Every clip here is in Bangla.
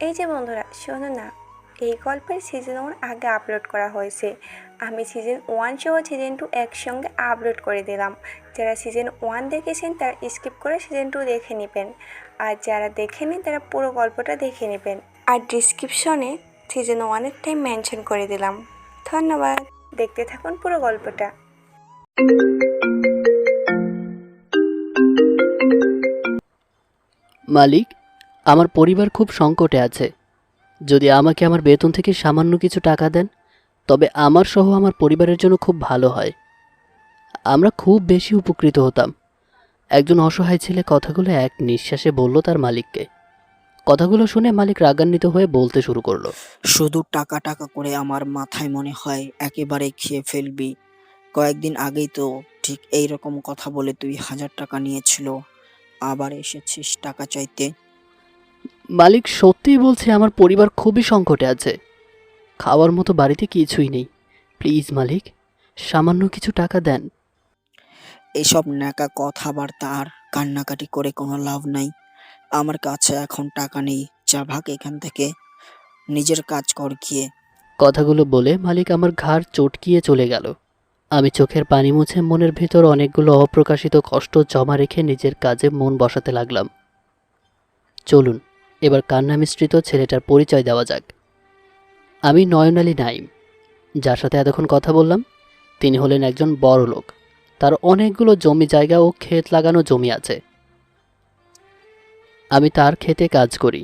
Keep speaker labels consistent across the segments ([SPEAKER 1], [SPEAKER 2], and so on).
[SPEAKER 1] এই যে বন্ধুরা শোনো না, এই গল্পের সিজন 1 আগে আপলোড করা হয়েছে। আমি সিজন 1 সহ সিজন 2 একসঙ্গে আপলোড করে দিলাম। যারা সিজন 1 দেখেছেন তারা স্কিপ করে সিজন 2 দেখে নেবেন, আর যারা দেখেনি তারা পুরো গল্পটা দেখে নেবেন। আর ডিসক্রিপশনে সিজন 1-এর টাইম মেনশন করে দিলাম। ধন্যবাদ, দেখতে থাকুন পুরো গল্পটা।
[SPEAKER 2] মালিক, আমার পরিবার খুব সংকটে আছে। যদি আমাকে আমার বেতন থেকে সামান্য কিছু টাকা দেন তবে আমার সহ আমার পরিবারের জন্য খুব ভালো হয়। আমরা খুব বেশি উপকৃত হতাম। একজন অসহায় ছেলে কথাগুলো এক নিঃশ্বাসে বলল তার মালিককে। কথাগুলো শুনে মালিক রাগান্বিত হয়ে বলতে শুরু করলো।
[SPEAKER 3] শুধু টাকা টাকা করে আমার মাথায় মনে হয় একেবারে খেয়ে ফেলবি। কয়েকদিন আগেই তো ঠিক এই রকম কথা বলে তুই 1000 টাকা নিয়েছিল, আবার এসেছিস টাকা চাইতে।
[SPEAKER 2] মালিক সত্যিই বলছে, আমার পরিবার খুবই সংকটে আছে। খাওয়ার মতো বাড়িতে কিছুই নেই। প্লিজ মালিক, সামান্য কিছু টাকা দেন।
[SPEAKER 3] এসব ন্যাকা কথাবার্তা আর কান্নাকাটি করে কোনো লাভ নাই। আমার কাছে এখন টাকা নেই, যা ভাগ এখান থেকে, নিজের কাজ কর গিয়ে।
[SPEAKER 2] কথাগুলো বলে মালিক আমার ঘাড় চটকিয়ে চলে গেল। আমি চোখের পানি মুছে মনের ভেতর অনেকগুলো অপ্রকাশিত কষ্ট জমা রেখে নিজের কাজে মন বসাতে লাগলাম। চলুন এবার কান্না মিশ্রিত ছেলেটার পরিচয় দেওয়া যাক। আমি নয়ন আলী নাইম, যার সাথে এতক্ষণ কথা বললাম। তিনি হলেন একজন বড় লোক। তার অনেকগুলো জমি জায়গা ও ক্ষেত লাগানো জমি আছে। আমি তার ক্ষেতে কাজ করি।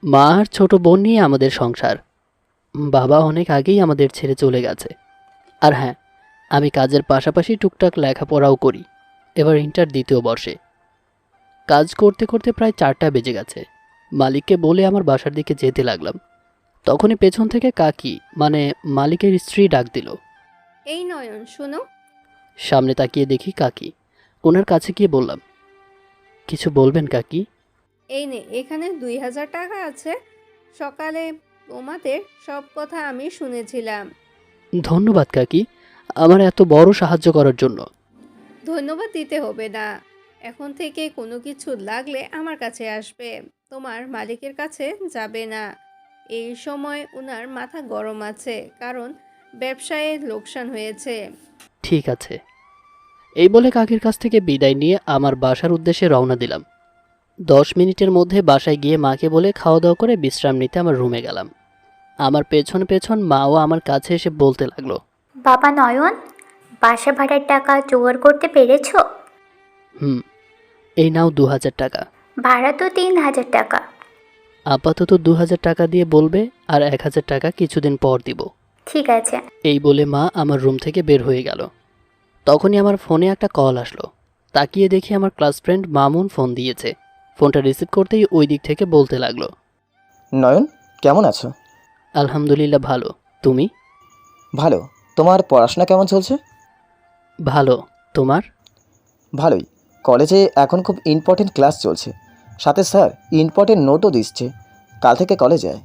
[SPEAKER 2] মা আর ছোট বোন নিয়ে আমাদের সংসার। বাবা অনেক আগেই আমাদের ছেড়ে চলে গেছে। আর হ্যাঁ, আমি কাজের পাশাপাশি টুকটাক লেখাপড়াও করি। এবার ইন্টার 2য় বর্ষে। কাজ করতে করতে প্রায় 4টা বেজে গেছে। মালিককে বলে আমার বাসার দিকে যেতে লাগলাম। তখনই পেছন থেকে কাকি, মানে মালিকের স্ত্রী, ডাক দিল।
[SPEAKER 4] এই নয়ন শোনো।
[SPEAKER 2] সামনে তাকিয়ে দেখি কাকি। ওনার কাছে গিয়ে বললাম, কিছু বলবেন কাকি?
[SPEAKER 4] এই নে, এখানে 2000 টাকা আছে। সকালে তোমাদের সব কথা আমি শুনেছিলাম।
[SPEAKER 2] ধন্যবাদ কাকি, আমার এত বড় সাহায্য করার জন্য।
[SPEAKER 4] ধন্যবাদ দিতে হবে না। এখন থেকে কোনো কিছু লাগলে আমার কাছে আসবে, তোমার মালিকের কাছে যাবে না। এই সময় ওনার মাথা গরম আছে, কারণ ব্যবসায় লোকসান হয়েছে।
[SPEAKER 2] ঠিক আছে। এই বলে কাকির কাছ থেকে বিদায় নিয়ে আমার বাসার উদ্দেশ্যে রওনা দিলাম। 10 মিনিটের মধ্যে বাসায় গিয়ে মাকে বলে খাওয়া দাওয়া করে বিশ্রাম নিতে আমার রুমে গেলাম। আমার পেছন পেছন মাও আমার কাছে এসে বলতে লাগলো,
[SPEAKER 5] বাবা নয়ন, বাসা ভাড়ার টাকা জোগাড় করতে পেরেছো?
[SPEAKER 2] হুম, এই নাও 2000 টাকা।
[SPEAKER 5] ভাড়া তো 3000 টাকা।
[SPEAKER 2] আপাতত 2000 টাকা দিয়ে বলবে, আর 1000 টাকা কিছুদিন পর দিব।
[SPEAKER 5] ঠিক আছে।
[SPEAKER 2] এই বলে মা আমার রুম থেকে বের হয়ে গেল। তখনই আমার ফোনে একটা কল আসলো। তাকিয়ে দেখি আমার ক্লাস ফ্রেন্ড মামুন ফোন দিয়েছে। ফোনটা রিসিভ করতেই ওই দিক থেকে বলতে লাগলো,
[SPEAKER 6] নয়ন, কেমন আছো?
[SPEAKER 2] আলহামদুলিল্লাহ ভালো, তুমি?
[SPEAKER 6] ভালো। তোমার পড়াশোনা কেমন চলছে?
[SPEAKER 2] ভালো, তোমার?
[SPEAKER 6] ভালোই। কলেজে এখন খুব ইম্পর্টেন্ট ক্লাস চলছে, সাথে স্যার ইম্পর্টেন্ট নোটও দিচ্ছে। কাল থেকে কলেজ যায়।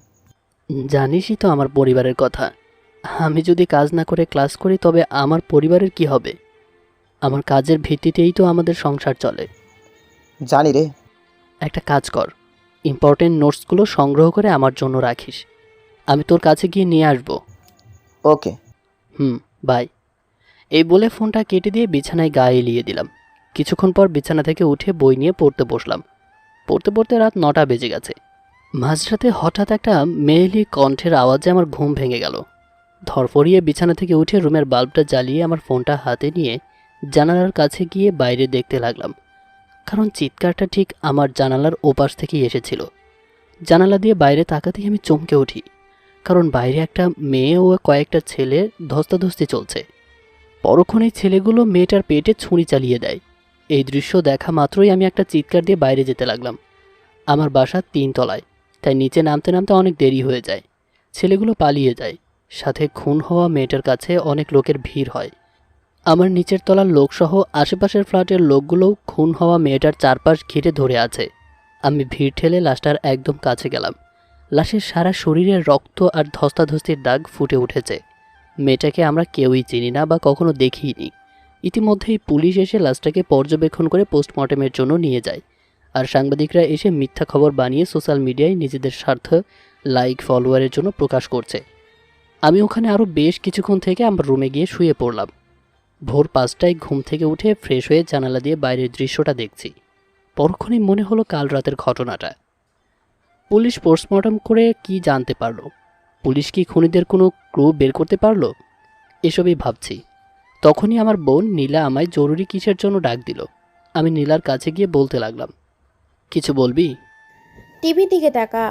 [SPEAKER 2] জানিসই তো আমার পরিবারের কথা। আমি যদি কাজ না করে ক্লাস করি তবে আমার পরিবারের কি হবে? আমার কাজের ভিত্তিতেই তো আমাদের সংসার চলে।
[SPEAKER 6] জানি রে।
[SPEAKER 2] একটা কাজ কর, ইম্পর্টেন্ট নোটসগুলো সংগ্রহ করে আমার জন্য রাখিস। আমি তোর কাছে গিয়ে নিয়ে আসবো।
[SPEAKER 6] ওকে।
[SPEAKER 2] বাই। এই বলে ফোনটা কেটে দিয়ে বিছানায় গা এলিয়ে দিলাম। কিছুক্ষণ পর বিছানা থেকে উঠে বই নিয়ে পড়তে বসলাম। পড়তে পড়তে রাত 9টা বেজে গেছে। মাঝরাতে হঠাৎ একটা মেয়েলি কণ্ঠের আওয়াজে আমার ঘুম ভেঙে গেল। ধরফরিয়ে বিছানা থেকে উঠে রুমের বাল্বটা জ্বালিয়ে আমার ফোনটা হাতে নিয়ে জানালার কাছে গিয়ে বাইরে দেখতে লাগলাম, কারণ চিৎকারটা ঠিক আমার জানালার ওপাশ থেকেই এসেছিল। জানালা দিয়ে বাইরে তাকাতেই আমি চমকে উঠি, কারণ বাইরে একটা মেয়ে ও কয়েকটা ছেলে ধস্তাধস্তি চলছে। পরক্ষণেই ছেলেগুলো মেয়েটার পেটে ছুরি চালিয়ে দেয়। এই দৃশ্য দেখা মাত্রই আমি একটা চিৎকার দিয়ে বাইরে যেতে লাগলাম। আমার বাসা 3 তলায়, তাই নিচে নামতে নামতে অনেক দেরি হয়ে যায়। ছেলেগুলো পালিয়ে যায়, সাথে খুন হওয়া মেয়েটার কাছে অনেক লোকের ভিড় হয়। আমার নিচের তলার লোকসহ আশেপাশের ফ্ল্যাটের লোকগুলোও খুন হওয়া মেয়েটার চারপাশ ঘিরে ধরে আছে। আমি ভিড় ঠেলে লাশটার একদম কাছে গেলাম। লাশের সারা শরীরের রক্ত আর ধস্তাধস্তির দাগ ফুটে উঠেছে। মেয়েটাকে আমরা কেউই চিনি না বা কখনো দেখিনি। ইতিমধ্যেই পুলিশ এসে লাশটাকে পর্যবেক্ষণ করে পোস্টমর্টেমের জন্য নিয়ে যায়। আর সাংবাদিকরা এসে মিথ্যা খবর বানিয়ে সোশ্যাল মিডিয়ায় নিজেদের স্বার্থ, লাইক, ফলোয়ারের জন্য প্রকাশ করছে। আমি ওখানে আরও বেশ কিছুক্ষণ থেকে আমার রুমে গিয়ে শুয়ে পড়লাম। ভোর 5টায় ঘুম থেকে উঠে ফ্রেশ হয়ে জানালা দিয়ে বাইরের দৃশ্যটা দেখছি। পরক্ষণেই মনে হলো কাল রাতের ঘটনাটা। পুলিশ পোস্টমর্টম করে কি জানতে পারলো? পুলিশ কি খুনিদের কোনো ক্লু বের করতে পারলো? এসবই ভাবছি। তখনই আমার বোন নীলা আমায় জরুরি কিসের জন্য ডাক দিল। আমি নীলার কাছে গিয়ে বলতে লাগলাম, কিছু বলবি?
[SPEAKER 7] টিভির দিকে তাকা।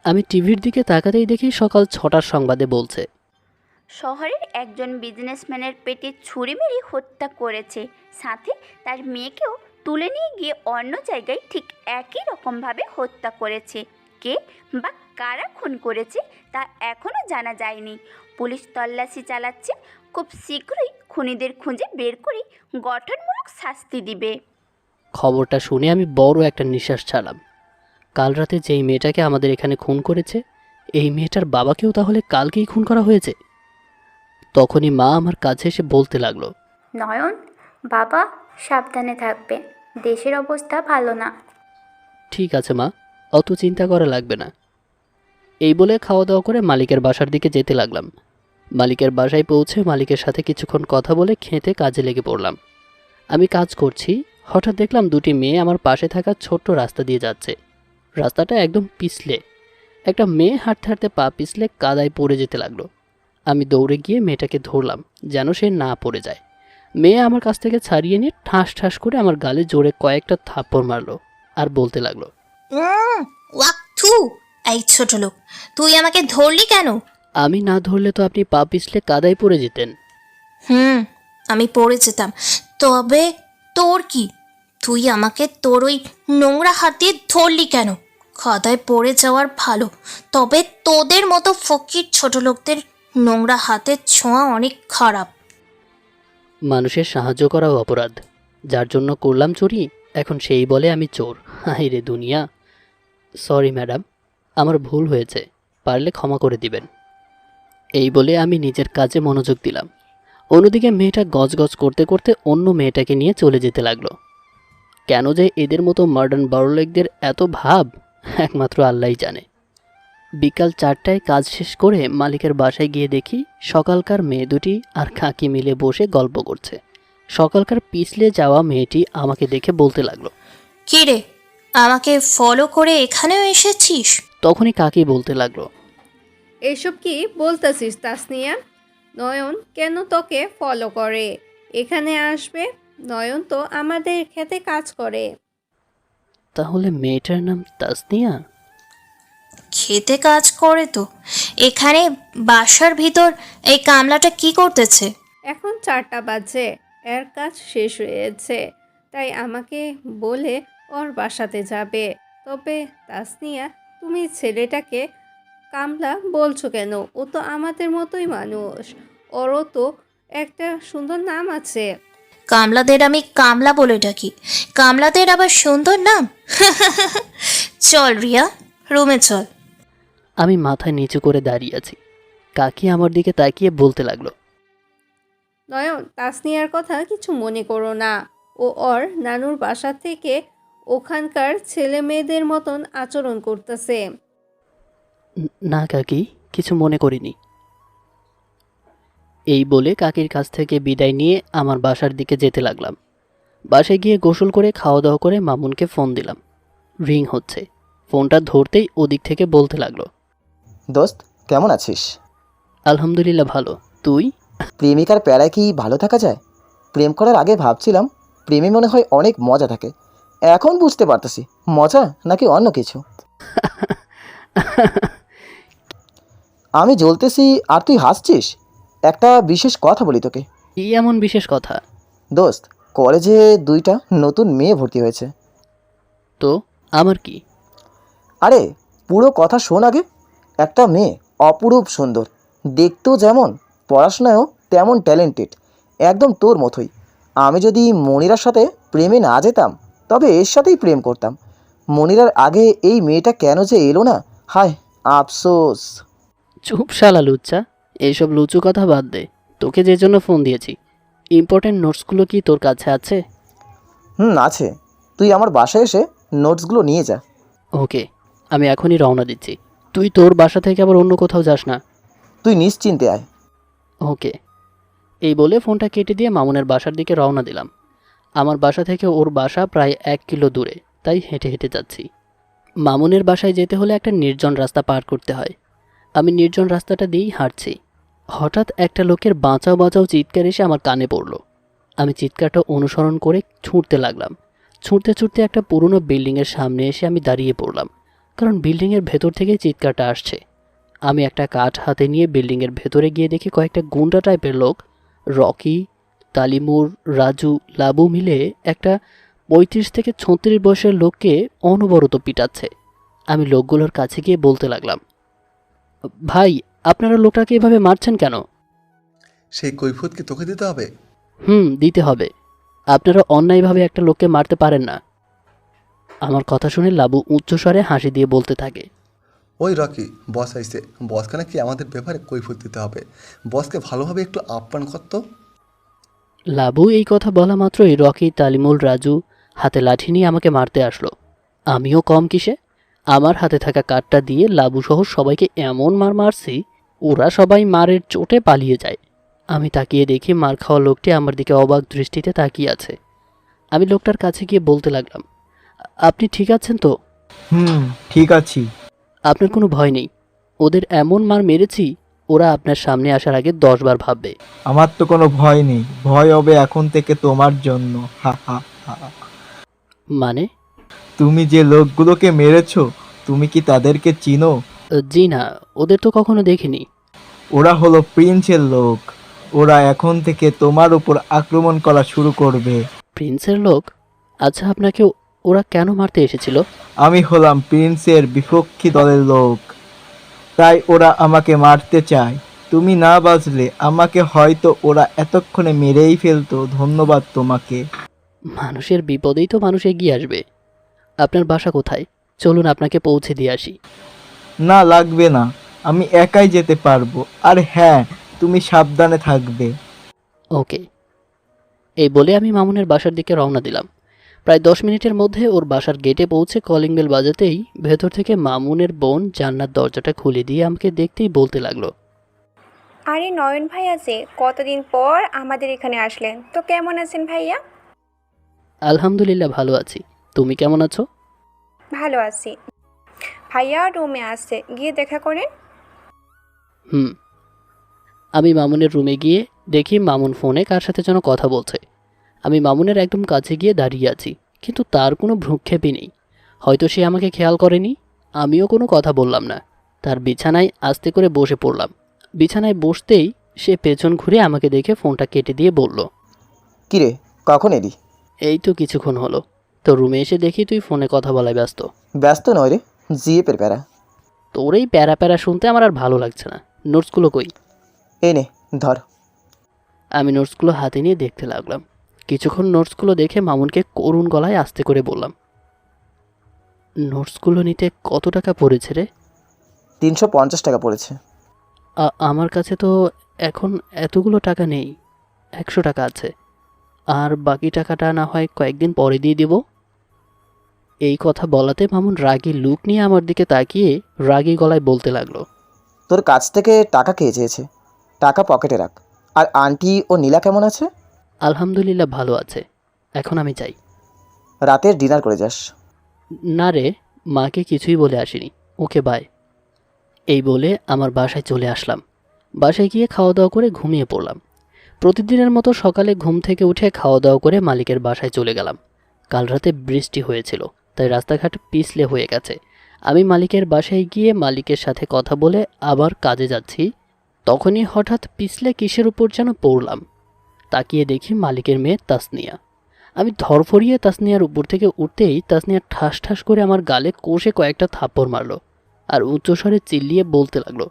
[SPEAKER 2] আমি টিভির দিকে তাকাতেই দেখি সকাল 6টার সংবাদে বলছে,
[SPEAKER 8] শহরের একজন বিজনেসম্যানের পেটে ছুরি মেরে হত্যা করেছে, সাথে তার মেয়েকেও তুলে নিয়ে গিয়ে অন্য জায়গায় ঠিক একই রকমভাবে হত্যা করেছে। কে বা কারা খুন করেছে তা এখনও জানা যায়নি। পুলিশ তল্লাশি চালাচ্ছে, খুব শীঘ্রই খুনিদের খুঁজে বের করে গঠনমূলক শাস্তি দিবে।
[SPEAKER 2] খবরটা শুনে আমি বড় একটা নিঃশ্বাস ছাড়লাম। কাল রাতে যেই মেয়েটাকে আমাদের এখানে খুন করেছে, এই মেয়েটার বাবাকেও তাহলে কালকেই খুন করা হয়েছে। তখনই মা আমার কাছে এসে বলতে লাগলো,
[SPEAKER 5] নয়ন, বাবা সাবধানে থাকবে, দেশের অবস্থা ভালো না।
[SPEAKER 2] ঠিক আছে মা, অত চিন্তা করা লাগবে না। এই বলে খাওয়া দাওয়া করে মালিকের বাসার দিকে যেতে লাগলাম। মালিকের বাসায় পৌঁছে মালিকের সাথে কিছুক্ষণ কথা বলে খেতে কাজে লেগে পড়লাম। আমি কাজ করছি, হঠাৎ দেখলাম দুটি মেয়ে আমার পাশে থাকা ছোট্ট রাস্তা দিয়ে যাচ্ছে। রাস্তাটা একদম পিছলে। একটা মেয়ে হাঁটতে হাঁটতে পা পিছলে কাদায় পড়ে যেতে লাগলো। আমি দৌড়ে গিয়ে মেয়েটাকে ধরলাম যেন সে না পড়ে যায়। মেয়ে আমার কাছ থেকে ছাড়িয়ে নিয়ে ঠাস ঠাস করে আমার গালে জোরে কয়েকটা থাপ্পড় মারলো আর বলতে লাগলো,
[SPEAKER 9] ওয়াক থু! এই ছোট লোক, তুই আমাকে ধরলি কেন?
[SPEAKER 2] আমি না ধরলে তো আপনি পা পিছলে কাদায় পড়ে যেতেন।
[SPEAKER 9] আমি পড়ে যেতাম, তবে তোর কি? তুই আমাকে তোর ওই নোংরা হাত দিয়ে ধরলি কেন? কাদায় পড়ে যাওয়ার ভালো, তবে তোদের মতো ফকির ছোট লোকদের নোংরা হাতের ছোঁয়া অনেক খারাপ।
[SPEAKER 2] মানুষের সাহায্য করাও অপরাধ। যার জন্য করলাম চুরি, এখন সেই বলে আমি চোর। হাই রে দুনিয়া। সরি ম্যাডাম, আমার ভুল হয়েছে, পারলে ক্ষমা করে দিবেন। এই বলে আমি নিজের কাজে মনোযোগ দিলাম। অন্যদিকে মেয়েটা গজগজ করতে করতে অন্য মেয়েটাকে নিয়ে চলে যেতে লাগলো। কেন যে এদের মতো মডার্ন বড়লোকদের এত ভাব, একমাত্র আল্লাহই জানে। বিকাল 4টায় কাজ শেষ করে মালিকের বাসায় গিয়ে দেখি সকালকার মেয়ে দুটি আর কাকি মিলে বসে গল্প করছে। সকালকার পিছলে যাওয়া মেয়েটি আমাকে দেখে বলতে লাগলো,
[SPEAKER 9] কি রে, আমাকে ফলো করে এখানেও এসেছিস?
[SPEAKER 2] তখনই কাকি বলতে লাগলো,
[SPEAKER 4] এসব কি বলতেছিস তাসনিয়া? নয়ন কেন তোকে ফলো করে? এখানে আসবে? নয়ন তো আমাদের খেতে কাজ করে।
[SPEAKER 2] তাহলে মেয়েটার নাম তাসনিয়া?
[SPEAKER 9] খেতে কাজ করে তো। এখানে বাসার ভিতর এই কামলাটা কি করতেছে?
[SPEAKER 4] এখন 4টা বাজে, এর কাজ শেষ হয়েছে, তাই আমাকে বলে ওর বাসাতে যাবে। তবে তাসনিয়া, তুমি ছেলেটাকে কামলা বলছো কেন? ও তো আমাদের মতোই মানুষ, ওরও তো একটা সুন্দর নাম আছে।
[SPEAKER 9] কামলাদের আমি কামলা বলে ডাকি, কামলাদের আবার সুন্দর নাম? চল রিয়া, রুমে চল।
[SPEAKER 2] আমি মাথায় নিচু করে দাঁড়িয়ে আছি। কাকি আমার দিকে তাকিয়ে বলতে লাগলো,
[SPEAKER 4] নয়ন, তাসনিয়ার কথা কিছু মনে করো না। ও ওর নানুর বাসা থেকে ওখানকার ছেলে মেয়েদের মতন আচরণ করতেছে।
[SPEAKER 2] না কাকি, কিছু মনে করিনি। এই বলে কাকির কাছ থেকে বিদায় নিয়ে আমার বাসার দিকে যেতে লাগলাম। বাসায় গিয়ে গোসল করে খাওয়া দাওয়া করে মামুনকে ফোন দিলাম। রিং হচ্ছে। ফোনটা ধরতেই ওদিক থেকে বলতে লাগলো,
[SPEAKER 6] দোস্ত, কেমন আছিস?
[SPEAKER 2] আলহামদুলিল্লাহ ভালো, তুই?
[SPEAKER 6] প্রেমিকার প্যারায় কি ভালো থাকা যায়? প্রেম করার আগে ভাবছিলাম প্রেমে মনে হয় অনেক মজা থাকে, এখন বুঝতে পারতেছি মজা নাকি অন্য কিছু। আমি জ্বলতেছি আর তুই হাসছিস। একটা বিশেষ কথা বলি তোকে।
[SPEAKER 2] কি এমন বিশেষ কথা?
[SPEAKER 6] দোস্ত, কলেজে 2টা নতুন মেয়ে ভর্তি হয়েছে।
[SPEAKER 2] তো আমার কি?
[SPEAKER 6] আরে পুরো কথা শোন আগে। একটা মেয়ে অপরূপ সুন্দর, দেখতেও যেমন, পড়াশোনায়ও তেমন ট্যালেন্টেড, একদম তোর মতোই। আমি যদি মনিরার সাথে প্রেমে না যেতাম তবে এর সাথেই প্রেম করতাম। মনিরার আগে এই মেয়েটা কেন যে এলো না, হায় আফসোস।
[SPEAKER 2] চুপ শালা লুচ্চা, এইসব লুচু কথা বাদ দে। তোকে যে জন্য ফোন দিয়েছি, ইম্পর্টেন্ট নোটসগুলো কি তোর কাছে আছে?
[SPEAKER 6] আছে। তুই আমার বাসায় এসে নোটসগুলো নিয়ে যা।
[SPEAKER 2] ওকে, আমি এখনই রওনা দিচ্ছি। তুই তোর বাসা থেকে আবার অন্য কোথাও যাস না।
[SPEAKER 6] তুই নিশ্চিন্তে আয়।
[SPEAKER 2] ওকে। এই বলে ফোনটা কেটে দিয়ে মামুনের বাসার দিকে রওনা দিলাম। আমার বাসা থেকে ওর বাসা প্রায় 1 কিলো দূরে, তাই হেঁটে হেঁটে যাচ্ছি। মামুনের বাসায় যেতে হলে একটা নির্জন রাস্তা পার করতে হয়। আমি নির্জন রাস্তাটা দিয়েই হাঁটছি। হঠাৎ একটা লোকের বাঁচাও বাঁচাও চিৎকার এসে আমার কানে পড়ল। আমি চিৎকারটা অনুসরণ করে ছুটতে লাগলাম। ছুটতে ছুটতে একটা পুরনো বিল্ডিংয়ের সামনে এসে আমি দাঁড়িয়ে পড়লাম, কারণ বিল্ডিংয়ের ভেতর থেকেই চিৎকারটা আসছে। আমি একটা কাঠ হাতে নিয়ে বিল্ডিংয়ের ভেতরে গিয়ে দেখি কয়েকটা গুন্ডা টাইপের লোক, রকি, তালিমুর, রাজু, লাবু মিলে একটা 35 থেকে 36 বয়সের লোককে অনবরত পিটাচ্ছে। আমি লোকগুলোর কাছে গিয়ে বলতে লাগলাম, ভাই, আপনারা লোকটাকে এভাবে মারছেন কেন?
[SPEAKER 10] সেই কৈফিয়ত কি তোকে দিতে হবে?
[SPEAKER 2] দিতে হবে। আপনারা অন্যায়ভাবে একটা লোককে মারতে পারেন না। আমার কথা শুনে লাবু উচ্চস্বরে হাসি দিয়ে বলতে থাকে,
[SPEAKER 10] ওই রকি, বস আইসে, বসকে নাকি আমাদের ব্যাপারে কৈফিয়ত দিতে হবে। বসকে ভালোভাবে একটু আপ্যায়ন করতো।
[SPEAKER 2] লাবু এই কথা বলা মাত্রই রকি, তালিমুল, রাজু হাতে লাঠি নিয়ে আমাকে মারতে আসলো। আমিও কম কিসে, আমার হাতে থাকা কাঠটা দিয়ে লাবু সহ সবাইকে এমন মার মারছি, ওরা সবাই মারের চোটে পালিয়ে যায়। আমি তাকিয়ে দেখি মার খাওয়া লোকটি আমার দিকে অবাক দৃষ্টিতে তাকিয়ে আছে। আমি লোকটার কাছে গিয়ে বলতে লাগলাম, আপনি ঠিক আছেন তো?
[SPEAKER 11] ঠিক আছি।
[SPEAKER 2] আপনার কোনো ভয় নেই? ওদের এমন মার মেরেছি, ওরা আপনার সামনে আসার আগে 10 বার ভাববে।
[SPEAKER 11] আমার তো কোনো ভয় নেই, ভয় হবে এখন থেকে তোমার জন্য। হা হা হা।
[SPEAKER 2] মানে?
[SPEAKER 11] তুমি যে লোকগুলোকে মেরেছো, তুমি কি তাদেরকে চিনো?
[SPEAKER 2] জি না, ওদের তো কখনো দেখিনি।
[SPEAKER 11] ওরা হলো প্রিন্সের লোক। ওরা এখন থেকে তোমার উপর আক্রমণ করা শুরু করবে।
[SPEAKER 2] প্রিন্সের লোক? আচ্ছা, আপনাকে ওরা কেন মারতে এসেছিল?
[SPEAKER 11] আমি হলাম প্রিন্সের বিপক্ষী দলের লোক, তাই ওরা আমাকে মারতে চায়। তুমি না বাঁচলে আমাকে হয়তো ওরা এতক্ষণে মেরেই ফেলতো। ধন্যবাদ তোমাকে।
[SPEAKER 2] মানুষের বিপদেই তো মানুষ এগিয়ে আসবে। আপনার বাসা কোথায়? চলুন আপনাকে পৌঁছে দিয়ে আসি।
[SPEAKER 11] না, লাগবে না, আমি একাই যেতে পারবো। আর হ্যাঁ, তুমি সাবধানে থাকবে।
[SPEAKER 2] ওকে। এই বলে আমি মামুনের বাসার দিকে রওনা দিলাম। প্রায় 10 মিনিটের মধ্যে ওর বাসার গেটে পৌঁছে কলিং বেল বাজাতেই ভেতর থেকে মামুনের বোন জান্নাত দরজাটা খুলে দিয়ে আমাকে দেখতেই বলতে লাগলো,
[SPEAKER 1] আরে নয়ন ভাই আছে, কতদিন পর আমাদের এখানে আসলেন, তো কেমন আছেন ভাইয়া?
[SPEAKER 2] আলহামদুলিল্লাহ ভালো আছি, তুমি কেমন আছো?
[SPEAKER 1] ভালো আছি। ভাইয়া রুমে আসছে, গিয়ে দেখা করেন।
[SPEAKER 2] আমি মামুনের রুমে গিয়ে দেখি মামুন ফোনে কার সাথে যেন কথা বলছে। আমি মামুনের একদম কাছে গিয়ে দাঁড়িয়ে আছি, কিন্তু তার কোনো ভ্রুক্ষেপই নেই। হয়তো সে আমাকে খেয়াল করেনি। আমিও কোনো কথা বললাম না। তার বিছানায় আস্তে করে বসে পড়লাম। বিছানায় বসতেই সে পেছন ঘুরে আমাকে দেখে ফোনটা কেটে দিয়ে বলল,
[SPEAKER 6] কিরে, কখন এলি?
[SPEAKER 2] এই তো কিছুক্ষণ হলো। তো রুমে এসে দেখি তুই ফোনে কথা বলায় ব্যস্ত।
[SPEAKER 6] ব্যস্ত নয় রে, জিএপের প্যারা।
[SPEAKER 2] তোর এই প্যারা প্যারা শুনতে আমার আর ভালো লাগছে না। নোটসগুলো কই?
[SPEAKER 6] এই নে ধর।
[SPEAKER 2] আমি নোটসগুলো হাতে নিয়ে দেখতে লাগলাম। কিছুক্ষণ নোটসগুলো দেখে মামুনকে করুণ গলায় আস্তে করে বললাম, নোটসগুলো নিতে কত টাকা পড়েছে রে?
[SPEAKER 6] 350 টাকা পড়েছে।
[SPEAKER 2] আমার কাছে তো এখন এতগুলো টাকা নেই, 100 টাকা আছে। আর বাকি টাকাটা না হয় কয়েকদিন পরে দিয়ে দিব। এই কথা বলাতে মামুন রাগী লুক নিয়ে আমার দিকে তাকিয়ে রাগী গলায় বলতে লাগলো,
[SPEAKER 6] তোর কাছ থেকে টাকা কে চেয়েছে? টাকা পকেটে রাখ। আর আন্টি ও নীলা কেমন আছে?
[SPEAKER 2] আলহামদুলিল্লাহ ভালো আছে। এখন আমি চাই
[SPEAKER 6] রাতের ডিনার করে যাস।
[SPEAKER 2] না রে, মাকে কিছুই বলে আসিনি। Okay bye. এই বলে আমার বাসায় চলে আসলাম। বাসায় গিয়ে খাওয়া দাওয়া করে ঘুমিয়ে পড়লাম। প্রতিদিনের মতো সকালে ঘুম থেকে উঠে খাওয়া দাওয়া করে মালিকের বাসায় চলে গেলাম। কাল রাতে বৃষ্টি হয়েছিল, তাই রাস্তাঘাট পিছলে হয়ে গেছে। আমি মালিকের বাসায় গিয়ে মালিকের সাথে কথা বলে আবার কাজে যাচ্ছি, তখনই হঠাৎ পিছলে কিসের উপর যেন পড়লাম। তাকিয়ে দেখি মালিকের মেয়ে তাসনিয়া। আমি ধরফরিয়ে তাসনিয়ার উপর থেকে উঠতেই তাসনিয়া ঠাস ঠাস করে আমার গালে কষে কয়েকটা থাপ্পড় মারলো আর উচ্চস্বরে চিল্লিয়ে বলতে লাগলো,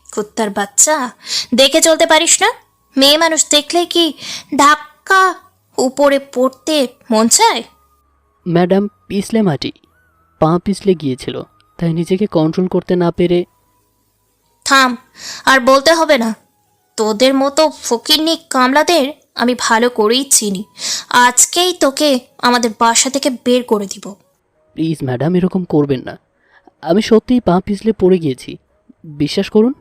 [SPEAKER 9] কুত্তার বাচ্চা, দেখে চলতে পারিস না? মেয়ে মানুষ দেখলে কি ধাক্কা উপরে পড়তে মন চায়?
[SPEAKER 2] ম্যাডাম, পিছলে মাটি, পা পিছলে গিয়েছিল, তাই নিজেকে কন্ট্রোল করতে না পেরে।
[SPEAKER 9] থাম, আর বলতে হবে না। তোদের মতো ফকিরনি কামলাদের আমি ভালো করেই চিনি। আজকেই তোকে আমাদের বাসা থেকে বের করে দিব।
[SPEAKER 2] প্লিজ ম্যাডাম, এরকম করবেন না। আমি সত্যিই পা পিছলে পড়ে গিয়েছি, বিশ্বাস করুন।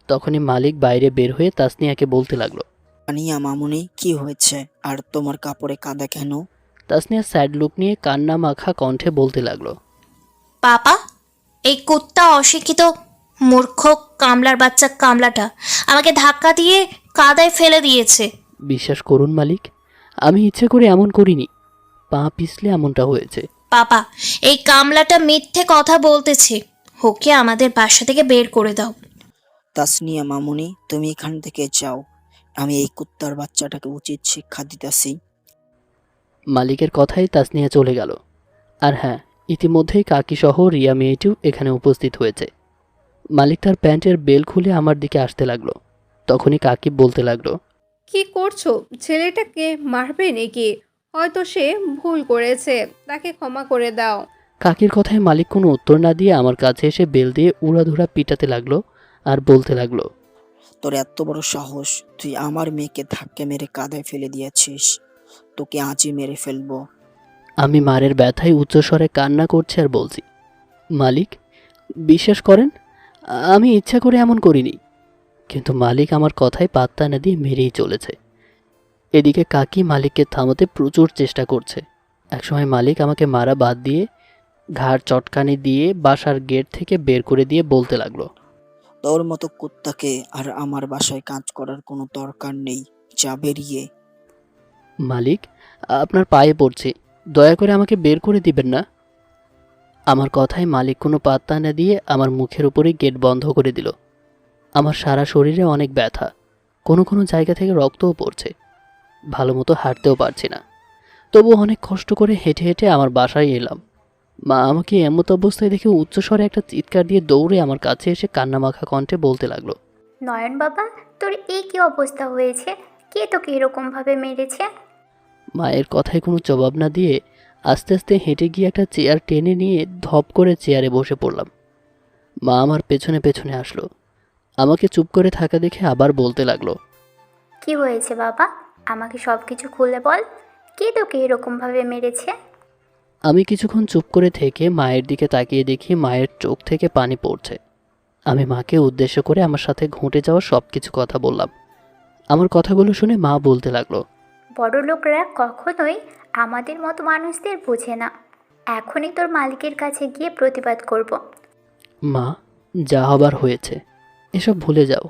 [SPEAKER 2] তখনই মালিক বাইরে বের হয়ে তাসনিয়াকে বলতে লাগলো।
[SPEAKER 3] আনিয়া মামুনি, কি হয়েছে? আর তোমার কাপড়ে কাদা কেন?
[SPEAKER 2] তাসনিয়া স্যাড লুক নিয়ে কান্না মাখা কণ্ঠে বলতে লাগলো।
[SPEAKER 9] পাপা, এই কুত্তা অশিক্ষিত মূর্খ কামলার বাচ্চা কামলাটা আমাকে ধাক্কা দিয়ে কাদায় ফেলে দিয়েছে।
[SPEAKER 2] বিশ্বাস করুন মালিক, আমি ইচ্ছে করে এমন করিনি, পা পিছলে এমনটা হয়েছে।
[SPEAKER 9] পাপা, এই কামলাটা মিথ্যে কথা বলতেছে। ওকে আমাদের বাসা থেকে বের করে দাও।
[SPEAKER 3] তাসনিয়া মামুনি, তুমি এখান থেকে যাও। আমি এই কুত্তার বাচ্চাটাকে উচিত শিক্ষা দিতেছি।
[SPEAKER 2] মালিকের কথাই তাসনিয়া চলে গেল। আর হ্যাঁ, ইতিমধ্যেই কাকিসহ রিয়া মেয়েটিও এখানে উপস্থিত হয়েছে। মালিক তার প্যান্টের বেল খুলে আমার দিকে আসতে লাগলো। তখনই কাকি বলতে লাগলো।
[SPEAKER 4] কি করছো? ছেলেটাকে মারবে নাকি? হয়তো সে ভুল করেছে, তাকে ক্ষমা করে দাও।
[SPEAKER 2] কাকির কথায় মালিক কোনো উত্তর না দিয়ে আমার কাছে এসে বেল দিয়ে উড়াধুরা পিটাতে লাগলো আর বলতে লাগলো।
[SPEAKER 3] তোর এত বড় সাহস, তুই আমার মেয়েকে ধাক্কা মেরে কাদায় ফেলে দিয়েছিস। তোকে আজই মেরে ফেলবো।
[SPEAKER 2] আমি মারের ব্যথায় উচ্চস্বরে কান্না করছি আর বলছি, মালিক বিশ্বাস করেন, আমি ইচ্ছা করে এমন করিনি। কিন্তু মালিক আমার কথায় পাত্তা না দিয়ে মেরেই চলেছে। এদিকে কাকি মালিককে থামাতে প্রচুর চেষ্টা করছে। একসময় মালিক আমাকে মারা বাদ দিয়ে ঘাড় চটকানি দিয়ে বাসার গেট থেকে বের করে দিয়ে বলতে লাগলো।
[SPEAKER 3] তোর মতো কুত্তাকে আর আমার বাসায় কাজ করার কোনো দরকার নেই, যা বেরিয়ে।
[SPEAKER 2] মালিক, আপনার পায়ে পড়ছি, দয়া করে আমাকে বের করে দিবেন না। আমার কথায় মালিক কোনো পাত্তা না দিয়ে আমার মুখের উপরেই গেট বন্ধ করে দিল। আমার সারা শরীরে অনেক ব্যথা, কোনো কোনো জায়গা থেকে রক্তও পড়ছে, ভালো মতো হাঁটতেও পারছি না। তবু অনেক কষ্ট করে হেঁটে হেঁটে আমার বাসায় এলাম। মা আমাকে এমত অবস্থায় দেখে উচ্চস্বরে একটা চিৎকার দিয়ে দৌড়ে আমার কাছে এসে কান্নামাখা কণ্ঠে বলতে লাগলো।
[SPEAKER 5] নয়ন বাবা, তোর এই কি অবস্থা হয়েছে? কে তোকে এরকমভাবে মেরেছে?
[SPEAKER 2] মায়ের কথায় কোনো জবাব না দিয়ে আস্তে আস্তে হেঁটে গিয়ে একটা চেয়ার টেনে নিয়ে ধপ করে চেয়ারে বসে পড়লাম। মা আমার পেছনে পেছনে আসলো। আমাকে চুপ করে থাকা দেখে আবার বলতে লাগলো।
[SPEAKER 5] কি হয়েছে বাবা? আমাকে সব কিছু খুলে বল। কে তোকে এরকমভাবে মেরেছে?
[SPEAKER 2] আমি কিছুক্ষণ চুপ করে থেকে মায়ের দিকে তাকিয়ে দেখি মায়ের চোখ থেকে পানি পড়ছে। আমি মাকে উদ্দেশ্য করে আমার সাথে ঘটে যাওয়া সব কিছু কথা বললাম। আমার কথাগুলো শুনে মা বলতে লাগলো।
[SPEAKER 5] বড় লোকরা কখনোই আমাদের মতো মানুষদের বোঝে না। এখনই তোর মালিকের কাছে গিয়ে প্রতিবাদ করব।
[SPEAKER 2] মা, যা হবার হয়েছে, এসব ভুলে যাও।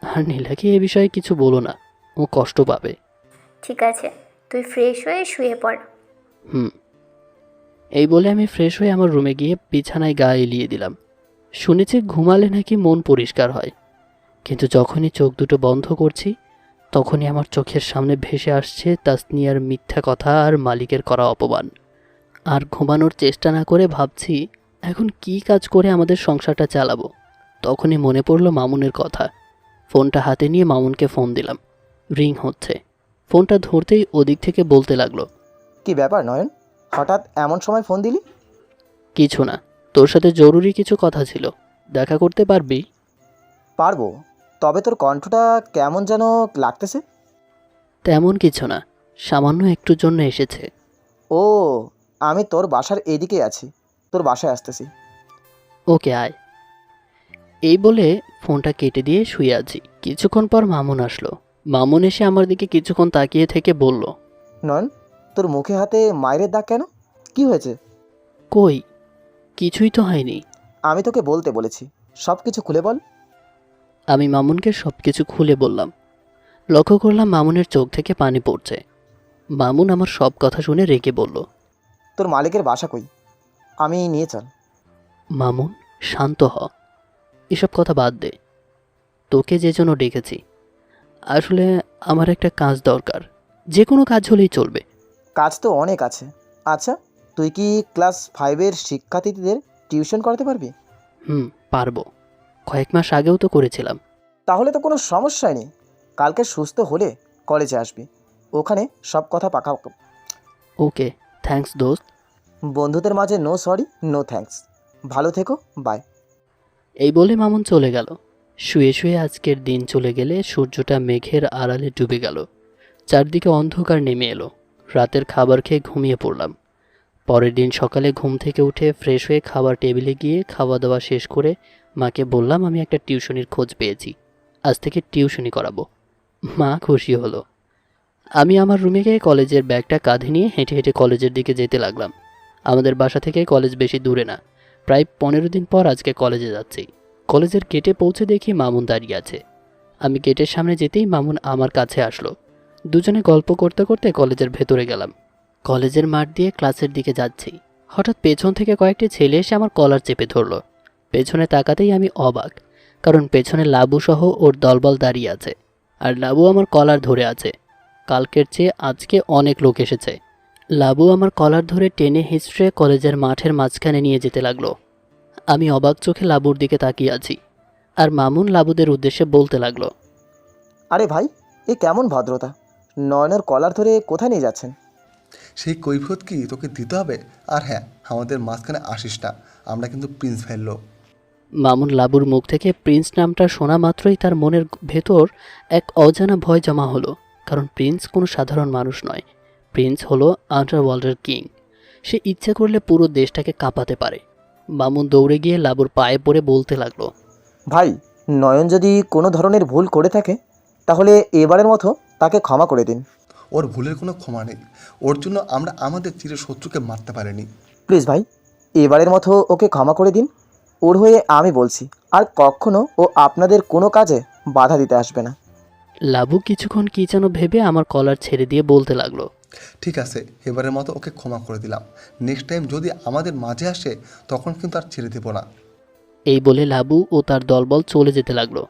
[SPEAKER 2] আর নীলাকে এ বিষয়ে কিছু বলো না, ও কষ্ট পাবে।
[SPEAKER 5] ঠিক আছে, তুই ফ্রেশ হয়ে শুয়ে পড়।
[SPEAKER 2] এই বলে আমি ফ্রেশ হয়ে আমার রুমে গিয়ে বিছানায় গা এলিয়ে দিলাম। শুনেছি ঘুমালে নাকি মন পরিষ্কার হয়, কিন্তু যখনই চোখ দুটো বন্ধ করছি তখনই আমার চোখের সামনে ভেসে আসছে তাসনিয়ার মিথ্যা কথা আর মালিকের করা অপমান। আর ঘুমানোর চেষ্টা না করে ভাবছি এখন কি কাজ করে আমাদের সংসারটা চালাবো। তখনই মনে পড়লো মামুনের কথা। ফোনটা হাতে নিয়ে মামুনকে ফোন দিলাম। রিং হচ্ছে। ফোনটা ধরতেই ওদিক থেকে বলতে লাগলো।
[SPEAKER 6] কি ব্যাপার নয়ন, হঠাৎ এমন সময় ফোন দিলি?
[SPEAKER 2] কিছু না, তোর সাথে জরুরি কিছু কথা ছিল, দেখা করতে পারবি?
[SPEAKER 6] পারবো, তবে তোর কণ্ঠটা কেমন যেন লাগতেছে।
[SPEAKER 2] তেমন কিছু না, সামান্য একটুর জন্য এসেছে।
[SPEAKER 6] ও, আমি তোর বাসার এদিকে আছি, তোর বাসায় আসতেছি।
[SPEAKER 2] ওকে আয়। এই বলে ফোনটা কেটে দিয়ে শুয়ে আছি। কিছুক্ষণ পর মামুন আসলো। মামুন এসে আমার দিকে কিছুক্ষণ তাকিয়ে থেকে বলল।
[SPEAKER 6] নয়ন, তোর মুখে হাতে মায়ের দাগ কেন? কি হয়েছে?
[SPEAKER 2] কই, কিছুই তো হয়নি।
[SPEAKER 6] আমি তোকে বলতে বলেছি, সব কিছু খুলে বল।
[SPEAKER 2] আমি মামুনকে সব কিছু খুলে বললাম। লক্ষ্য করলাম মামুনের চোখ থেকে পানি পড়ছে। মামুন আমার সব কথা শুনে রেগে বলল।
[SPEAKER 6] তোর মালিকের বাসা কই? আমি নিয়ে চল।
[SPEAKER 2] মামুন, শান্ত হ, এসব কথা বাদ দে। তোকে যে জন্য ডেকেছি, আসলে আমার একটা কাজ দরকার। যে কোনো কাজ হলেই চলবে।
[SPEAKER 6] কাজ তো অনেক আছে। আচ্ছা, তুই কি ক্লাস 5-এর শিক্ষার্থীদের টিউশন করাতে পারবি?
[SPEAKER 2] পারবো, কয়েক মাস আগেও তো করেছিলাম।
[SPEAKER 6] তাহলে তো কোনো সমস্যাই নেই। কালকে সুস্থ হলে কলেজে আসবি, ওখানে সব কথা পাকা।
[SPEAKER 2] ওকে, থ্যাঙ্কস দোস্ত।
[SPEAKER 6] বন্ধুদের মাঝে নো সরি নো থ্যাঙ্কস। ভালো থেকো, বাই।
[SPEAKER 2] এই বলে মামুন চলে গেল। শুয়ে শুয়ে আজকের দিন চলে গেলে সূর্যটা মেঘের আড়ালে ডুবে গেল। চারদিকে অন্ধকার নেমে এলো। রাতের খাবার খেয়ে ঘুমিয়ে পড়লাম। পরের দিন সকালে ঘুম থেকে উঠে ফ্রেশ হয়ে খাবার টেবিলে গিয়ে খাওয়া দাওয়া শেষ করে মাকে বললাম আমি একটা টিউশনির খোঁজ পেয়েছি, আজ থেকে টিউশনি করাবো। মা খুশি হলো। আমি আমার রুমে গিয়ে কলেজের ব্যাগটা কাঁধে নিয়ে হেঁটে হেঁটে কলেজের দিকে যেতে লাগলাম। আমাদের বাসা থেকে কলেজ বেশি দূরে না, প্রায় 15 দিন পর আজকে কলেজে যাচ্ছি। কলেজের গেটে পৌঁছে দেখি মামুন দাঁড়িয়ে আছে। আমি গেটের সামনে যেতেই মামুন আমার কাছে আসলো। দুজনে গল্প করতে করতে কলেজের ভেতরে গেলাম। কলেজের মাঠ দিয়ে ক্লাসের দিকে যাচ্ছি, হঠাৎ পেছন থেকে কয়েকটি ছেলে এসে আমার কলার চেপে ধরলো। পেছনে তাকাতেই আমি অবাক, কারণ পেছনে লাবু সহ ওর দলবল দাঁড়িয়ে আছে, আর লাবু আমার কলার ধরে আছে। কালকের চেয়ে আজকে অনেক লোক এসেছে। লাবু আমার কলার ধরে টেনে হিচড়ে কলেজের মাঠের মাঝখানে নিয়ে যেতে লাগলো। আমি অবাক চোখে লাবুর দিকে তাকিয়ে আছি, আর মামুন লাবুদের উদ্দেশ্যে বলতে লাগলো,
[SPEAKER 6] আরে ভাই, এ কেমন ভদ্রতা! নয়নের কলার ধরে কোথায় নিয়ে যাচ্ছেন?
[SPEAKER 10] সেই কৈফিয়ত কি তোকে দিতে হবে? আর হ্যাঁ, আমাদের মাঝখানে আসিস না, আমরা কিন্তু প্রিন্স ভাইয়ের লোক।
[SPEAKER 2] মামুন লাবুর মুখ থেকে প্রিন্স নামটা শোনা মাত্রই তার মনের ভেতর এক অজানা ভয় জমা হলো, কারণ প্রিন্স কোনো সাধারণ মানুষ নয়। প্রিন্স হলো আন্ডারওয়ার্ল্ডের কিং। সে ইচ্ছে করলে পুরো দেশটাকে কাঁপাতে পারে। মামুন দৌড়ে গিয়ে লাবুর পায়ে পড়ে বলতে লাগলো,
[SPEAKER 6] ভাই, নয়ন যদি কোনো ধরনের ভুল করে থাকে তাহলে এবারের মতো তাকে ক্ষমা করে দিন।
[SPEAKER 10] ওর ভুলের কোনো ক্ষমা নেই, ওর জন্য আমরা আমাদের চিরশত্রুকে মারতে পারিনি।
[SPEAKER 6] প্লিজ ভাই, এবারের মতো ওকে ক্ষমা করে দিন। ওর হয়ে আমি বলছি, আর কখনো ও আপনাদের কোনো কাজে বাধা দিতে আসবে না।
[SPEAKER 2] লাবু কিছুক্ষণ কী যেন ভেবে আমার কলার ছেড়ে দিয়ে বলতে লাগলো,
[SPEAKER 10] ঠিক আছে, এবারের মতো ওকে ক্ষমা করে দিলাম। নেক্সট টাইম যদি আমাদের মাঝে আসে তখন কিন্তু আর ছেড়ে দেবো না।
[SPEAKER 2] এই বলে লাবু ও তার দলবল চলে যেতে লাগলো।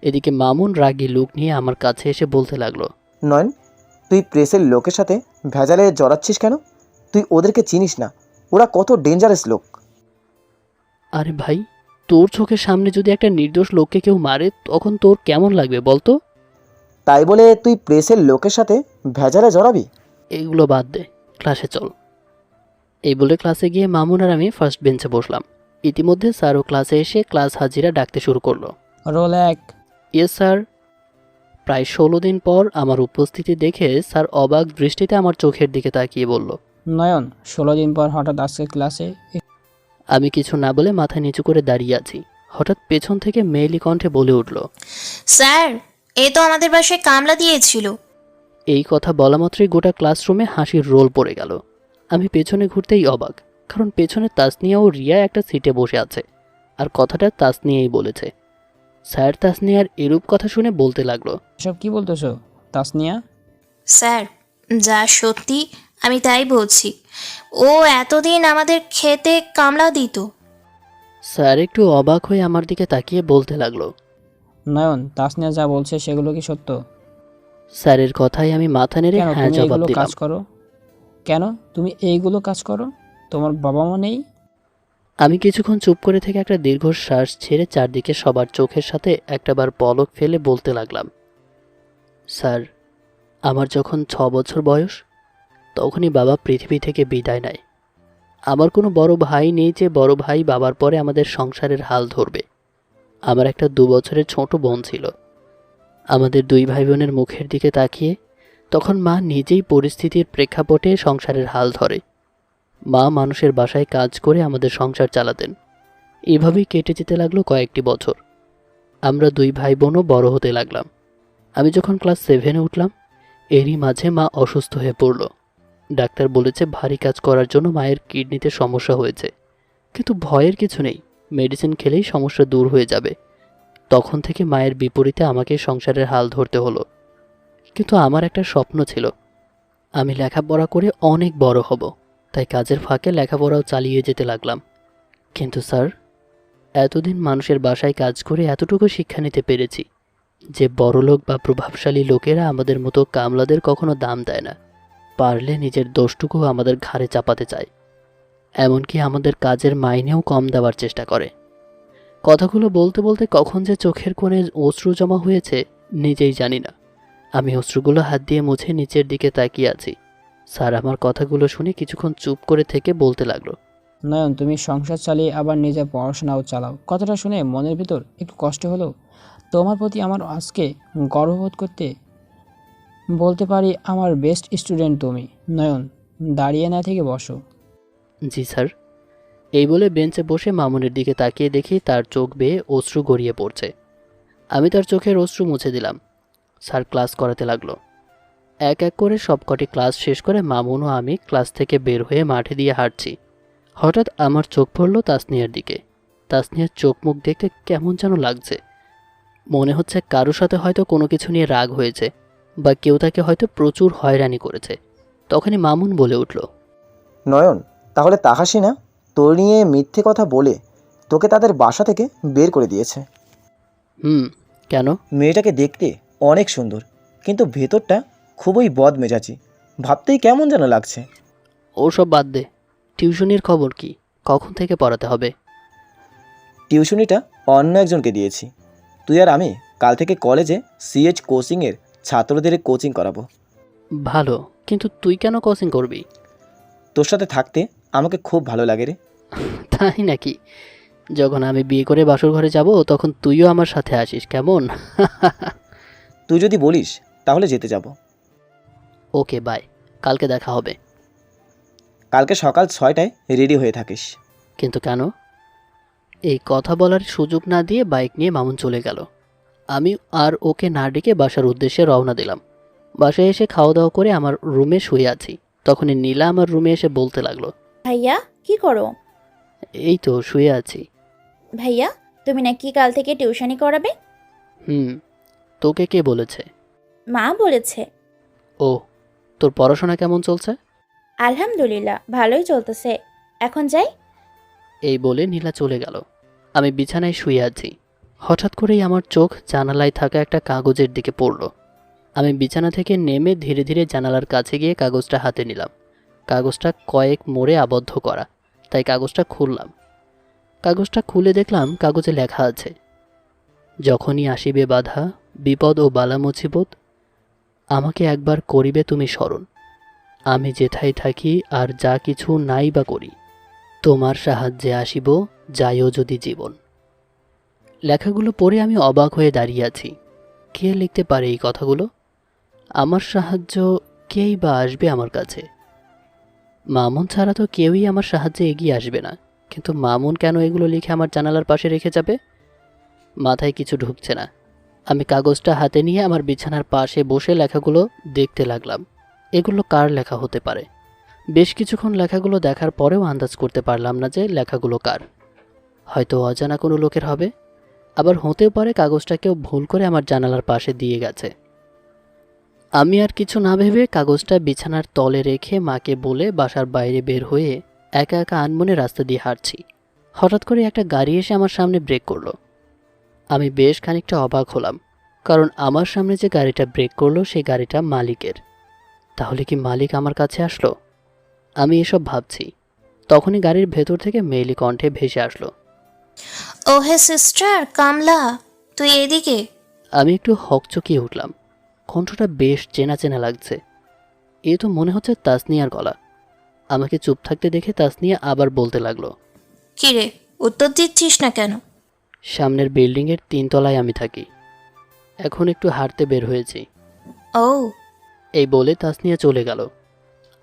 [SPEAKER 2] এদিকে মামুন রাগী লুক নিয়ে আমার কাছে এসে বলতে লাগলো,
[SPEAKER 6] নয়ন, তুই প্রেসের লোকের সাথে ভেজালে জড়াচ্ছিস কেন? তুই ওদেরকে চিনিস না, ওরা কত ডেঞ্জারাস লোক।
[SPEAKER 2] আরে ভাই, তোর চোখের সামনে যদি একটা নির্দোষ লোককে কেউ মারে তখন তোর কেমন লাগবে বলতো?
[SPEAKER 6] তাই বলে তুই প্রেসের লোকের সাথে ভেজালে জড়াবি?
[SPEAKER 2] এগুলো বাদ দে, ক্লাসে চল। এই বলে ক্লাসে গিয়ে মামুন আর আমি ফার্স্ট বেঞ্চে বসলাম। ইতিমধ্যে স্যারও ক্লাসে এসে ক্লাস হাজিরা ডাকতে শুরু করলো।
[SPEAKER 12] রোল 1।
[SPEAKER 2] Yes sir. প্রায় 16 দিন পর আমার উপস্থিতি দেখে স্যার অবাক দৃষ্টিতে আমার চোখের দিকে তাকিয়ে বলল,
[SPEAKER 12] নয়ন, 16 দিন পর হঠাৎ আজকে ক্লাসে?
[SPEAKER 2] আমি কিছু না বলে মাথা নিচু করে দাঁড়িয়ে আছি। হঠাৎ পেছন থেকে মেয়েলি কণ্ঠে বলে উঠল,
[SPEAKER 9] স্যার, এ তো আমাদের বাসায় কামলা দিয়েছিল।
[SPEAKER 2] এই কথা বলা মাত্রই গোটা ক্লাসরুমে হাসির রোল পড়ে গেল। আমি পেছনে ঘুরতেই অবাক, কারণ পেছনে তাসনিয়া ও রিয়া একটা সিটে বসে আছে, আর কথাটা তাসনিয়াই বলেছে। স্যার তাসনিয়ার এরূপ কথা শুনে বলতে লাগলো,
[SPEAKER 12] এসব কি বলতেছো তাসনিয়া?
[SPEAKER 9] স্যার, যা সত্যি আমি তাই বলছি। ও এতদিন আমাদের খেতে কামলা দিত।
[SPEAKER 2] স্যার একটু অবাক হয়ে আমার দিকে তাকিয়ে বলতে লাগলো,
[SPEAKER 12] নয়ন, তাসনিয়া যা বলছে সেগুলো কি সত্য?
[SPEAKER 2] স্যারের কথায় আমি মাথা নেড়ে
[SPEAKER 12] কেন
[SPEAKER 2] হ্যাঁ
[SPEAKER 12] তুমি
[SPEAKER 2] জবাব
[SPEAKER 12] এইগুলো
[SPEAKER 2] দিলাম।
[SPEAKER 12] কাজ করো? কেন তুমি এইগুলো কাজ করো? তোমার বাবা মা নেই?
[SPEAKER 2] আমি কিছুক্ষণ চুপ করে থেকে একটা দীর্ঘশ্বাস ছেড়ে চারদিকে সবার চোখের সাথে একটাবার পলক ফেলে বলতে লাগলাম, স্যার, আমার যখন 6 বছর বয়স তখনই বাবা পৃথিবী থেকে বিদায় নেয়। আমার কোনো বড় ভাই নেই যে বড় ভাই বাবার পরে আমাদের সংসারের হাল ধরবে। আমার একটা 2 বছরের ছোট বোন ছিল। আমাদের 2 ভাই বোনের মুখের দিকে তাকিয়ে তখন মা নিজেই পরিস্থিতির প্রেক্ষাপটে সংসারের হাল ধরে। মা মানুষের বাসায় কাজ করে আমাদের সংসার চালাতেন। এভাবেই কেটে যেতে লাগলো কয়েকটি বছর। আমরা 2 ভাই বোনও বড় হতে লাগলাম। আমি যখন ক্লাস 7-এ উঠলাম এরই মাঝে মা অসুস্থ হয়ে পড়ল। ডাক্তার বলেছে ভারী কাজ করার জন্য মায়ের কিডনিতে সমস্যা হয়েছে, কিন্তু ভয়ের কিছু নেই, মেডিসিন খেলেই সমস্যা দূর হয়ে যাবে। তখন থেকে মায়ের বিপরীতে আমাকে সংসারের হাল ধরতে হলো। কিন্তু আমার একটা স্বপ্ন ছিল, আমি লেখাপড়া করে অনেক বড় হব, তাই কাজের ফাঁকে লেখাপড়াও চালিয়ে যেতে লাগলাম। কিন্তু স্যার, এতদিন মানুষের বাসায় কাজ করে এতটুকু শিক্ষা নিতে পেরেছি যে বড়লোক বা প্রভাবশালী লোকেরা আমাদের মতো কামলাদের কখনো দাম দেয় না, পারলে নিজের দোষটুকু আমাদের ঘাড়ে চাপাতে চায়, এমনকি আমাদের কাজের মাইনেও কম দেওয়ার চেষ্টা করে। কথাগুলো বলতে বলতে কখন যে চোখের কোণে অশ্রু জমা হয়েছে নিজেই জানি না। আমি অশ্রুগুলো হাত দিয়ে মুছে নিচের দিকে তাকিয়ে আছি। স্যার আমার কথাগুলো শুনে কিছুক্ষণ চুপ করে থেকে বলতে লাগলো,
[SPEAKER 12] নয়ন, তুমি সংসার চালিয়ে আবার নিজের পড়াশোনাও চালাও। কথাটা শুনে মনের ভিতর একটু কষ্ট হলো। তোমার প্রতি আমার আজকে গর্ববোধ করতে বলতে পারি আমার বেস্ট স্টুডেন্ট তুমি। নয়ন, দাঁড়িয়ে না থেকে বসো।
[SPEAKER 2] জি স্যার। এই বলে বেঞ্চে বসে মামুনের দিকে তাকিয়ে দেখি তার চোখ বেয়ে অশ্রু গড়িয়ে পড়ছে। আমি তার চোখের অশ্রু মুছে দিলাম। স্যার ক্লাস করাতে লাগলো। এক এক করে সবকটি ক্লাস শেষ করে মামুন ও আমি ক্লাস থেকে বের হয়ে মাঠে দিয়ে হাঁটছি। হঠাৎ আমার চোখ পড়ল তাসনিয়ার দিকে। তাসনিয়ার চোখ মুখ দেখতে কেমন যেন লাগছে। মনে হচ্ছে কারোর সাথে হয়তো কোনো কিছু নিয়ে রাগ হয়েছে বা কেউ তাকে হয়তো প্রচুর হয়রানি করেছে। তখনই মামুন বলে উঠল,
[SPEAKER 6] নয়ন, তাহলে তাহাসি না তোর নিয়ে মিথ্যে কথা বলে তোকে তাদের বাসা থেকে বের করে দিয়েছে?
[SPEAKER 2] কেন?
[SPEAKER 6] মেয়েটাকে দেখতে অনেক সুন্দর, কিন্তু ভেতরটা খুবই বদমেজাজি। ভাবতেই কেমন যেন লাগছে।
[SPEAKER 2] ওসব বাদ দে। টিউশনির খবর কি? কখন থেকে পড়াতে হবে?
[SPEAKER 6] টিউশনিটা অন্য একজনকে দিয়েছি। তুই আর আমি কাল থেকে কলেজে সিএইচ কোচিংয়ের ছাত্রদের কোচিং করাবো।
[SPEAKER 2] ভালো, কিন্তু তুই কেন কোচিং করবি?
[SPEAKER 6] তোর সাথে থাকতে আমাকে খুব ভালো লাগে রে।
[SPEAKER 2] তাই নাকি? যখন আমি বিয়ে করে বাসর ঘরে যাব তখন তুইও আমার সাথে আসিস, কেমন?
[SPEAKER 6] তুই যদি বলিস তাহলে যেতে যাব।
[SPEAKER 2] ওকে বাই, কালকে দেখা হবে।
[SPEAKER 6] কালকে সকাল 6টায় রেডি হয়ে থাকিস।
[SPEAKER 2] কিন্তু কেন? এই কথা বলার সুযোগ না দিয়ে বাইক নিয়ে মামুন চলে গেল। আমি আর ওকে না ডেকে বাসার উদ্দেশ্যে রওনা দিলাম। বাসায় এসে খাওয়া দাওয়া করে আমার রুমে শুয়ে আছি। তখনই নীলা আমার রুমে এসে বলতে লাগলো,
[SPEAKER 7] ভাইয়া কি করো?
[SPEAKER 2] এই তো শুয়ে আছি।
[SPEAKER 7] ভাইয়া তুমি নাকি কাল থেকে টিউশনি করাবে?
[SPEAKER 2] তোকে কে বলেছে?
[SPEAKER 7] মা বলেছে।
[SPEAKER 2] ও, তোর পড়াশোনা কেমন চলছে?
[SPEAKER 7] আলহামদুলিল্লাহ ভালোই চলতেছে। এখন যাই।
[SPEAKER 2] এই বলে নীলা চলে গেল। আমি বিছানায় শুয়ে আছি। হঠাৎ করেই আমার চোখ জানালায় থাকা একটা কাগজের দিকে পড়ল। আমি বিছানা থেকে নেমে ধীরে ধীরে জানালার কাছে গিয়ে কাগজটা হাতে নিলাম। কাগজটা কয়েক মোড়ে আবদ্ধ করা, তাই কাগজটা খুললাম। কাগজটা খুলে দেখলাম কাগজে লেখা আছে, যখনই আসিবে বাধা বিপদ ও বালা মুসিবত, আমাকে একবার করিবে তুমি স্মরণ। আমি যেথায় থাকি আর যা কিছু নাই বা করি, তোমার সাহায্যে আসিব যাইও যদি জীবন। লেখাগুলো পড়ে আমি অবাক হয়ে দাঁড়িয়ে আছি। কে লিখতে পারে এই কথাগুলো? আমার সাহায্য কেই বা আসবে আমার কাছে? মামুন ছাড়া তো কেউই আমার সাহায্যে এগিয়ে আসবে না, কিন্তু মামুন কেন এগুলো লিখে আমার জানালার পাশে রেখে যাবে? মাথায় কিছু ঢুকছে না। আমি কাগজটা হাতে নিয়ে আমার বিছানার পাশে বসে লেখাগুলো দেখতে লাগলাম। এগুলো কার লেখা হতে পারে? বেশ কিছুক্ষণ লেখাগুলো দেখার পরেও আন্দাজ করতে পারলাম না যে লেখাগুলো কার। হয়তো অজানা কোনো লোকের হবে, আবার হতেও পারে কাগজটা কেউ ভুল করে আমার জানালার পাশে দিয়ে গেছে। আমি আর কিছু না ভেবে কাগজটা বিছানার তলে রেখে মাকে বলে বাসার বাইরে বের হয়ে একা একা আনমনে রাস্তা দিয়ে হাঁটছি। হঠাৎ করে একটা গাড়ি এসে আমার সামনে ব্রেক করলো। আমি বেশ খানিকটা অবাক হলাম, কারণ আমার সামনে যে গাড়িটা ব্রেক করলো সেই গাড়িটা মালিকের। তাহলে কি মালিক আমার কাছে আসলো? আমি এসব ভাবছি, তখনই গাড়ির ভেতর থেকে মেয়েলি কণ্ঠে ভেসে আসলো,
[SPEAKER 9] ও হে সিস্টার কামলা, তুই এদিকে।
[SPEAKER 2] আমি একটু হকচকিয়ে উঠলাম। কণ্ঠটা বেশ চেনা চেনা লাগছে। এ তো মনে হচ্ছে তাসনিয়ার গলা। আমাকে চুপ থাকতে দেখে তাসনিয়া আবার বলতে লাগলো,
[SPEAKER 9] কিরে উত্তর দিচ্ছিস না কেন?
[SPEAKER 2] সামনের বিল্ডিংয়ের 3 তলায় আমি থাকি, এখন একটু হাঁটতে বের হয়েছি।
[SPEAKER 9] ও,
[SPEAKER 2] এই বলে তাসনিয়া চলে গেল।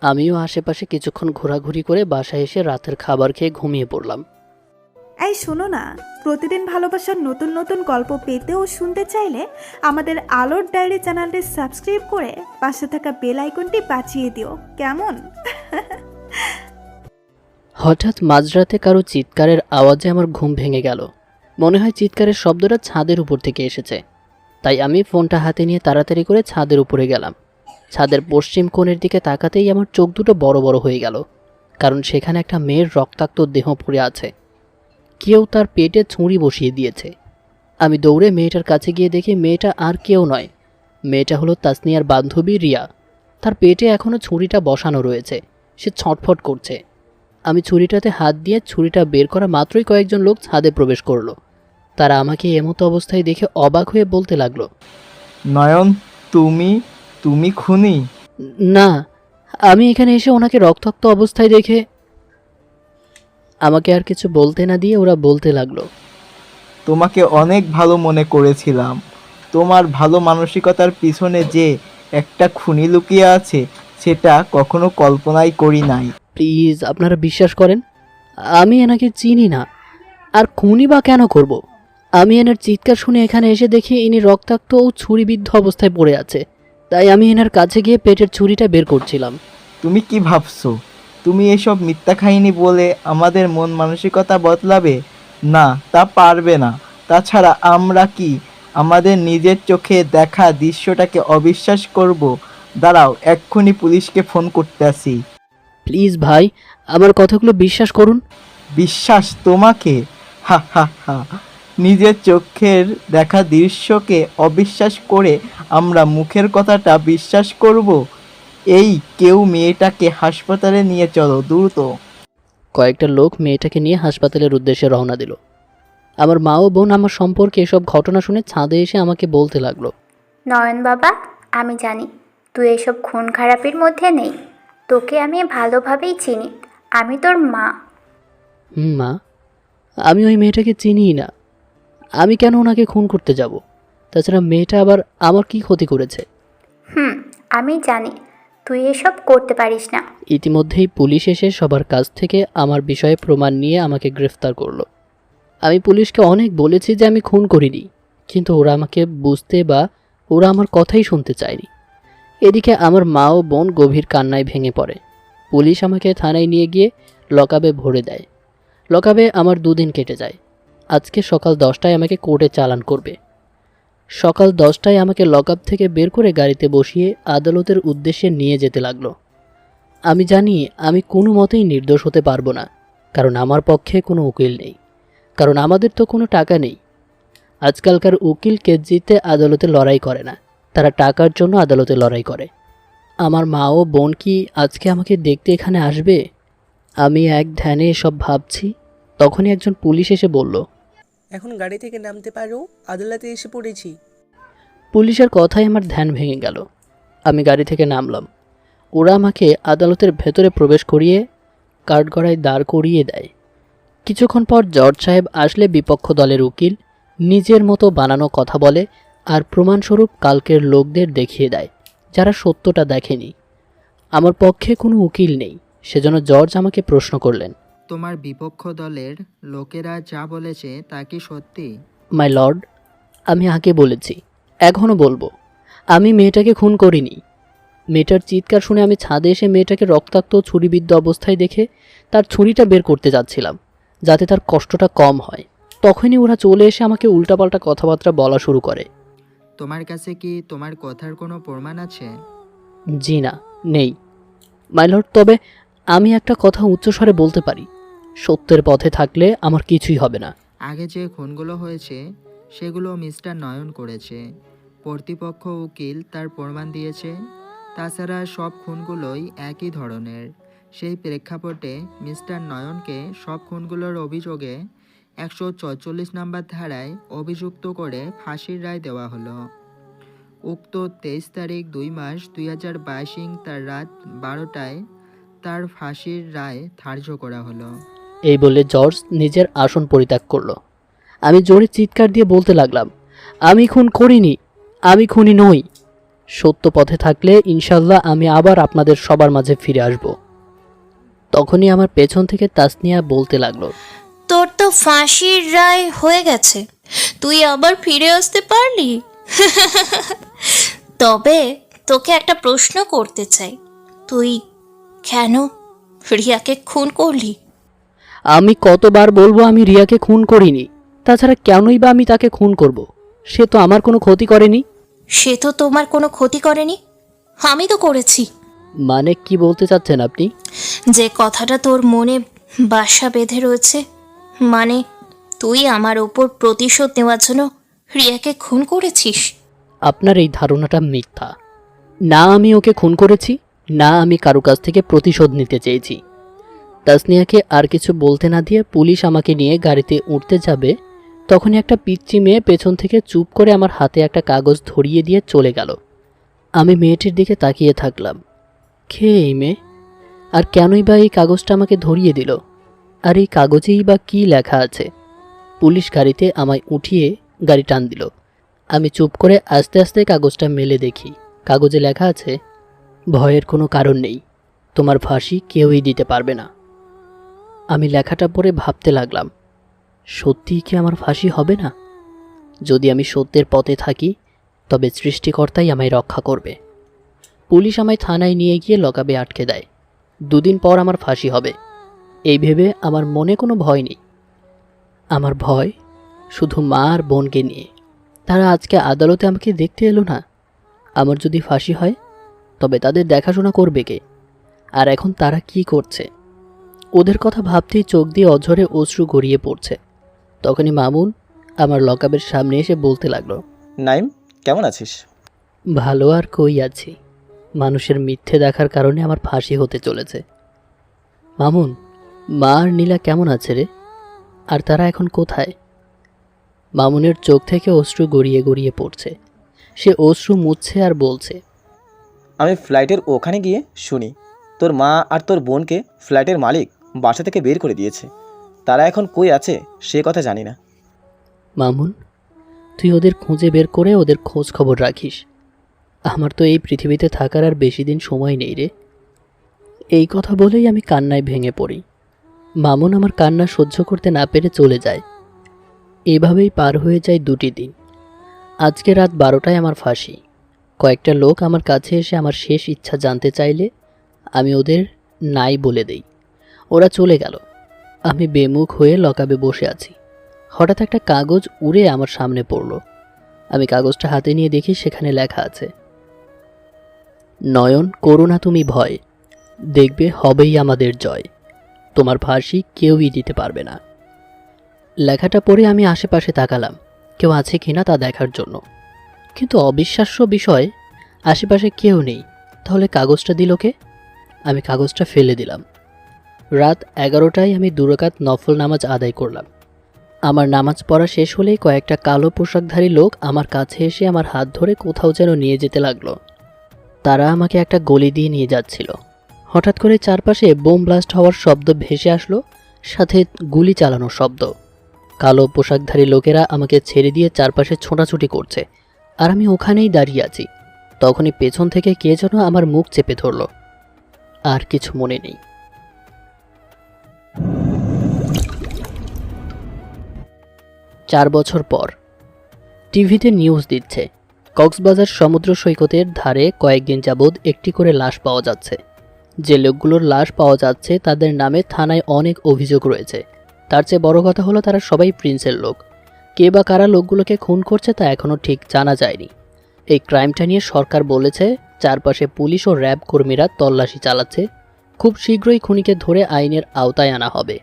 [SPEAKER 2] আমিও আশেপাশে কিছুক্ষণ ঘোরাঘুরি করে বাসায় এসে রাতের খাবার খেয়ে ঘুমিয়ে পড়লাম।
[SPEAKER 13] এই শোনো না, প্রতিদিন ভালোবাসার নতুন নতুন গল্প পেতে ও শুনতে চাইলে আমাদের আলোর ডায়েরি চ্যানেলটি সাবস্ক্রাইব করে পাশে থাকা বেল আইকনটি বাজিয়ে দিও, কেমন?
[SPEAKER 2] হঠাৎ মাঝরাতে কারো চিৎকারের আওয়াজে আমার ঘুম ভেঙে গেল। মনে হয় চিৎকারের শব্দটা ছাদের উপর থেকে এসেছে। তাই আমি ফোনটা হাতে নিয়ে তাড়াতাড়ি করে ছাদের উপরে গেলাম। ছাদের পশ্চিম কোণের দিকে তাকাতেই আমার চোখ দুটো বড় বড় হয়ে গেল, কারণ সেখানে একটা মেয়ের রক্তাক্ত দেহ পড়ে আছে। কেউ তার পেটে ছুরি বসিয়ে দিয়েছে। আমি দৌড়ে মেয়েটার কাছে গিয়ে দেখি মেয়েটা আর কেউ নয়, মেয়েটা হলো তাসনিয়ার বান্ধবী রিয়া। তার পেটে এখনও ছুরিটা বসানো রয়েছে, সে ছটফট করছে। আমি ছুরিটাতে হাত দিয়ে ছুরিটা বের করা মাত্রই কয়েকজন লোক ছাদে প্রবেশ করলো। তারা আমাকে এমতো অবস্থায় দেখে অবাক হয়ে বলতে লাগলো,
[SPEAKER 11] নয়ন, তুমি খুনি?
[SPEAKER 2] না, আমি এখানে এসে ওনাকে রক্তাক্ত অবস্থায় দেখে। আমাকে আর কিছু বলতে না দিয়ে ওরা বলতে লাগলো,
[SPEAKER 11] তোমাকে অনেক ভালো মনে করেছিলাম। তোমার ভালো মানসিকতার পিছনে যে একটা খুনি লুকিয়ে আছে সেটা কখনো কল্পনাই করি নাই।
[SPEAKER 2] প্লিজ আপনারা বিশ্বাস করেন, আমি এনাকে চিনি না। আর খুনই বা কেন করব? আমি এনার চিৎকার শুনে এখানে এসে দেখি ইনি রক্তাক্ত ও ছুরিবিদ্ধ অবস্থায় পড়ে আছে, তাই আমি এনার কাছে গিয়ে পেটের ছুরিটা বের করছিলাম।
[SPEAKER 11] তুমি কি ভাবছো তুমি এসব মিথ্যা কাহিনী বলে আমাদের মন মানসিকতা বদলাবে? না, তা পারবে না। তাছাড়া আমরা কি আমাদের নিজের চোখে দেখা দৃশ্যটাকে অবিশ্বাস করব? দাঁড়াও, এক্ষুনি পুলিশকে ফোন করতে আসি।
[SPEAKER 2] প্লিজ ভাই, আমার কথাগুলো বিশ্বাস করুন।
[SPEAKER 11] বিশ্বাস তোমাকে? হা হা হা। নিজের চোখের দেখা দৃশ্যকে অবিশ্বাস করে আমরা মুখের কথাটা বিশ্বাস করব? এই কেউ মেয়েটাকে হাসপাতালে নিয়ে চলো দ্রুত।
[SPEAKER 2] কয়েকটা লোক মেয়েটাকে নিয়ে হাসপাতালের উদ্দেশ্যে রওনা দিল। আমার মা ও বোন আমার সম্পর্কে এসব ঘটনা শুনে ছাদে এসে আমাকে বলতে লাগলো,
[SPEAKER 5] নয়ন বাবা, আমি জানি তুই এসব খুন খারাপির মধ্যে নেই। তোকে আমি ভালোভাবেই চিনি। আমি তোর মা।
[SPEAKER 2] মা, আমি ওই মেয়েটাকে চিনিই না। আমি কেন ওনাকে খুন করতে যাব? তাছাড়া মেয়েটা আবার আমার কি ক্ষতি করেছে?
[SPEAKER 5] আমি জানি তুই এসব করতে পারিস না।
[SPEAKER 2] ইতিমধ্যেই পুলিশ এসে সবার কাছ থেকে আমার বিষয়ে প্রমাণ নিয়ে আমাকে গ্রেফতার করলো। আমি পুলিশকে অনেক বলেছি যে আমি খুন করিনি, কিন্তু ওরা আমাকে বুঝতে বা ওরা আমার কথাই শুনতে চায়নি। এদিকে আমার মা ও বোন গভীর কান্নায় ভেঙে পড়ে। পুলিশ আমাকে থানায় নিয়ে গিয়ে লকআপে ভরে দেয়। লকআপে আমার 2 দিন কেটে যায়। আজকে সকাল 10টায় আমাকে কোর্টে চালান করবে। সকাল 10টায় আমাকে লকআপ থেকে বের করে গাড়িতে বসিয়ে আদালতের উদ্দেশ্যে নিয়ে যেতে লাগলো। আমি জানি আমি কোনো মতেই নির্দোষ হতে পারবো না, কারণ আমার পক্ষে কোনো উকিল নেই, কারণ আমাদের তো কোনো টাকা নেই। আজকালকার উকিল কেস জিততে আদালতে লড়াই করে না, তারা টাকার জন্য আদালতে লড়াই করে। আমার মা ও বোন কি আজকে আমাকে দেখতে এখানে আসবে? আমি এক ধ্যানে এসব ভাবছি, তখনই একজন পুলিশ এসে বলল,
[SPEAKER 14] এখন গাড়ি থেকে নামতে পারো, আদালতে এসে পড়েছি।
[SPEAKER 2] পুলিশের কথায় আমার ধ্যান ভেঙে গেল। আমি গাড়ি থেকে নামলাম। ওরা আমাকে আদালতের ভেতরে প্রবেশ করিয়ে কাঠগড়ায় দাঁড় করিয়ে দেয়। কিছুক্ষণ পর জজ সাহেব আসলে বিপক্ষ দলের উকিল নিজের মতো বানানো কথা বলে আর প্রমাণস্বরূপ কালকের লোকদের দেখিয়ে দেয়, যারা সত্যটা দেখেনি। আমার পক্ষে কোনো উকিল নেই, সেজন্য জজ আমাকে প্রশ্ন করলেন,
[SPEAKER 3] তোমার বিপক্ষ দলের লোকেরা যা বলেছে তা কি সত্যি?
[SPEAKER 2] মাই লর্ড, আমি আগে বলেছি, এখনও বলবো, আমি মেয়েটাকে খুন করিনি। মেয়েটার চিৎকার শুনে আমি ছাদে এসে মেয়েটাকে রক্তাক্ত ছুরিবিদ্ধ অবস্থায় দেখে তার ছুরিটা বের করতে যাচ্ছিলাম, যাতে তার কষ্টটা কম হয়। তখনই ওরা চলে এসে আমাকে উল্টাপাল্টা কথাবার্তা বলা শুরু করে।
[SPEAKER 3] তোমার কাছে কি তোমার কথার কোনো প্রমাণ আছে?
[SPEAKER 2] জি না, নেই মাই লর্ড, তবে আমি একটা কথা উচ্চস্বরে বলতে পারি, সত্যের পথে থাকলে আমার কিছুই হবে না।
[SPEAKER 3] আগে যে খুনগুলো হয়েছে সেগুলো মিস্টার নয়ন করেছে। কর্তৃপক্ষ উকিল তার প্রমাণ দিয়েছে। তাছাড়া সব খুনগুলোই একই ধরনের। সেই প্রেক্ষাপটে মিস্টার নয়নকে সব খুনগুলোর অভিযোগে 144 নম্বর ধারায় অভিযুক্ত করে ফাঁসির রায় দেওয়া হলো। উক্ত 23 তারিখ 2 মাস 2022 তার রাত 12টায় তার ফাঁসির রায় ধার্য করা হলো।
[SPEAKER 2] এই বলে জর্জ নিজের আসন পরিত্যাগ করলো। আমি জোরে চিৎকার দিয়ে বলতে লাগলাম, আমি খুন করিনি, আমি খুনি নই। সত্য পথে থাকলে ইনশাল্লাহ আমি আবার আপনাদের সবার মাঝে ফিরে আসব। তখনই আমার পেছন থেকে তাসনিয়া বলতে লাগলো,
[SPEAKER 9] তোর তো ফাঁসির রায় হয়ে গেছে, তুই আবার ফিরে আসতে পারলি। তবে তোকে একটা প্রশ্ন করতে চাই, তুই কেন রিয়াকে খুন করলি?
[SPEAKER 2] আমি কতবার বলবো আমি রিয়াকে খুন করিনি? তাছাড়া কেনই বা আমি তাকে খুন করব? সে তো আমার কোনো ক্ষতি করেনি।
[SPEAKER 9] সে তো তোমার কোনো ক্ষতি করেনি, আমি তো করেছি।
[SPEAKER 2] মানে কি বলতে চাচ্ছেন আপনি?
[SPEAKER 9] যে কথাটা তোর মনে বাসা বেঁধে রয়েছে, মানে তুই আমার ওপর প্রতিশোধ নেওয়ার জন্য রিয়াকে খুন করেছিস।
[SPEAKER 2] আপনার এই ধারণাটা মিথ্যা। না আমি ওকে খুন করেছি, না আমি কারো কাছ থেকে প্রতিশোধ নিতে চেয়েছি। তাসনিয়াকে আর কিছু বলতে না দিয়ে পুলিশ আমাকে নিয়ে গাড়িতে উঠতে যাবে, তখনই একটা পিচ্চি মেয়ে পেছন থেকে চুপ করে আমার হাতে একটা কাগজ ধরিয়ে দিয়ে চলে গেল। আমি মেয়েটির দিকে তাকিয়ে থাকলাম, কে এই মেয়ে? আর কেনই বা এই কাগজটা আমাকে ধরিয়ে দিল? আর এই কাগজেই বা কী লেখা আছে? পুলিশ গাড়িতে আমায় উঠিয়ে গাড়ি টান দিল। আমি চুপ করে আস্তে আস্তে কাগজটা মেলে দেখি। কাগজে লেখা আছে, ভয়ের কোনো কারণ নেই, তোমার ফাঁসি কেউই দিতে পারবে না। আমি লেখাটা পড়ে ভাবতে লাগলাম, সত্যিই কি আমার ফাঁসি হবে না? যদি আমি সত্যের পথে থাকি তবে সৃষ্টিকর্তাই আমায় রক্ষা করবে। পুলিশ আমায় থানায় নিয়ে গিয়ে লকআপে আটকে দেয়। 2 দিন পর আমার ফাঁসি হবে। এই ভেবে আমার মনে কোনো ভয় নেই। আমার ভয় শুধু মা আর বোনকে নিয়ে। তারা আজকে আদালতে আমাকে দেখতে এলো না। আমার যদি ফাঁসি হয় তবে তাদের দেখাশোনা করবে কে? আর এখন তারা কি করছে? ওদের কথা ভাবতেই চোখ দিয়ে অঝরে অশ্রু গড়িয়ে পড়ছে। তখনই মামুন আমার লকআপের সামনে এসে বলতে লাগলো,
[SPEAKER 6] নাইম, কেমন আছিস?
[SPEAKER 2] ভালো আর কই আছি, মানুষের মিথ্যে দেখার কারণে আমার ফাঁসি হতে চলেছে। মামুন, মা আর নীলা কেমন আছে রে? আর তারা এখন কোথায়? মামুনের চোখ থেকে অশ্রু গড়িয়ে গড়িয়ে পড়ছে। সে অশ্রু মুছছে আর বলছে,
[SPEAKER 6] আমি ফ্লাইটের ওখানে গিয়ে শুনি তোর মা আর তোর বোনকে ফ্ল্যাটের মালিক বাসা থেকে বের করে দিয়েছে। তারা এখন কই আছে সে কথা জানি না।
[SPEAKER 2] মামুন, তুই ওদের খুঁজে বের করে ওদের খোঁজ খবর রাখিস। আমার তো এই পৃথিবীতে থাকার আর বেশি দিন সময় নেই রে। এই কথা বলেই আমি কান্নায় ভেঙে পড়ি। মামুন আমার কান্না সহ্য করতে না পেরে চলে যায়। এভাবেই পার হয়ে যায় 2টি দিন। আজকে রাত 12টায় আমার ফাঁসি। কয়েকটা লোক আমার কাছে এসে আমার শেষ ইচ্ছা জানতে চাইলে আমি ওদের নাই বলে দেই। ওরা চলে গেল। আমি বেমুখ হয়ে লকআপে বসে আছি। হঠাৎ একটা কাগজ উড়ে আমার সামনে পড়ল। আমি কাগজটা হাতে নিয়ে দেখি সেখানে লেখা আছে, নয়ন, করো না তুমি ভয়, দেখবে হবেই আমাদের জয়, তোমার ফাঁসি কেউই দিতে পারবে না। লেখাটা পড়ে আমি আশেপাশে তাকালাম কেউ আছে কিনা তা দেখার জন্য, কিন্তু অবিশ্বাস্য বিষয়, আশেপাশে কেউ নেই। তাহলে কাগজটা দিল কে? আমি কাগজটা ফেলে দিলাম। রাত 11টায় আমি 2 রাকাত নফল নামাজ আদায় করলাম। আমার নামাজ পড়া শেষ হলেই কয়েকটা কালো পোশাকধারী লোক আমার কাছে এসে আমার হাত ধরে কোথাও যেন নিয়ে যেতে লাগলো। তারা আমাকে একটা গলি দিয়ে নিয়ে যাচ্ছিল। হঠাৎ করে চারপাশে বোম ব্লাস্ট হওয়ার শব্দ ভেসে আসলো, সাথে গুলি চালানোর শব্দ। কালো পোশাকধারী লোকেরা আমাকে ছেড়ে দিয়ে চারপাশে ছোটাছুটি করছে, আর আমি ওখানেই দাঁড়িয়ে আছি। তখনই পেছন থেকে কে যেন আমার মুখ চেপে ধরল। আর কিছু মনে নেই। 4 বছর পর টিভিতে নিউজ দিচ্ছে, কক্সবাজার সমুদ্র সৈকতের ধারে কয়েকদিন যাবৎ একটি করে লাশ পাওয়া যাচ্ছে। যে লোকগুলোর লাশ পাওয়া যাচ্ছে তাদের নামে থানায় অনেক অভিযোগ রয়েছে। তার চেয়ে বড় কথা হলো তারা সবাই প্রিন্সের লোক। কে বা কারা লোকগুলোকে খুন করছে তা এখনও ঠিক জানা যায়নি। এই ক্রাইমটা নিয়ে সরকার বলেছে চারপাশে পুলিশ ও র্যাব কর্মীরা তল্লাশি চালাচ্ছে। খুব শীঘ্রই খুনিকে ধরে আইনের আওতায় আনা হবে।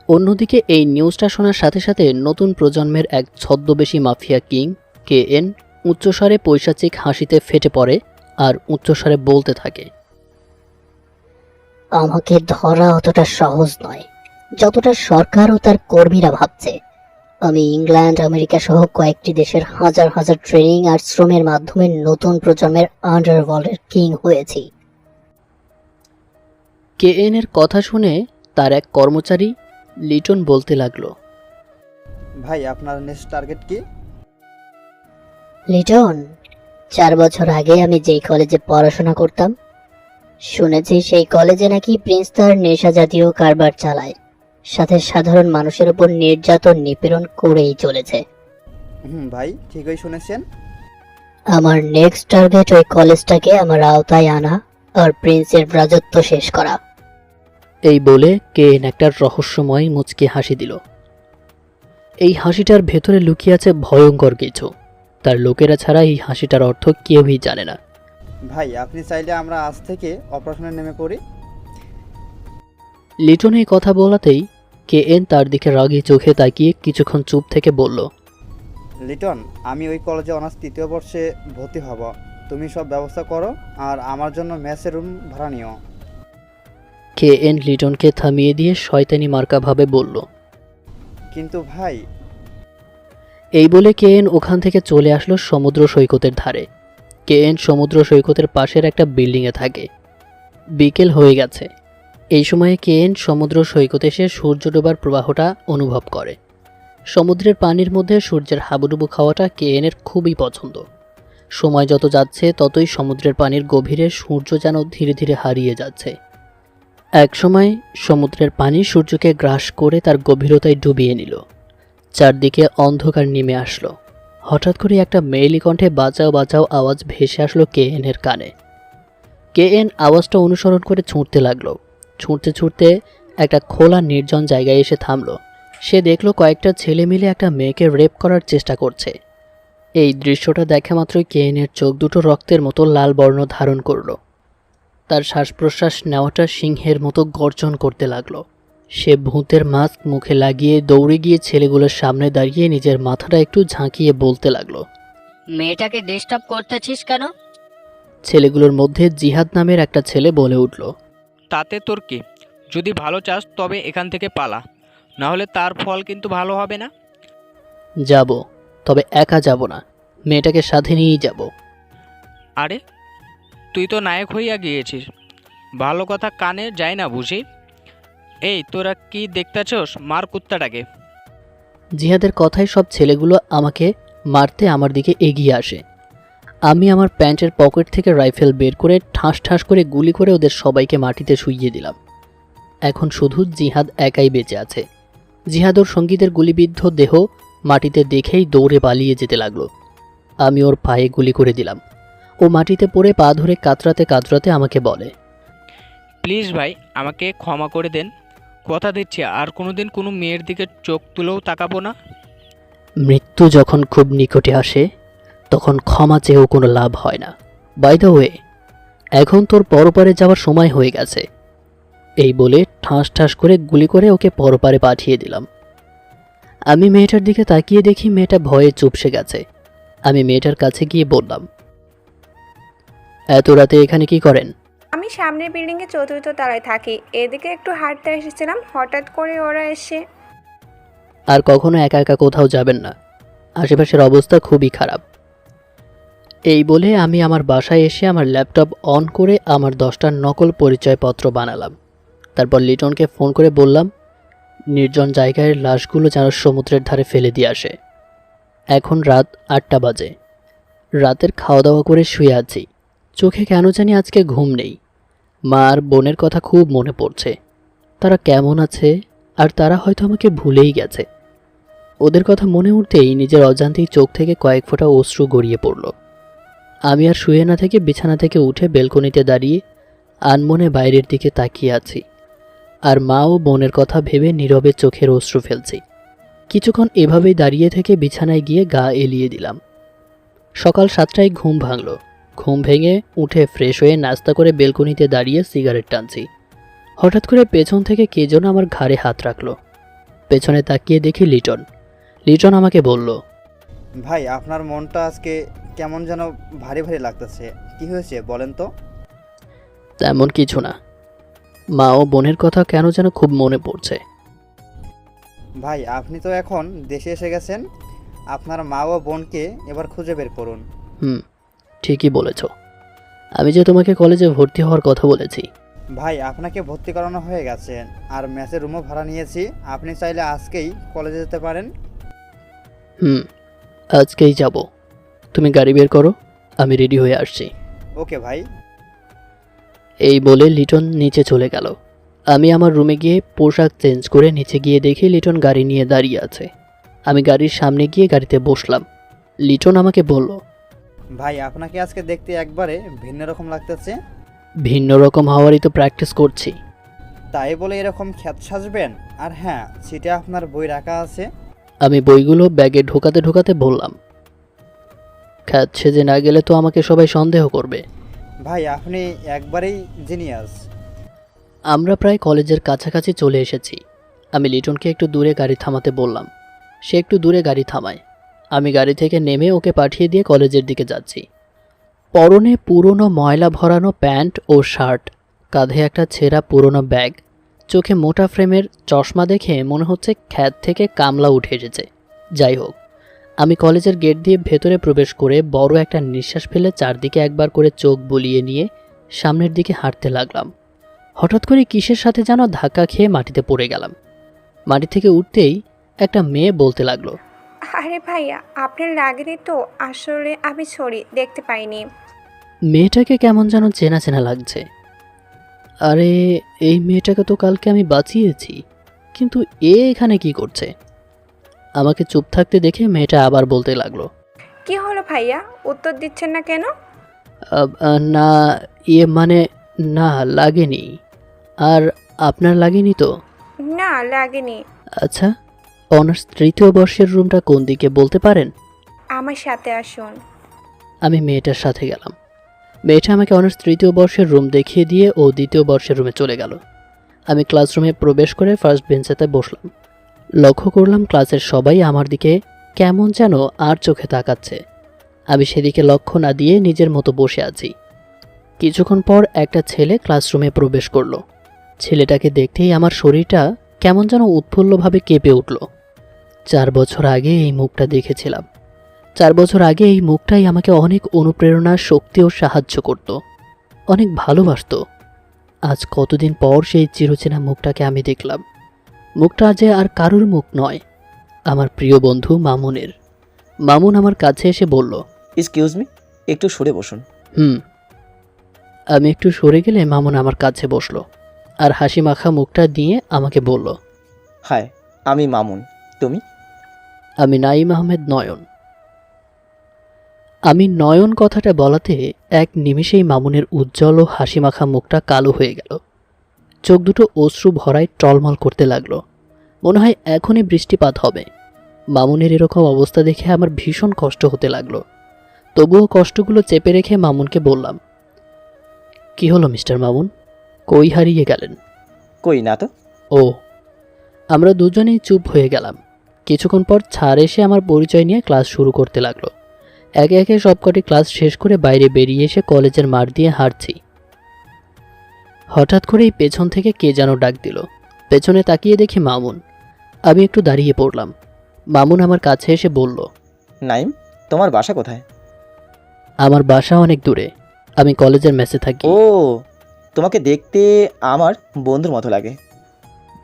[SPEAKER 2] অন্যদিকে এই নিউজটা শোনার সাথে সাথে নতুন প্রজন্মের এক ছদ্মবেশী মাফিয়া কিং KN উচ্চস্বরে পৈশাচিক হাসিতে ফেটে পড়ে আর উচ্চস্বরে বলতে থাকে,
[SPEAKER 15] আমাকে ধরা অতটা সহজ নয় যতটা সরকার ও তার কর্মীরা ভাবছে। আমি ইংল্যান্ড, আমেরিকা সহ কয়েকটি দেশের হাজার হাজার ট্রেনিং আর শ্রমের মাধ্যমে নতুন প্রজন্মের আন্ডারওয়ার্ল্ডের কিং হয়েছি।
[SPEAKER 2] KN এর কথা শুনে তার এক কর্মচারী লিটন বলতে লাগলো,
[SPEAKER 16] ভাই আপনার নেক্সট টার্গেট কি?
[SPEAKER 15] লিটন, 4 বছর আগে আমি যেই কলেজে পড়াশোনা করতাম, শুনেছি সেই কলেজে নাকি প্রিন্স তার নেশা জাতীয় কারবার চালায়, সাথে সাধারণ মানুষের উপর নির্যাতন নিপীড়ন করেই চলেছে।
[SPEAKER 16] ভাই ঠিকই শুনেছেন।
[SPEAKER 15] আমার নেক্সট টার্গেট ওই কলেজটাকে আমার আওতায় আনা আর প্রিন্সের রাজত্ব শেষ করা।
[SPEAKER 2] এই বলে KN একটা রহস্যময় মুচকি হাসি দিল। এই হাসিটার ভেতরে লুকিয়ে আছে ভয়ঙ্কর কিছু। তার লোকেরা ছাড়া এই হাসিটার অর্থ কেউই জানে না।
[SPEAKER 16] ভাই আপনি চাইলে আমরা আজ থেকে অপারেশনে নেমে পড়ি।
[SPEAKER 2] লিটন এই কথা বলাতেই KN তার দিকে রাগী চোখে তাকিয়ে কিছুক্ষণ চুপ থেকে বলল,
[SPEAKER 16] লিটন, আমি ওই কলেজে অনার্স 3য় বর্ষে ভর্তি হব। তুমি সব ব্যবস্থা করো আর আমার জন্য মেসের রুম ভাড়া নিও।
[SPEAKER 2] KN লিটনকে থামিয়ে দিয়ে শয়তানি মার্কাভাবে বলল,
[SPEAKER 16] কিন্তু ভাই।
[SPEAKER 2] এই বলে KN ওখান থেকে চলে আসলো সমুদ্র সৈকতের ধারে। KN সমুদ্র সৈকতের পাশের একটা বিল্ডিংয়ে থাকে। বিকেল হয়ে গেছে। এই সময়ে KN সমুদ্র সৈকতে এসে সূর্য ডোবার প্রবাহটা অনুভব করে। সমুদ্রের পানির মধ্যে সূর্যের হাবুডুবু খাওয়াটা KN এর খুবই পছন্দ। সময় যত যাচ্ছে ততই সমুদ্রের পানির গভীরে সূর্য যেন ধীরে ধীরে হারিয়ে যাচ্ছে। একসময় সমুদ্রের পানি সূর্যকে গ্রাস করে তার গভীরতায় ডুবিয়ে নিল। চারদিকে অন্ধকার নেমে আসলো। হঠাৎ করে একটা মেয়েলি কণ্ঠে বাঁচাও বাঁচাও আওয়াজ ভেসে আসলো KN এর কানে। KN আওয়াজটা অনুসরণ করে ছুটতে লাগলো। ছুটতে ছুটতে একটা খোলা নির্জন জায়গায় এসে থামলো। সে দেখলো কয়েকটা ছেলে মিলে একটা মেয়েকে রেপ করার চেষ্টা করছে। এই দৃশ্যটা দেখা মাত্রই KN এর চোখ দুটো রক্তের মতো লাল বর্ণ ধারণ করলো। তার শ্বাস প্রশ্বাস নেওয়াটা সিংহের মতো গর্জন করতে লাগলো। সে ভূতের মাস্ক মুখে লাগিয়ে দৌড়ে গিয়ে ছেলেগুলোর সামনে দাঁড়িয়ে নিজের মাথাটা একটু ঝাঁকিয়ে বলতে লাগলো,
[SPEAKER 17] মেয়েটাকে ডিস্টার্ব করতেছিস কেন?
[SPEAKER 2] ছেলেগুলোর মধ্যে জিহাদ নামের একটা ছেলে বলে উঠল,
[SPEAKER 18] তাতে তোর কি? যদি ভালো চাস তবে এখান থেকে পালা, না হলে তার ফল কিন্তু ভালো হবে না।
[SPEAKER 2] যাব, তবে একা যাব না, মেয়েটাকে সাথে নিয়েই যাব।
[SPEAKER 18] আরে তুই তো নায়ক হইয়া গিয়েছিস, ভালো কথা কানে যায় না বুঝি? এই তোরা কি দেখতেছস? মার কুত্তাটাকে।
[SPEAKER 2] জিহাদের কথায় সব ছেলেগুলো আমাকে মারতে আমার দিকে এগিয়ে আসে। আমি আমার প্যান্টের পকেট থেকে রাইফেল বের করে ঠাস ঠাস করে গুলি করে ওদের সবাইকে মাটিতে শুইয়ে দিলাম। এখন শুধু জিহাদ একাই বেঁচে আছে। জিহাদ ওর সঙ্গীদের গুলিবিদ্ধ দেহ মাটিতে দেখেই দৌড়ে পালিয়ে যেতে লাগলো। আমি ওর পায়ে গুলি করে দিলাম। ও মাটিতে পড়ে পা ধরে কাতরাতে কাতরাতে আমাকে বলে,
[SPEAKER 18] প্লিজ ভাই, আমাকে ক্ষমা করে দেন, কথা দিচ্ছি আর কোনোদিন কোনো মেয়ের দিকে চোখ তুলেও তাকাবো না।
[SPEAKER 2] মৃত্যু যখন খুব নিকটে আসে তখন ক্ষমা চেয়েও কোনো লাভ হয় না। বাই দ্য ওয়ে, এখন তোর পরপারে যাওয়ার সময় হয়ে গেছে। এই বলে ঠাস ঠাস করে গুলি করে ওকে পরপারে পাঠিয়ে দিলাম। আমি মেয়েটার দিকে তাকিয়ে দেখি মেয়েটা ভয়ে চুপসে গেছে। আমি মেয়েটার কাছে গিয়ে বললাম, এত রাতে এখানে কি করেন?
[SPEAKER 1] আমি সামনের বিল্ডিংয়ে চতুর্থ তলায় থাকি, এদিকে একটু হাঁটতে এসেছিলাম, হঠাৎ করে ওরা এসে।
[SPEAKER 2] আর কখনো একা একা কোথাও যাবেন না, আশেপাশের অবস্থা খুবই খারাপ। এই বলে আমি আমার বাসায় এসে আমার ল্যাপটপ অন করে আমার 10টা নকল পরিচয়পত্র বানালাম। তারপর লিটনকে ফোন করে বললাম নির্জন জায়গায় লাশগুলো যেন সমুদ্রের ধারে ফেলে দিয়ে আসে। এখন রাত 8টা বাজে। রাতের খাওয়া দাওয়া করে শুয়ে আছি। চোখে কেন জানি আজকে ঘুম নেই। মা আর বোনের কথা খুব মনে পড়ছে। তারা কেমন আছে, আর তারা হয়তো আমাকে ভুলেই গেছে। ওদের কথা মনে উঠতেই নিজের অজান্তেই চোখ থেকে কয়েক ফোঁটা অশ্রু গড়িয়ে পড়ল। আমি আর শুয়ে না থেকে বিছানা থেকে উঠে বেলকনিতে দাঁড়িয়ে আনমনে বাইরের দিকে তাকিয়ে আছি, আর মা ও বোনের কথা ভেবে নীরবে চোখের অশ্রু ফেলছি। কিছুক্ষণ এভাবেই দাঁড়িয়ে থেকে বিছানায় গিয়ে গা এলিয়ে দিলাম। সকাল 7টায় ঘুম ভাঙল। ঘুম ভেঙে উঠে ফ্রেশ হয়ে নাস্তা করে বেলকনিতে দাঁড়িয়ে সিগারেট টানছি। হঠাৎ করে পেছন থেকে কে যেন আমার ঘাড়ে হাত রাখলো। পেছনে তাকিয়ে দেখি লিটন। লিটন আমাকে বলল,
[SPEAKER 16] ভাই আপনার মনটা আজকে কেমন যেন ভারী ভারী লাগতেছে, কি হয়েছে বলেন তো?
[SPEAKER 2] তেমন কিছু না, মা ও বোনের কথা কেন যেন খুব মনে পড়ছে।
[SPEAKER 16] ভাই আপনি তো এখন দেশে এসে গেছেন, আপনার মা ও বোনকে এবার খুঁজে বের করুন।
[SPEAKER 2] ঠিকই বলেছ। আমি যে তোমাকে কলেজে ভর্তি হওয়ার কথা বলেছি।
[SPEAKER 16] ভাই আপনাকে ভর্তি করানো হয়ে গেছে, আর মেসের রুমও ভাড়া নিয়েছি, আপনি চাইলে আজকেই কলেজে যেতে পারেন।
[SPEAKER 2] আজকেই যাব। তুমি গাড়ি বের করো, আমি রেডি হয়ে আসছি।
[SPEAKER 16] ওকে ভাই।
[SPEAKER 2] এই বলে লিটন নিচে চলে গেল। আমি আমার রুমে গিয়ে পোশাক চেঞ্জ করে নিচে গিয়ে দেখি লিটন গাড়ি নিয়ে দাঁড়িয়ে আছে। আমি গাড়ির সামনে গিয়ে গাড়িতে বসলাম। লিটন আমাকে বলল,
[SPEAKER 16] ভাই আপনাকে আজকে দেখতে একবারে ভিন্ন রকম লাগতেছে।
[SPEAKER 2] ভিন্ন রকম হওয়ারই তো প্র্যাকটিস করছি।
[SPEAKER 16] তাই বলে এরকম খ্যাত সাজবেন? আর হ্যাঁ, সিটে আপনার বই রাখা আছে।
[SPEAKER 2] আমি বইগুলো ব্যাগে ঢোকাতে ঢোকাতে বললাম, খ্যাত সেজে না গেলে তো আমাকে সবাই সন্দেহ করবে।
[SPEAKER 16] ভাই আপনি একবারেই জিনিয়াস।
[SPEAKER 2] আমরা প্রায় কলেজের কাছাকাছি চলে এসেছি। আমি লিটনকে একটু দূরে গাড়ি থামাতে বললাম। সে একটু দূরে গাড়ি থামায়। আমি গাড়ি থেকে নেমে ওকে পাঠিয়ে দিয়ে কলেজের দিকে যাচ্ছি। পরনে পুরনো ময়লা ভরানো প্যান্ট ও শার্ট, কাঁধে একটা ছেঁড়া পুরনো ব্যাগ, চোখে মোটা ফ্রেমের চশমা দেখে মনে হচ্ছে খ্যাত থেকে কামলা উঠে এসেছে। যাই হোক, আমি কলেজের গেট দিয়ে ভেতরে প্রবেশ করে বড় একটা নিঃশ্বাস ফেলে চারদিকে একবার করে চোখ বুলিয়ে নিয়ে সামনের দিকে হাঁটতে লাগলাম। হঠাৎ করে কিসের সাথে যেন ধাক্কা খেয়ে মাটিতে পড়ে গেলাম। মাটি থেকে উঠতেই একটা মেয়ে বলতে লাগলো,
[SPEAKER 1] আরে ভাইয়া, আপনার লাগেনি তো? আসলে আমি সরি, দেখতে পাইনি।
[SPEAKER 2] মেয়েটাকে কেমন যেন চেনা চেনা লাগছে। আরে, এই মেয়েটাকে তো কালকে আমি বাঁচিয়েছি, কিন্তু এ এখানে কি করছে? আমাকে চুপ থাকতে দেখে মেয়েটা আবার বলতে লাগলো,
[SPEAKER 1] কি হলো ভাইয়া, উত্তর দিচ্ছেন না কেন?
[SPEAKER 2] না, ইয়ে মানে, না লাগেনি। আর আপনার লাগেনি তো?
[SPEAKER 1] না, লাগেনি।
[SPEAKER 2] আচ্ছা, অনার্স তৃতীয় বর্ষের রুমটা কোন দিকে বলতে পারেন?
[SPEAKER 1] আমার সাথে আসুন।
[SPEAKER 2] আমি মেয়েটার সাথে গেলাম। মেয়েটা আমাকে অনার্স তৃতীয় বর্ষের রুম দেখিয়ে দিয়ে ও দ্বিতীয় বর্ষের রুমে চলে গেল। আমি ক্লাসরুমে প্রবেশ করে ফার্স্ট বেঞ্চেতে বসলাম। লক্ষ্য করলাম ক্লাসের সবাই আমার দিকে কেমন যেন আর চোখে তাকাচ্ছে। আমি সেদিকে লক্ষ্য না দিয়ে নিজের মতো বসে আছি। কিছুক্ষণ পর একটা ছেলে ক্লাসরুমে প্রবেশ করলো। ছেলেটাকে দেখতেই আমার শরীরটা কেমন যেন উৎফুল্লভাবে কেঁপে উঠল। 4 বছর আগে এই মুখটা দেখেছিলাম। 4 বছর আগে এই মুখটাই আমাকে অনেক অনুপ্রেরণা, শক্তি ও সাহায্য করত, অনেক ভালোবাসত। আজ কতদিন পর সেই চিরচেনা মুখটাকে আমি দেখলাম। মুখটা যে আর কারোর মুখ নয়, আমার প্রিয় বন্ধু মামুনের। মামুন আমার কাছে এসে বলল,
[SPEAKER 6] এক্সকিউজ মি, একটু সরে বসুন।
[SPEAKER 2] আমি একটু সরে গেলে মামুন আমার কাছে বসলো আর হাসি মাখা মুখটা দিয়ে আমাকে বলল,
[SPEAKER 6] হাই, আমি মামুন, তুমি?
[SPEAKER 2] আমি নাঈম আহমেদ নয়ন। আমি নয়ন কথাটা বলাতে এক নিমেষেই মামুনের উজ্জ্বল ও হাসিমাখা মুখটা কালো হয়ে গেল। চোখ দুটো অশ্রু ভরায় টলমল করতে লাগলো। মনে হয় এখনই বৃষ্টিপাত হবে। মামুনের এরকম অবস্থা দেখে আমার ভীষণ কষ্ট হতে লাগলো। তবুও কষ্টগুলো চেপে রেখে মামুনকে বললাম, কি হলো মিস্টার মামুন, কই হারিয়ে গেলেন?
[SPEAKER 6] কই না তো।
[SPEAKER 2] ও। আমরা দুজনেই চুপ হয়ে গেলাম। কিছুক্ষণ পর স্যার এসে আমার পরিচয় নিয়ে ক্লাস শুরু করতে লাগলো। একে একে সবকটি ক্লাস শেষ করে বাইরে বেরিয়ে এসে কলেজের মাঠ দিয়ে হাঁটছি। হঠাৎ করেই পেছন থেকে কে যেন ডাক দিল। পেছনে তাকিয়ে দেখি মামুন। আমি একটু দাঁড়িয়ে পড়লাম। মামুন আমার কাছে এসে বলল,
[SPEAKER 6] নাইম, তোমার বাসা কোথায়?
[SPEAKER 2] আমার বাসা অনেক দূরে, আমি কলেজের মেসে থাকি।
[SPEAKER 6] ও, তোমাকে দেখতে আমার বন্ধুর মতো লাগে।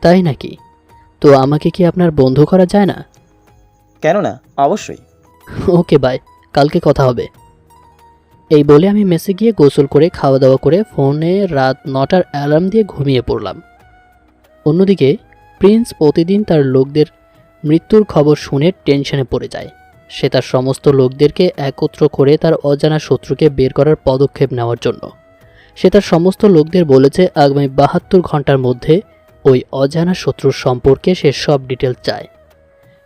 [SPEAKER 2] তাই নাকি? তো আমাকে কি আপনার বন্ধু করা যায় না?
[SPEAKER 6] কেন না, অবশ্যই।
[SPEAKER 2] ওকে বাই, কালকে কথা হবে। এই বলে আমি মেসে গিয়ে গোসল করে খাওয়া দাওয়া করে ফোনে রাত 9টার অ্যালার্ম দিয়ে ঘুমিয়ে পড়লাম। অন্যদিকে প্রিন্স প্রতিদিন তার লোকদের মৃত্যুর খবর শুনে টেনশনে পড়ে যায়। সে তার সমস্ত লোকদেরকে একত্র করে তার অজানা শত্রুকে বের করার পদক্ষেপ নেওয়ার জন্য। সে তার সমস্ত লোকদের বলেছে আগামী 72 ঘন্টার মধ্যে ওই অজানা শত্রুর সম্পর্কে সে সব ডিটেলস চায়।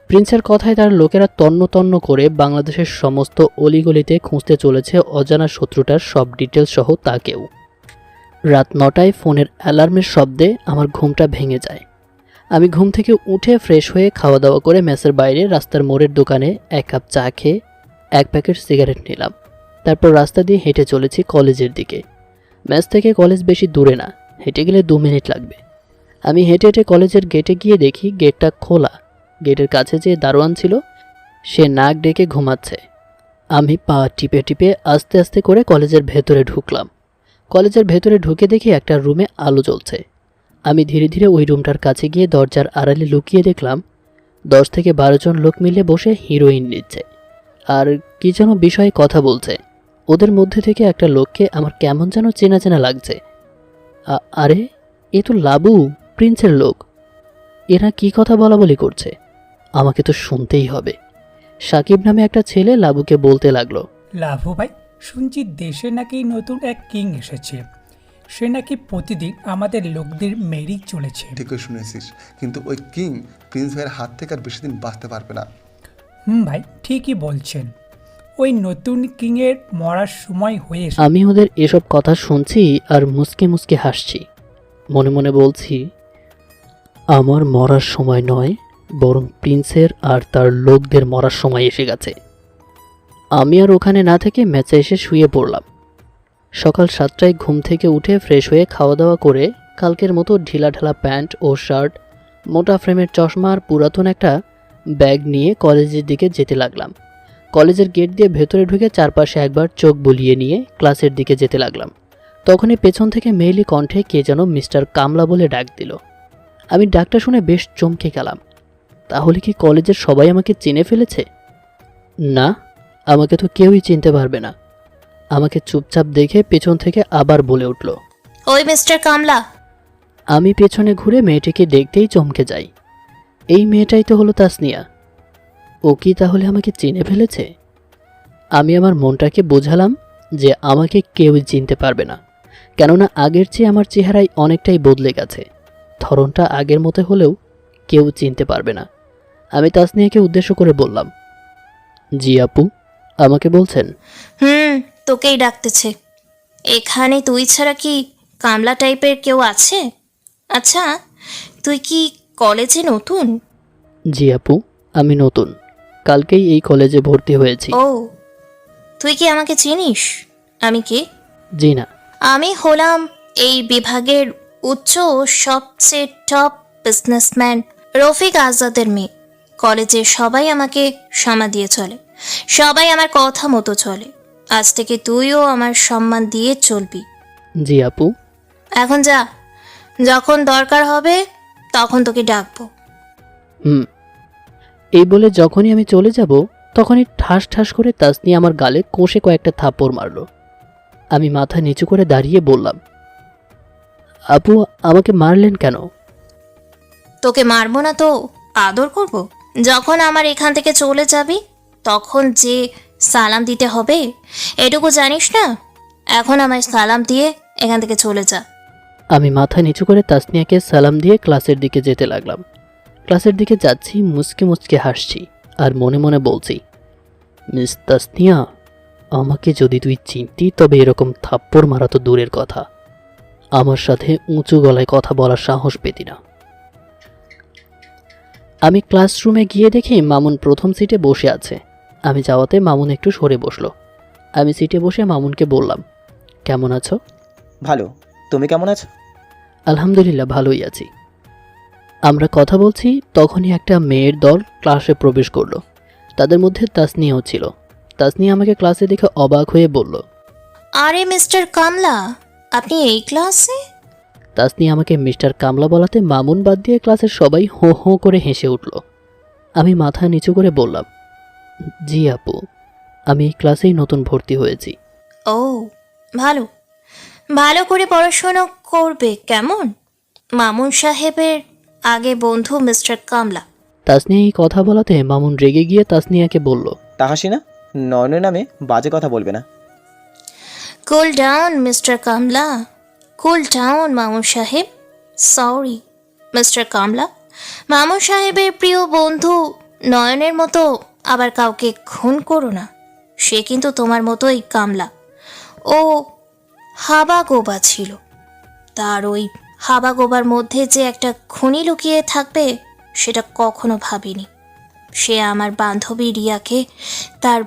[SPEAKER 2] প্রিন্সের কথায় তার লোকেরা তন্ন তন্ন করে বাংলাদেশের সমস্ত অলিগলিতে খুঁজতে চলেছে অজানা শত্রুটার সব ডিটেলস সহ তাকেও। রাত 9টায় ফোনের অ্যালার্মের শব্দে আমার ঘুমটা ভেঙে যায়। আমি ঘুম থেকে উঠে ফ্রেশ হয়ে খাওয়া দাওয়া করে মেসের বাইরে রাস্তার মোড়ের দোকানে 1 কাপ চা খেয়ে 1 প্যাকেট সিগারেট নিলাম। তারপর রাস্তা দিয়ে হেঁটে চলেছি কলেজের দিকে। মেস থেকে কলেজ বেশি দূরে না, হেঁটে গেলে 2 মিনিট লাগবে। আমি হেঁটে হেঁটে কলেজের গেটে গিয়ে দেখি গেটটা খোলা। গেটের কাছে যে দারোয়ান ছিল সে নাক ডেকে ঘুমাচ্ছে। আমি পা টিপে টিপে আস্তে আস্তে করে কলেজের ভেতরে ঢুকলাম। কলেজের ভেতরে ঢুকে দেখি একটা রুমে আলো জ্বলছে। আমি ধীরে ধীরে ওই রুমটার কাছে গিয়ে দরজার আড়ালে লুকিয়ে দেখলাম 10 থেকে 12 জন লোক মিলে বসে হিরোইন নিচ্ছে আর কি যেন বিষয়ে কথা বলছে। ওদের মধ্যে থেকে একটা লোককে আমার কেমন যেন চেনা চেনা লাগছে। আরে, এ তো লাবু, প্রিন্সের লোক। এরা কি কথা বলা বলি করছে? আমাকে তো শুনতেই হবে। সাকিব নামে একটা ছেলে লাবুকে বলতে লাগলো,
[SPEAKER 19] লাভু ভাই, শুনছি দেশে নাকি নতুন এক কিং এসেছে। সে নাকি প্রতিদিন আমাদের লোকদের মেরেই চলেছে।
[SPEAKER 10] ঠিকই শুনেছিস, কিন্তু ওই কিং প্রিন্স ভাইয়ের হাত থেকে আর বেশি দিন বাঁচতে পারবে না।
[SPEAKER 19] ভাই, ঠিকই বলছেন। ওই নতুন কিংয়ের মরার সময় হয়ে এসেছে।
[SPEAKER 2] আমি ওদের এসব কথা শুনছি আর মুসকে মুসকে হাসছি। মনে মনে বলছি, আমার মরার সময় নয়, বরং প্রিন্সের আর তার লোকদের মরার সময় এসে গেছে। আমি আর ওখানে না থেকে ম্যাচে এসে শুয়ে পড়লাম। সকাল 7টায় ঘুম থেকে উঠে ফ্রেশ হয়ে খাওয়া দাওয়া করে কালকের মতো ঢিলাঢালা প্যান্ট ও শার্ট, মোটা ফ্রেমের চশমা আর পুরাতন একটা ব্যাগ নিয়ে কলেজের দিকে যেতে লাগলাম। কলেজের গেট দিয়ে ভেতরে ঢুকে চারপাশে একবার চোখ বুলিয়ে নিয়ে ক্লাসের দিকে যেতে লাগলাম। তখনই পেছন থেকে মেইলি কণ্ঠে কে যেন মিস্টার কামলা বলে ডাক দিল। আমি ডাকটা শুনে বেশ চমকে গেলাম। তাহলে কি কলেজের সবাই আমাকে চিনে ফেলেছে? না, আমাকে তো কেউই চিনতে পারবে না। আমাকে চুপচাপ দেখে পেছন থেকে আবার বলে উঠল,
[SPEAKER 9] ওই মিস্টার কামলা।
[SPEAKER 2] আমি পেছনে ঘুরে মেয়েটিকে দেখতেই চমকে যাই। এই মেয়েটাই তো হলো তাসনিয়া। ও কি তাহলে আমাকে চিনে ফেলেছে? আমি আমার মনটাকে বোঝালাম যে আমাকে কেউই চিনতে পারবে না, কেননা আগের চেয়ে আমার চেহারায় অনেকটাই বদলে গেছে। ধরনটা আগের মতো হলেও কেউ চিনতে পারবে না। আমি তাসনিয়াকে উদ্দেশ্য করে বললাম, জি আপু, আমাকে বলছেন?
[SPEAKER 9] তোকেই ডাকতেছে। এখানে তুই ছাড়া কি কামলা টাইপের কেউ আছে? আচ্ছা, তুই কি কলেজে নতুন?
[SPEAKER 2] জি আপু, আমি নতুন, কালকেই এই কলেজে ভর্তি হয়েছি।
[SPEAKER 9] ও, তুই কি আমাকে চিনিস? আমি কে?
[SPEAKER 2] জি না।
[SPEAKER 9] আমি হলাম এই বিভাগের উচ্চ ও সবচেয়ে টপ বিজনেসম্যান রফিক আজাদের মেয়ে। কলেজে সবাই আমাকে সম্মান দিয়ে চলে, সবাই আমার কথা মতো চলে। আজ থেকে তুইও আমার সম্মান দিয়ে চলবি।
[SPEAKER 2] জি আপু।
[SPEAKER 9] এখন যা, যখন দরকার হবে তখন তোকে ডাকবো।
[SPEAKER 2] এই বলে যখনই আমি চলে যাব তখনই ঠাস ঠাস করে তাসনিয়া আমার গালে কষে কয়েকটা থাপ্পড় মারল। আমি মাথা নিচু করে দাঁড়িয়ে বললাম, আপু আমাকে মারলেন কেন?
[SPEAKER 9] তোকে মারবো না তো আদর করব? যখন আমার এখান থেকে চলে যাবি তখন যে সালাম দিতে হবে এটুকু জানিস না? এখন আমায় সালাম দিয়ে এখান থেকে চলে যা।
[SPEAKER 2] আমি মাথা নিচু করে তাসনিয়াকে সালাম দিয়ে ক্লাসের দিকে যেতে লাগলাম। ক্লাসের দিকে যাচ্ছি, মুচকে মুচকে হাসছি আর মনে মনে বলছি, মিস তাসনিয়া, আমাকে যদি তুই চিনতি তবে এরকম থাপ্পড় মারা তো দূরের কথা, আমার সাথে উঁচু গলায় কথা বলার সাহস পেতি না। আমি ক্লাসরুমে গিয়ে দেখি মামুন প্রথম সিটে বসে আছে। আমি যাওয়াতে মামুন একটু সরে বসলো। আমি সিটে বসে মামুনকে বললাম, কেমন আছো?
[SPEAKER 6] ভালো, তুমি কেমন আছো?
[SPEAKER 2] আলহামদুলিল্লাহ, ভালোই আছি। আমরা কথা বলছি তখনই একটা মেয়ের দল ক্লাসে প্রবেশ করলো। তাদের মধ্যে তাসনিয়াও ছিল। তাসনিয়া আমাকে ক্লাসে দেখে অবাক হয়ে বলল,
[SPEAKER 9] আরে মিস্টার কামলা, আপনি এই ক্লাসে?
[SPEAKER 2] তাসনিয়া আমাকে মিস্টার কামলা বলাতে মামুন বাদ দিয়ে ক্লাসের সবাই হো হো করে হেসে উঠল। আমি মাথা নিচু করে বললাম, জি আপু, আমি এই ক্লাসেই নতুন ভর্তি হয়েছি।
[SPEAKER 9] ও, ভালো, ভালো করে পড়াশোনা করবে কেমন? মামুন সাহেবের আগে বন্ধু মিস্টার কামলা।
[SPEAKER 2] তাসনিয়া এই কথা বলাতে মামুন রেগে গিয়ে তাসনিয়াকে বলল,
[SPEAKER 6] তাহাসিনা, নয়নের নামে বাজে কথা বলবে না।
[SPEAKER 9] কুল ডাউন মিস্টার কামলা, কুল ডাউন মামুন সাহেব। সরি মিস্টার কামলা, মামুন সাহেবের প্রিয় বন্ধু নয়নের মতো আবার কাউকে খুন করো না। সে কিন্তু তোমার মতোই কামলা। ও হাবাগোবা ছিল, তার ওই হাবাগোবার মধ্যে যে একটা খুনি লুকিয়ে থাকবে সেটা কখনো ভাবিনি। সে আমার বান্ধবী রিয়াকে তার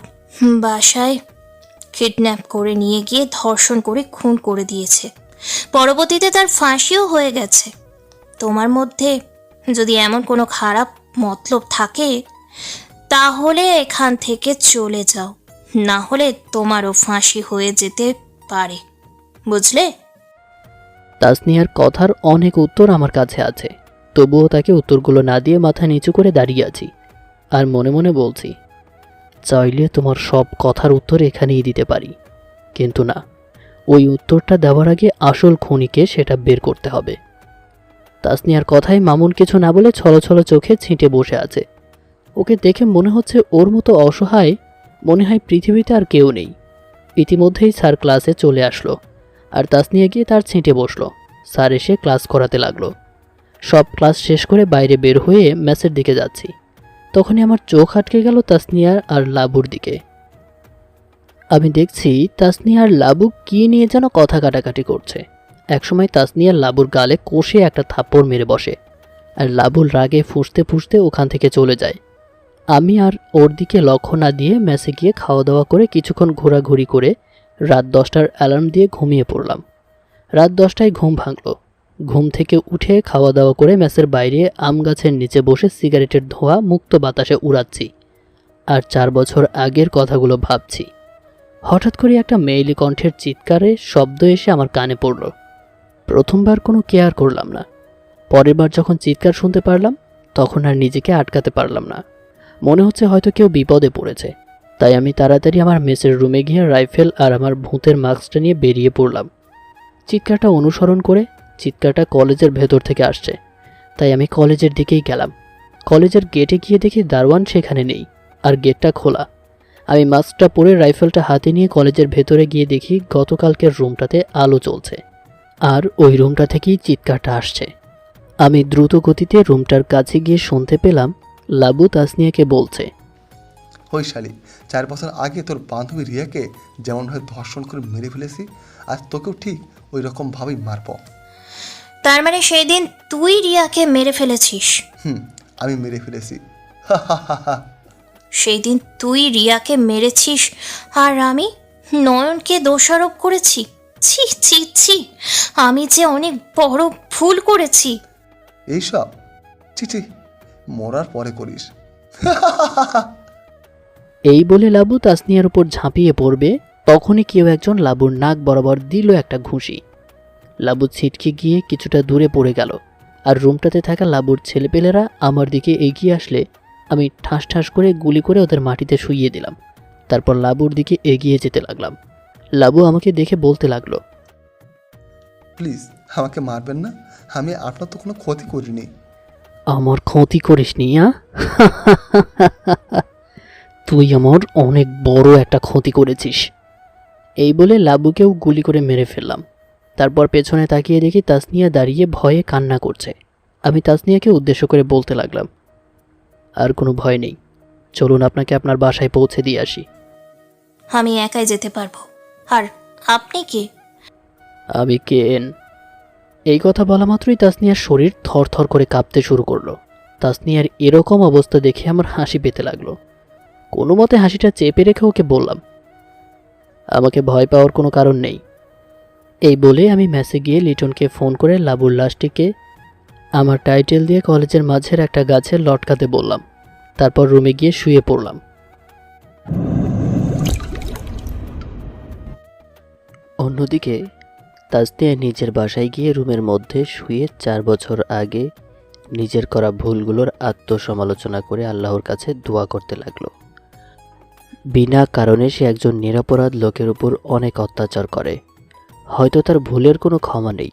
[SPEAKER 9] বাসায় কিডন্যাপ করে নিয়ে গিয়ে ধর্ষণ করে খুন করে দিয়েছে। পরবর্তীতে তার ফাঁসিও হয়ে গেছে। তোমার মধ্যে যদি এমন কোনো খারাপ মতলব থাকে তাহলে এখান থেকে চলে যাও, না হলে তোমারও ফাঁসি হয়ে যেতে পারে, বুঝলে?
[SPEAKER 2] তাসনিয়ার কথার অনেক উত্তর আমার কাছে আছে, তবুও তাকে উত্তরগুলো না দিয়ে মাথা নিচু করে দাঁড়িয়ে আছি আর মনে মনে বলছি, চাইলে তোমার সব কথার উত্তর এখানেই দিতে পারি, কিন্তু না, ওই উত্তরটা দেওয়ার আগে আসল খুনিকে সেটা বের করতে হবে। তাসনিয়ার কথায় মামুন কিছু না বলে ছলছল চোখে ছিটে বসে আছে। ওকে দেখে মনে হচ্ছে ওর মতো অসহায় মনে হয় পৃথিবীতে আর কেউ নেই। ইতিমধ্যেই স্যার ক্লাসে চলে আসলো আর তাসনিয়া গিয়ে তার ছিটে বসলো। স্যার এসে ক্লাস করাতে লাগলো। সব ক্লাস শেষ করে বাইরে বের হয়ে ম্যাচের দিকে যাচ্ছি, তখনই আমার চোখ আটকে গেল তাসনিয়ার আর লাবুর দিকে। আমি দেখছি তাসনিয়া আর লাবু কি নিয়ে যেন কথা কাটাকাটি করছে। একসময় তাসনিয়া লাবুর গালে কষে একটা থাপ্পড় মেরে বসে আর লাবুর রাগে ফুঁসতে ফুঁসতে ওখান থেকে চলে যায়। আমি আর ওর দিকে লক্ষ্য না দিয়ে ম্যাচে গিয়ে খাওয়া দাওয়া করে কিছুক্ষণ ঘোরাঘুরি করে রাত 10টার অ্যালার্ম দিয়ে ঘুমিয়ে পড়লাম। রাত 10টায় ঘুম ভাঙল। ঘুম থেকে উঠে খাওয়া দাওয়া করে ম্যাচের বাইরে আম গাছের নিচে বসে সিগারেটের ধোঁয়া মুক্ত বাতাসে উড়াচ্ছি আর 4 বছর আগের কথাগুলো ভাবছি। হঠাৎ করে একটা মেয়েলি কণ্ঠের চিৎকারে শব্দ এসে আমার কানে পড়ল। প্রথমবার কোনো কেয়ার করলাম না। পরের বার যখন চিৎকার শুনতে পারলাম তখন আর নিজেকে আটকাতে পারলাম না। মনে হচ্ছে হয়তো কেউ বিপদে পড়েছে, তাই আমি তাড়াতাড়ি আমার মেসের রুমে গিয়ে রাইফেল আর আমার ভূতের মাস্কটা নিয়ে বেরিয়ে পড়লাম। চিৎকারটা অনুসরণ করে চিৎকারটা কলেজের ভেতর থেকে আসছে, তাই আমি কলেজের দিকেই গেলাম। কলেজের গেটে গিয়ে দেখি দারোয়ান সেখানে নেই, আর গেটটা খোলা। আমি মাস্কটা পরে রাইফেলটা হাতে নিয়ে কলেজের ভেতরে গিয়ে দেখি গতকালকের রুমটাতে আলো জ্বলছে, আর ওই রুমটা থেকেই চিৎকারটা আসছে। আমি দ্রুত গতিতে রুমটার কাছে গিয়ে শুনতে পেলাম লাবু তাসনিয়াকে বলছে,
[SPEAKER 10] ওই শালি, 4 বছর আগে তোর বান্ধবী রিয়াকে যেমনভাবে ধর্ষণ করে মেরে ফেলেছি, আর তোকেও ঠিক ওই রকমভাবেই মারব।
[SPEAKER 9] তার মানে সেই দিন তুই রিয়াকে মেরে ফেলেছিস?
[SPEAKER 10] আমি মেরে ফেলেছি।
[SPEAKER 9] সেই দিন তুই রিয়াকে মেরেছিস আর আমি নয়নকে দোষারোপ করেছি। ছি ছি ছি, আমি যে অনেক বড় ভুল করেছি।
[SPEAKER 10] এইসব চিঠি মরার পরে করিস।
[SPEAKER 2] এই বলে লাবু তাসনিয়ার উপর ঝাঁপিয়ে পড়বে, তখনই কেউ একজন লাবুর নাক বরাবর দিল একটা ঘুষি। লাবু ছিটকে গিয়ে কিছুটা দূরে পড়ে গেল, আর রুমটাতে থাকা লাবুর ছেলেপেলেরা আমার দিকে এগিয়ে আসলে আমি ঠাস ঠাস করে গুলি করে ওদের মাটিতে শুইয়ে দিলাম। তারপর লাবুর দিকে এগিয়ে যেতে লাগলাম। লাবু আমাকে দেখে বলতে লাগলো,
[SPEAKER 10] প্লিজ আমাকে মারবেন না, আমি আপনার তো কোনো ক্ষতি করিনি।
[SPEAKER 2] আমার ক্ষতি করিসনি? তুই আমার অনেক বড় একটা ক্ষতি করেছিস। এই বলে লাবুকেও গুলি করে মেরে ফেললাম। তারপর পেছনে তাকিয়ে দেখি তাসনিয়া দাঁড়িয়ে ভয়ে কান্না করছে। আমি তাসনিয়াকে উদ্দেশ্য করে বলতে লাগলাম, আর কোনো ভয় নেই, চলুন আপনাকে আপনার বাসায় পৌঁছে দিয়ে আসি।
[SPEAKER 9] আমি একাই যেতে পারবো। আর আপনি কে?
[SPEAKER 2] আমি কেন। এই কথা বলা মাত্রই তাসনিয়ার শরীর থরথর করে কাঁপতে শুরু করলো। তাসনিয়ার এরকম অবস্থা দেখে আমার হাসি পেতে লাগলো। কোনো মতে হাসিটা চেপে রেখে ওকে বললাম, আমাকে ভয় পাওয়ার কোনো কারণ নেই। এই বলে আমি মেসে গিয়ে লিটনকে ফোন করে লাবুর লাশটিকে আমার টাইটেল দিয়ে কলেজের মাঝের একটা গাছে লটকাতে বললাম। তারপর রুমে গিয়ে শুয়ে পড়লাম। অন্যদিকে তাসনিয়া নিজের বাসায় গিয়ে রুমের মধ্যে শুয়ে 4 বছর আগে নিজের করা ভুলগুলোর আত্মসমালোচনা করে আল্লাহর কাছে দোয়া করতে লাগলো। বিনা কারণে সে একজন নিরপরাধ লোকের উপর অনেক অত্যাচার করে। হয়তো তার ভুলের কোনো ক্ষমা নেই,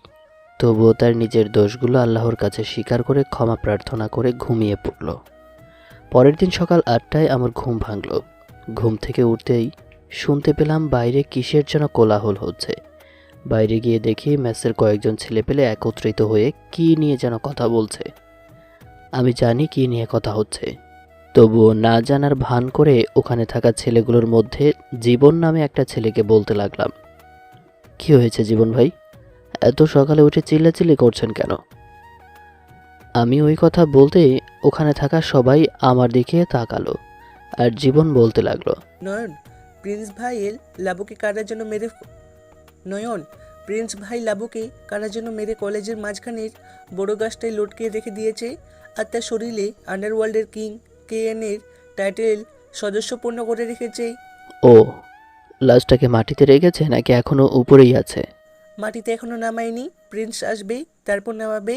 [SPEAKER 2] তবুও তার নিজের দোষগুলো আল্লাহর কাছে স্বীকার করে ক্ষমা প্রার্থনা করে ঘুমিয়ে পড়ল। পরের দিন সকাল 8টায় আমার ঘুম ভাঙল। ঘুম থেকে উঠতেই শুনতে পেলাম বাইরে কিসের যেন কোলাহল হচ্ছে। বাইরে গিয়ে দেখি মেসের কয়েকজন ছেলেপেলে একত্রিত হয়ে কী নিয়ে যেন কথা বলছে। আমি জানি কী নিয়ে কথা হচ্ছে, তবুও না জানার ভান করে ওখানে থাকা ছেলেগুলোর মধ্যে জীবন নামে একটা ছেলেকে বলতে লাগলাম, কি হয়েছে জীবন ভাই, এত সকালে উঠে চিল্লাচিল্লি করছেন কেন? আমি ওই কথা বলতেই ওখানে থাকা সবাই আমার দিকে তাকালো, আর জীবন বলতে লাগলো,
[SPEAKER 14] নয়ন, প্রিন্স ভাই লাবুকে কারার জন্য মেরে নয়ন প্রিন্স ভাই লাবুকে কারার জন্য মেরে কলেজের মাঝখানের বড় গাছটায় লটকে রেখে দিয়েছে, আর তার শরীরে আন্ডারওয়ার্ল্ডের কিং KN এর টাইটেল সদস্যপূর্ণ করে রেখেছে।
[SPEAKER 2] ও, লাশটাকে মাটিতে রেখেছে নাকি এখনো উপরেই আছে?
[SPEAKER 14] মাটিতে এখনো নামায়নি, প্রিন্স আসবে তারপর নামাবে।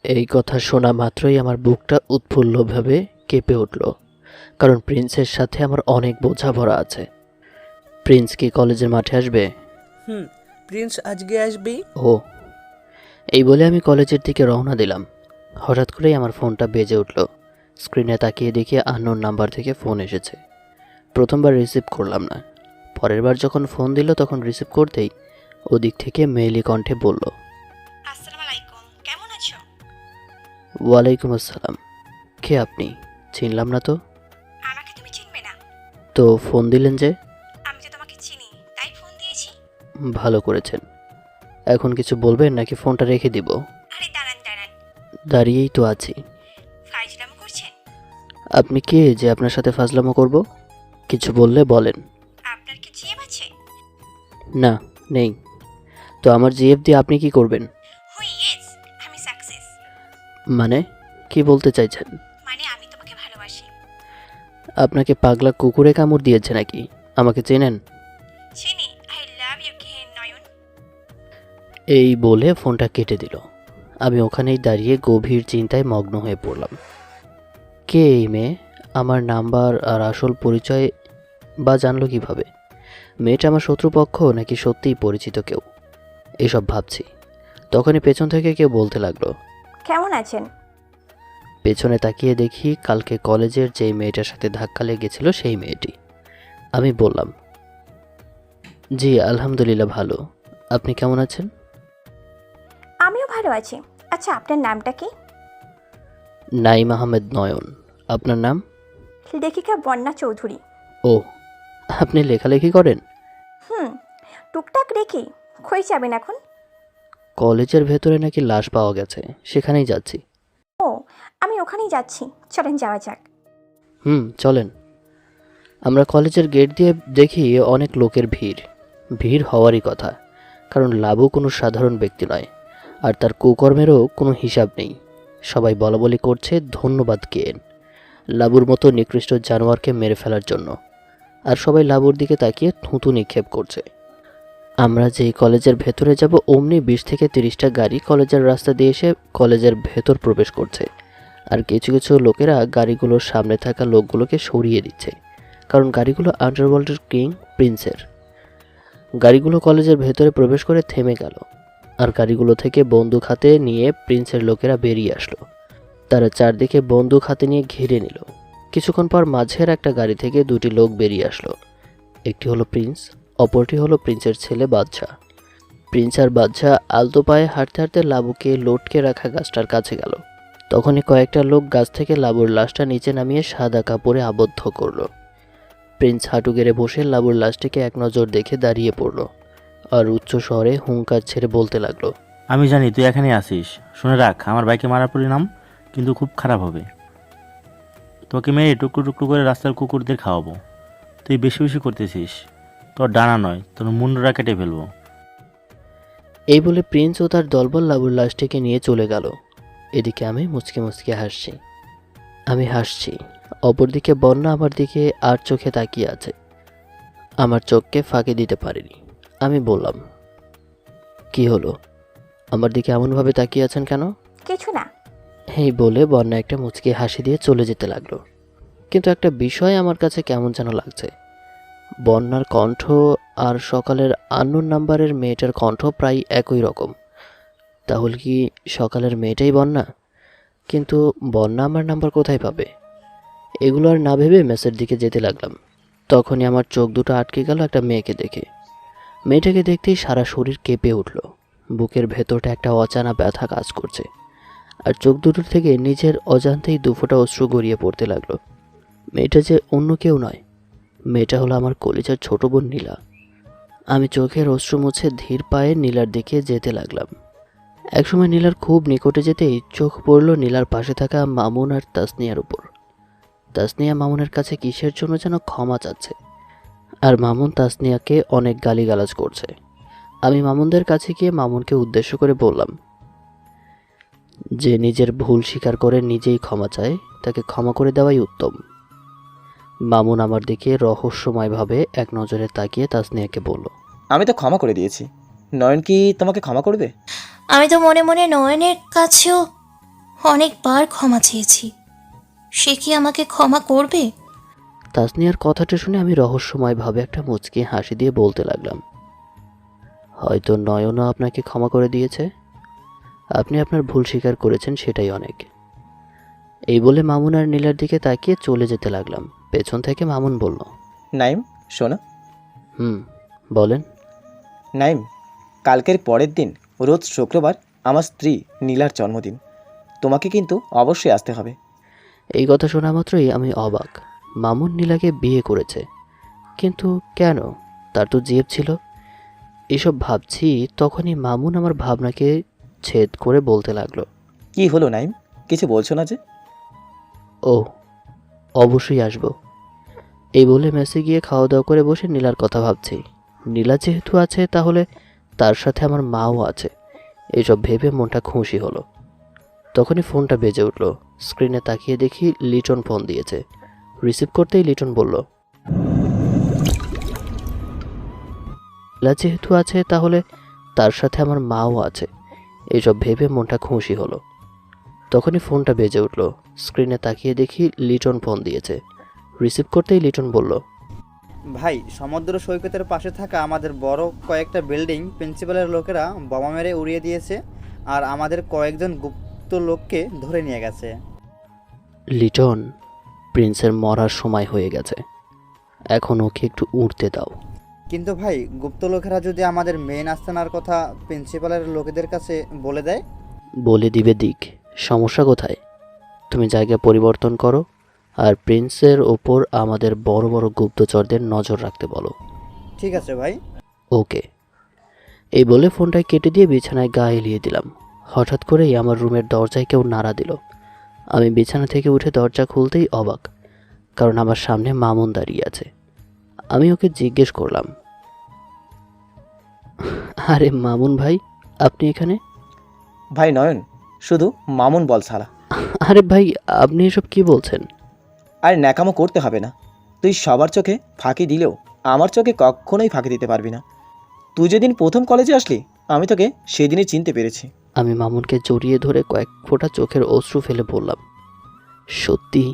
[SPEAKER 2] এই কথা শোনা মাত্রই আমার বুকটা উৎফুল্লভাবে কেঁপে উঠল, কারণ প্রিন্সের সাথে আমার অনেক বোঝাপড়া আছে। প্রিন্স কি কলেজের মাঠে আসবে?
[SPEAKER 14] প্রিন্স আজকে আসবে।
[SPEAKER 2] ও, এই বলে আমি কলেজের দিকে রওনা দিলাম। হঠাৎ করেই আমার ফোনটা বেজে উঠল। স্ক্রিনে তাকিয়ে দেখি আননোন নাম্বার থেকে ফোন এসেছে। প্রথমবার রিসিভ করলাম না, পরের বার যখন ফোন দিল তখন রিসিভ করতেই ওদিক থেকে মেয়েলি কণ্ঠে বলল,
[SPEAKER 20] আসসালামু আলাইকুম, কেমন আছো?
[SPEAKER 2] ওয়ালাইকুম আসসালাম। কে আপনি? চিনলাম না তো।
[SPEAKER 20] আমাকে তুমি চিনবে না?
[SPEAKER 2] তো ফোন দিলেন যে?
[SPEAKER 20] আমি তো তোমাকে চিনি, তাই ফোন দিয়েছি।
[SPEAKER 2] ভালো করেছেন। এখন কিছু বলবেন নাকি ফোনটা রেখে দিব?
[SPEAKER 20] আরে দাঁড়ান দাঁড়ান,
[SPEAKER 2] দাঁড়িয়েই তো আছি।
[SPEAKER 20] ফাইজলামো করছেন?
[SPEAKER 2] আপনি কে যে আপনার সাথে ফাজলামো করব? কিছু বললে বলেন।
[SPEAKER 20] আপনার কি জিএফ আছে?
[SPEAKER 2] না, নেই। তো আমার জিএফ দিয়ে আপনি কি করবেন?
[SPEAKER 20] ইয়েস, আমি সাকসেস।
[SPEAKER 2] মানে কি বলতে চাইছেন?
[SPEAKER 20] মানে আমি তোমাকে ভালোবাসি।
[SPEAKER 2] আপনাকে পাগলা কুকুরে কামড় দিয়েছে নাকি? আমাকে চেনেন?
[SPEAKER 20] চিনি। আই লাভ ইউ কে নয়ন।
[SPEAKER 2] এই বলে ফোনটা কেটে দিল। আমি ওখানেই দাঁড়িয়ে গভীর চিন্তায় মগ্ন হয়ে পড়লাম। কে এই মেয়ে? আমার নাম্বার আর আসল পরিচয় বা জানলো কিভাবে? মেয়েটা আমার শত্রুপক্ষ নাকি সত্যিই পরিচিত কেউ? এসব ভাবছি, তখনই পেছন থেকে কেউ বলতে লাগলো,
[SPEAKER 20] কেমন আছেন?
[SPEAKER 2] পেছনে তাকিয়ে দেখি কালকে কলেজের যেই মেয়েটার সাথে ধাক্কা লেগেছিল সেই মেয়েটি। আমি বললাম, জি আলহামদুলিল্লাহ ভালো, আপনি কেমন আছেন?
[SPEAKER 20] আমিও ভালো আছি। আচ্ছা, আপনার নামটা কি?
[SPEAKER 2] নাইম আহমেদ নয়ন। আপনার নাম?
[SPEAKER 20] লেখিকা বন্যা চৌধুরী।
[SPEAKER 2] ও, আপনি লেখালেখি করেন?
[SPEAKER 20] টুকটাক রেখি। কই যাবেন এখন?
[SPEAKER 2] কলেজের ভেতরে নাকি লাশ পাওয়া গেছে, সেখানেই যাচ্ছি।
[SPEAKER 20] ও, আমি ওখানেই যাচ্ছি, চলেন যাওয়া যাক।
[SPEAKER 2] চলেন। আমরা কলেজের গেট দিয়ে দেখি অনেক লোকের ভিড় হওয়ারই কথা, কারণ লাবু কোনো সাধারণ ব্যক্তি নয়, আর তার কুকর্মেরও কোনো হিসাব নেই। সবাই বলাবলি করছে ধন্যবাদ কেন, লাবুর মতো নিকৃষ্ট জানোয়ারকে মেরে ফেলার জন্য, আর সবাই লাবুর দিকে তাকিয়ে থুতু নিক্ষেপ করছে। আমরা যেই কলেজের ভেতরে যাব অমনি 20 থেকে 30টা গাড়ি কলেজের রাস্তা দিয়ে এসে কলেজের ভেতর প্রবেশ করছে, আর কিছু কিছু লোকেরা গাড়িগুলোর সামনে থাকা লোকগুলোকে সরিয়ে দিচ্ছে, কারণ গাড়িগুলো আন্ডারওয়ার্ল্ডের কিং প্রিন্সের। গাড়িগুলো কলেজের ভেতরে প্রবেশ করে থেমে গেল, আর গাড়িগুলো থেকে বন্দুক হাতে নিয়ে প্রিন্সের লোকেরা বেরিয়ে আসলো। তারা চারদিকে বন্দুক হাতে নিয়ে ঘিরে নিল। কিছুক্ষণ পর মাঝের একটা গাড়ি থেকে 2টি লোক বেরিয়ে আসলো। একটি হলো প্রিন্স, অপরটি হলো প্রিন্সের ছেলে বাদশা। প্রিন্স আর বাদশা আলতো পায়ে হাঁটতে হাঁটতে লাবুকে লটকে রাখা গাছটার কাছে গেল। তখনই কয়েকটা লোক গাছ থেকে লাবুর লাশটা নিচে নামিয়ে সাদা কাপড়ে আবদ্ধ করলো। প্রিন্স হাঁটু গেড়ে বসে লাবুর লাশটিকে এক নজর দেখে দাঁড়িয়ে পড়ল, আর উচ্চ স্বরে হুঙ্কার ছেড়ে বলতে লাগলো,
[SPEAKER 21] আমি জানি তুই এখানে আসিস, শুনে রাখ আমার বাইকে মারার পরিণাম কিন্তু খুব খারাপ হবে। তোকে মেরে টুকরো টুকরো করে রাস্তার কুকুরদের খাওয়াবো। তুই বেশি বেশি করতেছিস, তোর ডানা নয় তোর মুন্ডরা কেটে ফেলবো।
[SPEAKER 2] এই বলে প্রিন্স ও তার দলবল লাবুর লাশটিকে নিয়ে চলে গেল। এদিকে আমি মুচকে মুচকে হাসছি। আমি হাসছি, অপরদিকে বন্যা আমার দিকে আর চোখে তাকিয়ে আছে। আমার চোখকে ফাঁকি দিতে পারিনি। আমি বললাম, কি হলো, আমার দিকে এমনভাবে তাকিয়ে আছেন কেন?
[SPEAKER 20] কিছু না।
[SPEAKER 2] এই বলে বন্যা একটা মুচকি হাসি দিয়ে চলে যেতে লাগলো। কিন্তু একটা বিষয় আমার কাছে কেমন যেন লাগছে। বন্যার কণ্ঠ আর সকালের আননোন নাম্বারের মেয়েটার কণ্ঠ প্রায় একই রকম। তাহলে কি সকালের মেয়েটাই বন্যা? কিন্তু বন্যা আমার নাম্বার কোথায় পাবে? এগুলো আর না ভেবে মেসের দিকে যেতে লাগলাম। তখনই আমার চোখ দুটো আটকে গেল একটা মেয়েকে দেখে। মেয়েটাকে দেখতেই সারা শরীর কেঁপে উঠল। বুকের ভেতরটা একটা অজানা ব্যথা কাজ করছে, আর চোখ দুটোর থেকে নিজের অজান্তেই দুফোঁটা অশ্রু গড়িয়ে পড়তে লাগলো। মেয়েটা যে অন্য কেউ নয়, মেয়েটা হলো আমার কলিজার ছোট বোন নীলা। আমি চোখের অশ্রু মুছে ধীর পায়ে নীলার দিকে যেতে লাগলাম। একসময় নীলার খুব নিকটে যেতেই চোখ পড়ল নীলার পাশে থাকা মামুন আর তাসনিয়ার উপর। তাসনিয়া মামুনের কাছে কিসের জন্য যেন ক্ষমা চাচ্ছে, আর মামুন তাসনিয়াকে অনেক গালিগালাজ করছে। আমি মামুনদের কাছে গিয়ে মামুনকে উদ্দেশ্য করে বললাম, যে নিজের ভুল স্বীকার করে নিজেই ক্ষমা চায় তাকে ক্ষমা করে দেওয়াই উত্তম। মামুন আমার দিকে রহস্যময়ভাবে এক নজরে তাকিয়ে তাসনিয়াকে বলল,
[SPEAKER 6] আমি তো ক্ষমা করে দিয়েছি, নয়ন কি তোমাকে ক্ষমা করবে?
[SPEAKER 9] আমি তো মনে মনে নয়নের কাছেও অনেকবার ক্ষমা চেয়েছি, সে কি আমাকে ক্ষমা করবে?
[SPEAKER 2] তাসনিয়ার কথাটা শুনে আমি রহস্যময়ভাবে একটা মুচকি হাসি দিয়ে বলতে লাগলাম, হয়তো নয়নও আপনাকে ক্ষমা করে দিয়েছে। আপনি আপনার ভুল স্বীকার করেছেন, সেটাই অনেক। এই বলে মামুন আর নীলার দিকে তাকিয়ে চলে যেতে লাগলাম। পেছন থেকে মামুন বলল,
[SPEAKER 6] নাইম শোনো।
[SPEAKER 2] বলেন।
[SPEAKER 6] নাইম, কালকের পরের দিন রোজ শুক্রবার আমার স্ত্রী নীলার জন্মদিন, তোমাকে কিন্তু অবশ্যই আসতে হবে।
[SPEAKER 2] এই কথা শোনা মাত্রই আমি অবাক। মামুন নীলাকে বিয়ে করেছে, কিন্তু কেন? তার তো জিএফ ছিল। এসব ভাবছি, তখনই মামুন আমার ভাবনাকে ছেদ করে বলতে লাগলো,
[SPEAKER 6] কি হলো নাইম, কিছু বলছো না যে?
[SPEAKER 2] ও অবশ্যই আসবো। এই বলে মেসে গিয়ে খাওয়া দাওয়া করে বসে নীলার কথা ভাবছি। নীলা যেহেতু আছে, তাহলে তার সাথে আমার মাও আছে। এইসব ভেবে মনটা খুশি হলো। তখনই ফোনটা বেজে উঠল। স্ক্রিনে তাকিয়ে দেখি লিটন ফোন দিয়েছে। রিসিভ করতেই লিটন বলল, নীলা যেহেতু আছে, তাহলে তার সাথে আমার মাও আছে। এইসব ভেবে মনটা খুশি হলো। তখনই ফোনটা বেজে উঠল। স্ক্রিনে তাকিয়ে দেখি লিটন ফোন দিয়েছে। রিসিভ করতেই লিটন বলল,
[SPEAKER 16] ভাই, সমুদ্র সৈকতের পাশে থাকা আমাদের বড় কয়েকটা বিল্ডিং প্রিন্সিপালের লোকেরা বোমা মেরে উড়িয়ে দিয়েছে, আর আমাদের কয়েকজন গুপ্ত লোককে ধরে নিয়ে গেছে।
[SPEAKER 2] লিটন, প্রিন্সের মরার সময় হয়ে গেছে, এখন ওকে একটু উঠতে দাও।
[SPEAKER 16] কিন্তু ভাই, গুপ্ত লোকেরা যদি আমাদের মেইন আস্তানার কথা প্রিন্সিপালের লোকেদের কাছে বলে দেয়?
[SPEAKER 2] বলে দিবে দিক, সমস্যা কোথায়? তুমি জায়গা পরিবর্তন করো আর প্রিন্সের ওপর আমাদের বড় বড় গুপ্তচরদের নজর রাখতে বলো।
[SPEAKER 16] ঠিক আছে ভাই।
[SPEAKER 2] ওকে। এই বলে ফোনটা কেটে দিয়ে বিছানায় গা এলিয়ে দিলাম। হঠাৎ করেই আমার রুমের দরজায় কেউ নাড়া দিল। আমি বিছানা থেকে উঠে দরজা খুলতেই অবাক, কারণ আমার সামনে মামুন দাঁড়িয়ে আছে। আমি ওকে জিজ্ঞেস করলাম, আরে মামুন ভাই, আপনি এখানে?
[SPEAKER 6] ভাই নয়ন, শুধু মামুন বল সালা।
[SPEAKER 2] আরে ভাই, আপনি এসব কি বলছেন?
[SPEAKER 6] আর ন্যাকামো করতে হবে না। তুই সবার চোখে ফাঁকি দিলেও আমার চোখে কখনোই ফাঁকি দিতে পারবি না। তুই যেদিন প্রথম কলেজে আসলি আমি তোকে সেদিনই চিনতে পেরেছি।
[SPEAKER 2] আমি মামুনকে জড়িয়ে ধরে কয়েক ফোঁটা চোখের অশ্রু ফেলে বললাম, সত্যি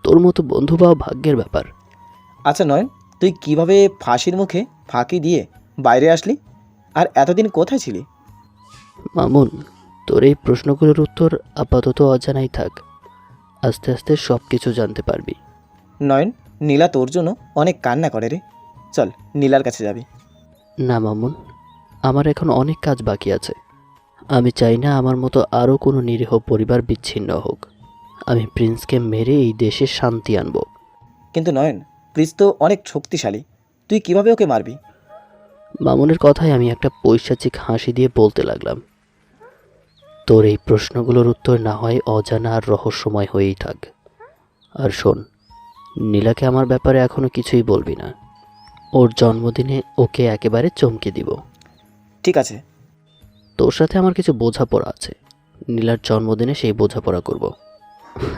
[SPEAKER 2] তোর মতো বন্ধু পাওয়া ভাগ্যের ব্যাপার।
[SPEAKER 6] আচ্ছা নয়ন, তুই কিভাবে ফাঁসির মুখে ফাঁকি দিয়ে বাইরে আসলি, আর এতদিন কোথায় ছিলি?
[SPEAKER 2] মামুন, তোর এই প্রশ্নগুলোর উত্তর আপাতত অজানাই থাক, আস্তে আস্তে সব কিছু জানতে পারবি।
[SPEAKER 6] নয়ন, নীলা তোর জন্য অনেক কান্না করে রে, চল নীলার কাছে যাবি।
[SPEAKER 2] না মামুন, আমার এখন অনেক কাজ বাকি আছে। আমি চাই না আমার মতো আরও কোনো নিরীহ পরিবার বিচ্ছিন্ন হোক। আমি প্রিন্সকে মেরে এই দেশে শান্তি আনব।
[SPEAKER 6] কিন্তু নয়ন, প্রিন্স তো অনেক শক্তিশালী, তুই কিভাবে ওকে মারবি?
[SPEAKER 2] মামুনের কথায় আমি একটা পৈশাচিক হাসি দিয়ে বলতে লাগলাম, তোর এই প্রশ্নগুলোর উত্তর না হয় অজানা আর রহস্যময় হয়েই থাক। আর শোন, নীলাকে আমার ব্যাপারে এখনো কিছুই বলবি না। ওর জন্মদিনে ওকে একেবারে চমকে দিব।
[SPEAKER 6] ঠিক আছে।
[SPEAKER 2] তোর সাথে আমার কিছু বোঝাপড়া আছে, নীলার জন্মদিনে সেই বোঝাপড়া করব।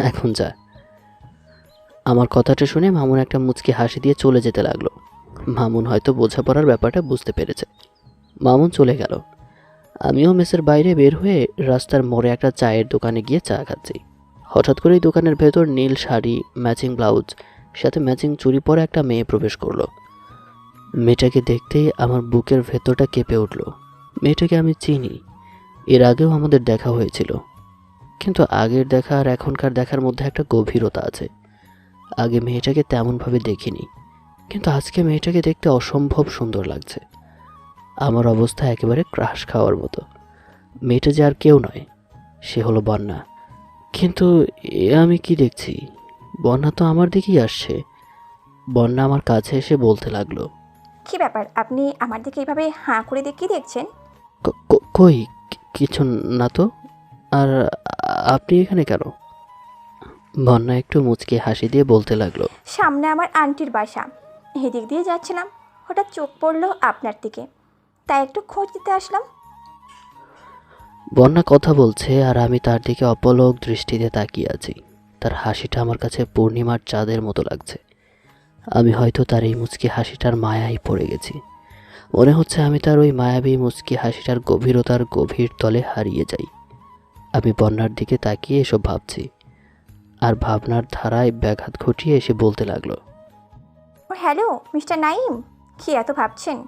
[SPEAKER 2] এখন যা। আমার কথাটা শুনে মামুন একটা মুচকি হাসি দিয়ে চলে যেতে লাগলো। মামুন হয়তো বোঝাপড়ার ব্যাপারটা বুঝতে পেরেছে। মামুন চলে গেল। আমিও মেসের বাইরে বের হয়ে রাস্তার মোড়ে একটা চায়ের দোকানে গিয়ে চা খাচ্ছি। হঠাৎ করেই দোকানের ভেতর নীল শাড়ি, ম্যাচিং ব্লাউজ, সাথে ম্যাচিং চুড়ি পরা একটা মেয়ে প্রবেশ করলো। মেয়েটাকে দেখতেই আমার বুকের ভেতরটা কেঁপে উঠল। মেয়েটাকে আমি চিনি, এর আগেও আমাদের দেখা হয়েছিল, কিন্তু আগের দেখা আর এখনকার দেখার মধ্যে একটা গভীরতা আছে। আগে মেয়েটাকে তেমনভাবে দেখিনি, কিন্তু আজকে মেয়েটাকে দেখতে অসম্ভব সুন্দর লাগছে। আমার অবস্থা একেবারে ক্রাশ খাওয়ার মতো। মেয়েটা যে আর কেউ নয়, সে হলো বন্যা। কিন্তু এ আমি কি দেখছি? বন্যা তো আমার দিকেই আসছে। বন্যা আমার কাছে এসে বলতে লাগলো,
[SPEAKER 20] কি ব্যাপার, আপনি আমার দিকে এইভাবে হাঁ করে দিয়ে কি দেখছেন?
[SPEAKER 2] কই কিছু না তো। আর আপনি এখানে কেন? বন্যা একটু মুচকে হাসি দিয়ে বলতে লাগলো,
[SPEAKER 20] সামনে আমার আন্টির বাসা, এদিক দিয়ে যাচ্ছিলাম, হঠাৎ চোখ পড়লো আপনার দিকে, তাই একটু খোঁজ দিতে আসলাম।
[SPEAKER 2] বন্যা কথা বলছে আর আমি তার দিকে অপলক দৃষ্টিতে তাকিয়ে আছি। তার হাসিটা আমার কাছে পূর্ণিমার চাঁদের মতো লাগছে। আমি হয়তো তার এই মুচকি হাসিটার মায়ায় পড়ে গেছি। মনে হচ্ছে আমি তার ওই মায়াবী মুচকি হাসিটার গভীরতার গভীর তলে হারিয়ে যাই। আমি বন্যার দিকে তাকিয়ে এসব ভাবছি, আর ভাবনার ধারায় ব্যাঘাত ঘটিয়ে এসে বলতে লাগলো,
[SPEAKER 20] হ্যালো মিস্টার নাইম, কি এত ভাবছেন?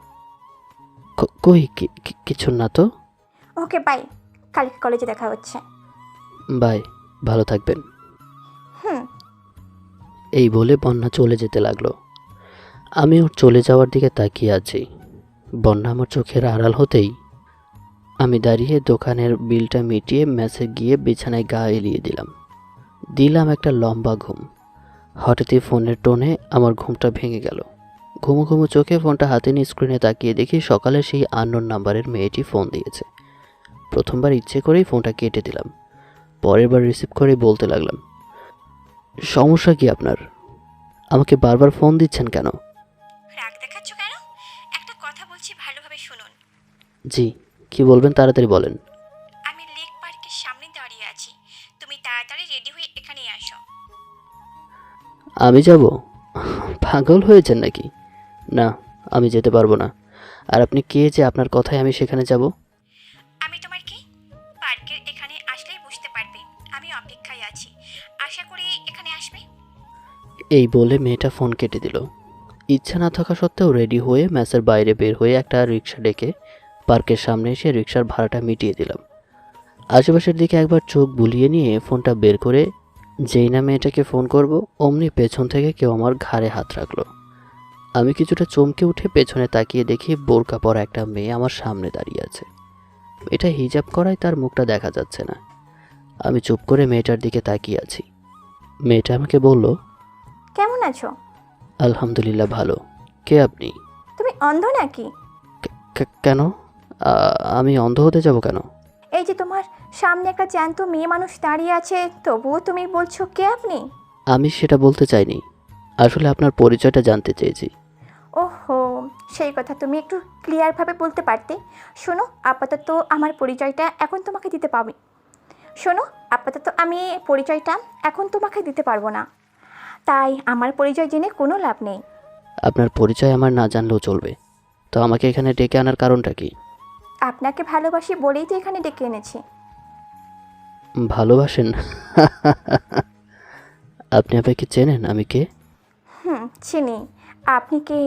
[SPEAKER 2] কই কিছু না তো।
[SPEAKER 20] ওকে বাই, কালকে কলেজে দেখা হচ্ছে।
[SPEAKER 2] বাই, ভালো থাকবেন।
[SPEAKER 20] হুম।
[SPEAKER 2] এই বলে বন্যা চলে যেতে লাগলো। আমি ওর চলে যাওয়ার দিকে তাকিয়ে আছি। বন্যা আমার চোখের আড়াল হতেই আমি দাঁড়িয়ে দোকানের বিলটা মিটিয়ে মেসে গিয়ে বিছানায় গা এলিয়ে দিলাম একটা লম্বা ঘুম। হঠাৎই ফোনের টোনে আমার ঘুমটা ভেঙে গেল। ঘুমো ঘুমো চোখে ফোনটা হাতে নিয়ে স্ক্রিনে তাকিয়ে দেখি সকালে সেই আননোন নাম্বারের মেয়েটি ফোন দিয়েছে। প্রথমবার ইচ্ছে করেই ফোনটা কেটে দিলাম। পরের বার রিসিভ করে বলতে লাগলাম, সমস্যা কি আপনার? আমাকে বারবার ফোন দিচ্ছেন কেন?
[SPEAKER 20] রাগ দেখাচ্ছ কেন? একটা কথা বলছি, ভালোভাবে শুনুন।
[SPEAKER 2] জি, কি বলবেন তাড়াতাড়ি বলেন।
[SPEAKER 20] আমি লেক পার্কের সামনে দাঁড়িয়ে আছি, তুমি তাড়াতাড়ি রেডি হয়ে এখানে আসো।
[SPEAKER 2] আমি যাব? পাগল হয়েছেন নাকি? না, আমি যেতে পারবো না। আর আপনি কে যে আপনার কথায় আমি সেখানে যাব?
[SPEAKER 20] আমি তোমার কি?
[SPEAKER 2] এই বলে মেয়েটা ফোন কেটে দিল। ইচ্ছা না থাকা সত্ত্বেও রেডি হয়ে ম্যাচের বাইরে বের হয়ে একটা রিক্সা ডেকে পার্কের সামনে এসে রিক্সার ভাড়াটা মিটিয়ে দিলাম। আশেপাশের দিকে একবার চোখ বুলিয়ে নিয়ে ফোনটা বের করে যেই না মেয়েটাকে ফোন করব অমনি পেছন থেকে কেউ আমার ঘাড়ে হাত রাখলো। আমি কিছুটা চমকে উঠে পেছনে তাকিয়ে দেখি বোরকা পরা একটা মেয়ে আমার সামনে দাঁড়িয়ে আছে। এটা হিজাব করায় তার মুখটা দেখা যাচ্ছে না। আমি চুপ করে মেয়েটার দিকে তাকিয়ে আছি। মেয়েটা আমাকে বলল,
[SPEAKER 20] কেমন আছো?
[SPEAKER 2] আলহামদুলিল্লাহ ভালো। কে আপনি?
[SPEAKER 20] তুমি অন্ধ নাকি?
[SPEAKER 2] কেন? আমি অন্ধ হতে যাব কেন?
[SPEAKER 20] এই যে তোমার সামনে একটা জ্যান্ত মেয়ে মানুষ দাঁড়িয়ে আছে, তবুও তুমি বলছো কে আপনি?
[SPEAKER 2] আমি সেটা বলতে চাইনি, আসলে আপনার পরিচয়টা জানতে চেয়েছি।
[SPEAKER 20] ওহো, সেই কথা তুমি একটু ক্লিয়ারভাবে বলতে পারতে। শোনো, আপাতত আমার পরিচয়টা এখন তোমাকে দিতে পারবি। শোনো, আপাতত আমি পরিচয়টা এখন তোমাকে দিতে পারবো না, তাই আমার পরিচয় জেনে কোনো লাভ নেই।
[SPEAKER 2] আপনার পরিচয় আমার না জানলেও চলবে, তো আমাকে এখানে ডেকে আনার কারণটা কি?
[SPEAKER 20] আপনাকে ভালোবাসি বলেই তো এখানে ডেকে এনেছি।
[SPEAKER 2] ভালোবাসেন? আপনি আমাকে চেনেন আমি কে?
[SPEAKER 20] চিনি। আপনি কে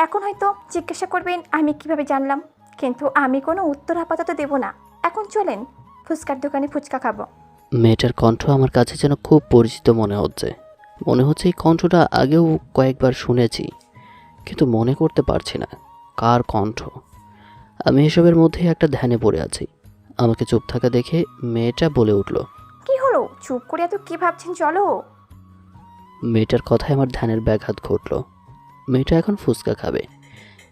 [SPEAKER 20] এখন হয়তো জিজ্ঞাসা করবেন আমি কিভাবে জানলাম, কিন্তু আমি কোনো উত্তর আপাতত দেব না। এখন চলেন, ফুচকার দোকানে ফুচকা খাবো।
[SPEAKER 2] মেয়েটার কণ্ঠ আমার কাছে যেন খুব পরিচিত মনে হচ্ছে। এই কণ্ঠটা আগেও কয়েকবার শুনেছি, কিন্তু মনে করতে পারছি না কার কণ্ঠ। আমি এসবের মধ্যে একটা ধ্যানে পড়ে আছি। আমাকে চুপ থাকা দেখে মেয়েটা বলে উঠল,
[SPEAKER 20] কি হলো? চুপ করে এত কি ভাবছেন, চলো।
[SPEAKER 2] মেয়েটার কথায় আমার ধ্যানের ব্যাঘাত ঘটল। মেয়েটা এখন ফুচকা খাবে,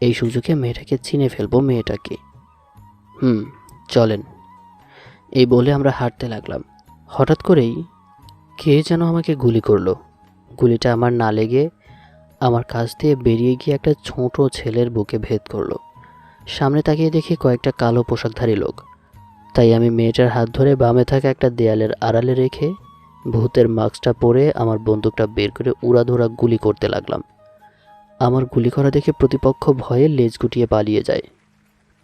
[SPEAKER 2] এই সুযোগে মেয়েটাকে চিনে ফেলবো। মেয়েটাকে চলেন। এই বলে আমরা হাঁটতে লাগলাম। হঠাৎ করেই কে যেন আমাকে গুলি করলো। গুলিটা আমার না লেগে আমার কাছ দিয়ে বেরিয়ে গিয়ে একটা ছোট ছেলের বুকে ভেদ করলো। সামনে তাকিয়ে দেখি কয়েকটা কালো পোশাকধারী লোক। তাই আমি মেয়েটার হাত ধরে বামে থাকা একটা দেয়ালের আড়ালে রেখে ভূতের মাস্কটা পরে আমার বন্দুকটা বের করে উড়াধুরা গুলি করতে লাগলাম। আমার গুলি করা দেখে প্রতিপক্ষ ভয়ে লেজ গুটিয়ে পালিয়ে যায়।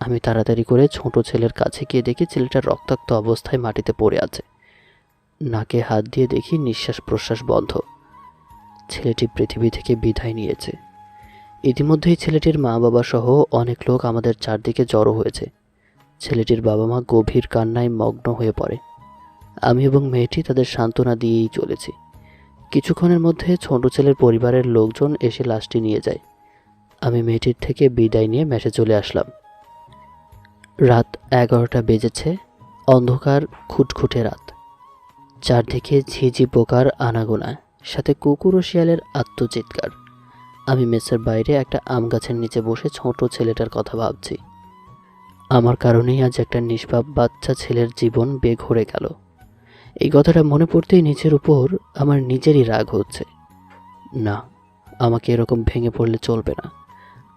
[SPEAKER 2] আমি তাড়াতাড়ি করে ছোট ছেলের কাছে গিয়ে দেখি ছেলেটা রক্তাক্ত অবস্থায় মাটিতে পড়ে আছে। নাকে হাত দিয়ে দেখি নিঃশ্বাস প্রশ্বাস বন্ধ। ছেলেটি পৃথিবী থেকে বিদায় নিয়েছে। ইতিমধ্যেই ছেলেটির মা বাবা সহ অনেক লোক আমাদের চারদিকে জড়ো হয়েছে। ছেলেটির বাবা মা গভীর কান্নায় মগ্ন হয়ে পড়ে। আমি এবং মেয়েটি তাদের সান্ত্বনা দিয়েই চলেছি। কিছুক্ষণের মধ্যে ছোট ছেলের পরিবারের লোকজন এসে লাশটি নিয়ে যায়। আমি মেয়েটির থেকে বিদায় নিয়ে মেসে চলে আসলাম। রাত 11টা বেজেছে। অন্ধকার খুটখুটে রাত। চারদিকে ঝিঝি পোকার আনাগোনা, সাথে কুকুর ও শিয়ালের আত্মচিৎকার। আমি মেসের বাইরে একটা আম গাছের নিচে বসে ছোট ছেলেটার কথা ভাবছি। আমার কারণেই আজ একটা নিষ্পাপ বাচ্চা ছেলের জীবন বেঘরে গেল। এই কথাটা মনে পড়তেই নিজের উপর আমার নিজেরই রাগ হচ্ছে। না, আমাকে এরকম ভেঙে পড়লে চলবে না।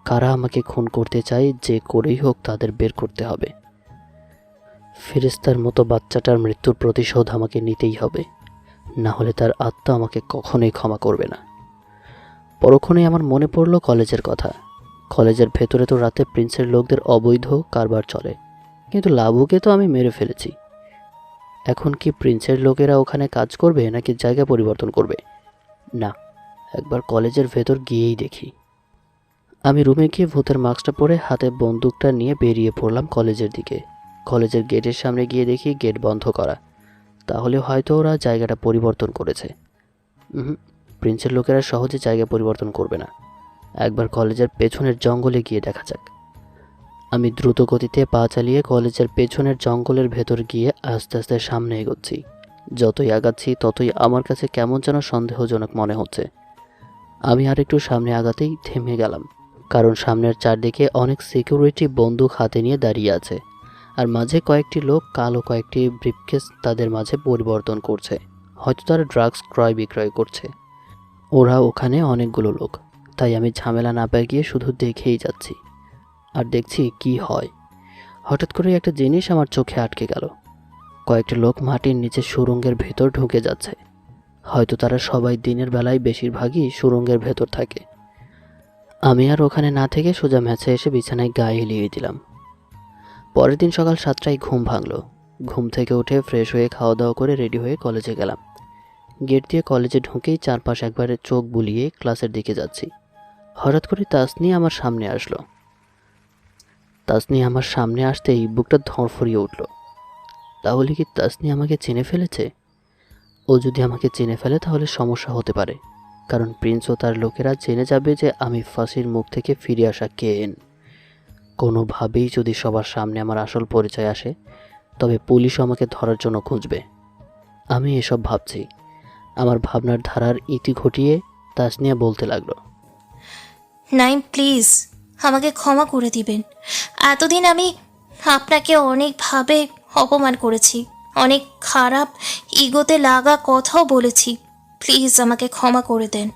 [SPEAKER 2] কারা আমাকে খুন করতে চায়, যে করেই হোক তাদের বের করতে হবে। ফেরেশতার মতো বাচ্চাটার মৃত্যুর প্রতিশোধ আমাকে নিতেই হবে, না হলে তার আত্মা আমাকে কখনোই ক্ষমা করবে না। পরক্ষণেই আমার মনে পড়ল কলেজের কথা। কলেজের ভেতরে তো রাতে প্রিন্সের লোকদের অবৈধ কারবার চলে, কিন্তু লাবুকে তো আমি মেরে ফেলেছি। এখন কি প্রিন্সের লোকেরা ওখানে কাজ করবে নাকি জায়গা পরিবর্তন করবে? না, একবার কলেজের ভেতর গিয়েই দেখি। আমি রুমে গিয়ে ভূতের মাস্কটা পরে হাতে বন্দুকটা নিয়ে বেরিয়ে পড়লাম কলেজের দিকে। কলেজের গেটের সামনে গিয়ে দেখি গেট বন্ধ করা। তাহলে হয়তো ওরা জায়গাটা পরিবর্তন করেছে। প্রিন্সের লোকেরা সহজে জায়গা পরিবর্তন করবে না। একবার কলেজের পেছনের জঙ্গলে গিয়ে দেখা যাক। আমি দ্রুত গতিতে পা চালিয়ে কলেজের পেছনের জঙ্গলের ভেতর গিয়ে আস্তে আস্তে সামনে এগোচ্ছি। যতই আগাচ্ছি ততই আমার কাছে কেমন যেন সন্দেহজনক মনে হচ্ছে। আমি আর একটু সামনে আগাতেই থেমে গেলাম, কারণ সামনের চারদিকে অনেক সিকিউরিটি বন্দুক হাতে নিয়ে দাঁড়িয়ে আছে, আর মাঝে কয়েকটি লোক কালো কয়েকটি ব্রিফকেস তাদের মাঝে পরিবর্তন করছে। হয়তো তারা ড্রাগস ক্রয় বিক্রয় করছে। ওরা ওখানে অনেকগুলো লোক, তাই আমি ঝামেলা না পেয়ে গিয়ে শুধু দেখেই যাচ্ছি আর দেখছি কি হয়। হঠাৎ করে একটা জিনিস আমার চোখে আটকে গেল। কয়েকটি লোক মাটির নিচে সুড়ঙ্গের ভেতর ঢুকে যাচ্ছে। হয়তো তারা সবাই দিনের বেলায় বেশিরভাগই সুড়ঙ্গের ভেতর থাকে। আমি আর ওখানে না থেকে সোজা ম্যাচে এসে বিছানায় গায়ে হেলিয়ে দিলাম। পরের দিন সকাল 7টায় ঘুম ভাঙলো। ঘুম থেকে উঠে ফ্রেশ হয়ে খাওয়া দাওয়া করে রেডি হয়ে কলেজে গেলাম। গেট দিয়ে কলেজে ঢুকেই চারপাশ একবারে চোখ বুলিয়ে ক্লাসের দিকে যাচ্ছি। হঠাৎ করে তাসনি আমার সামনে আসলো। তাসনি আমার সামনে আসতেই বুকটা ধড়ফড়িয়ে উঠল। তাহলে কি তাসনি আমাকে চিনে ফেলেছে? ও যদি আমাকে চিনে ফেলে তাহলে সমস্যা হতে পারে, কারণ প্রিন্স ও তার লোকেরা জেনে যাবে যে আমি ফাঁসির মুখ থেকে ফিরে আসা কেন। কোনোভাবেই যদি সবার সামনে আমার আসল পরিচয় আসে, তবে পুলিশও আমাকে ধরার জন্য খুঁজবে। আমি এসব ভাবছি। আমার ভাবনার ধারার ইতি ঘটিয়ে তাসনিয়া বলতে লাগলো,
[SPEAKER 9] নাইম প্লিজ আমাকে ক্ষমা করে দিবেন। এতদিন আমি আপনাকে অনেকভাবে অপমান করেছি, অনেক খারাপ ইগোতে লাগা কথাও বলেছি। প্লিজ আমাকে ক্ষমা করে দেন।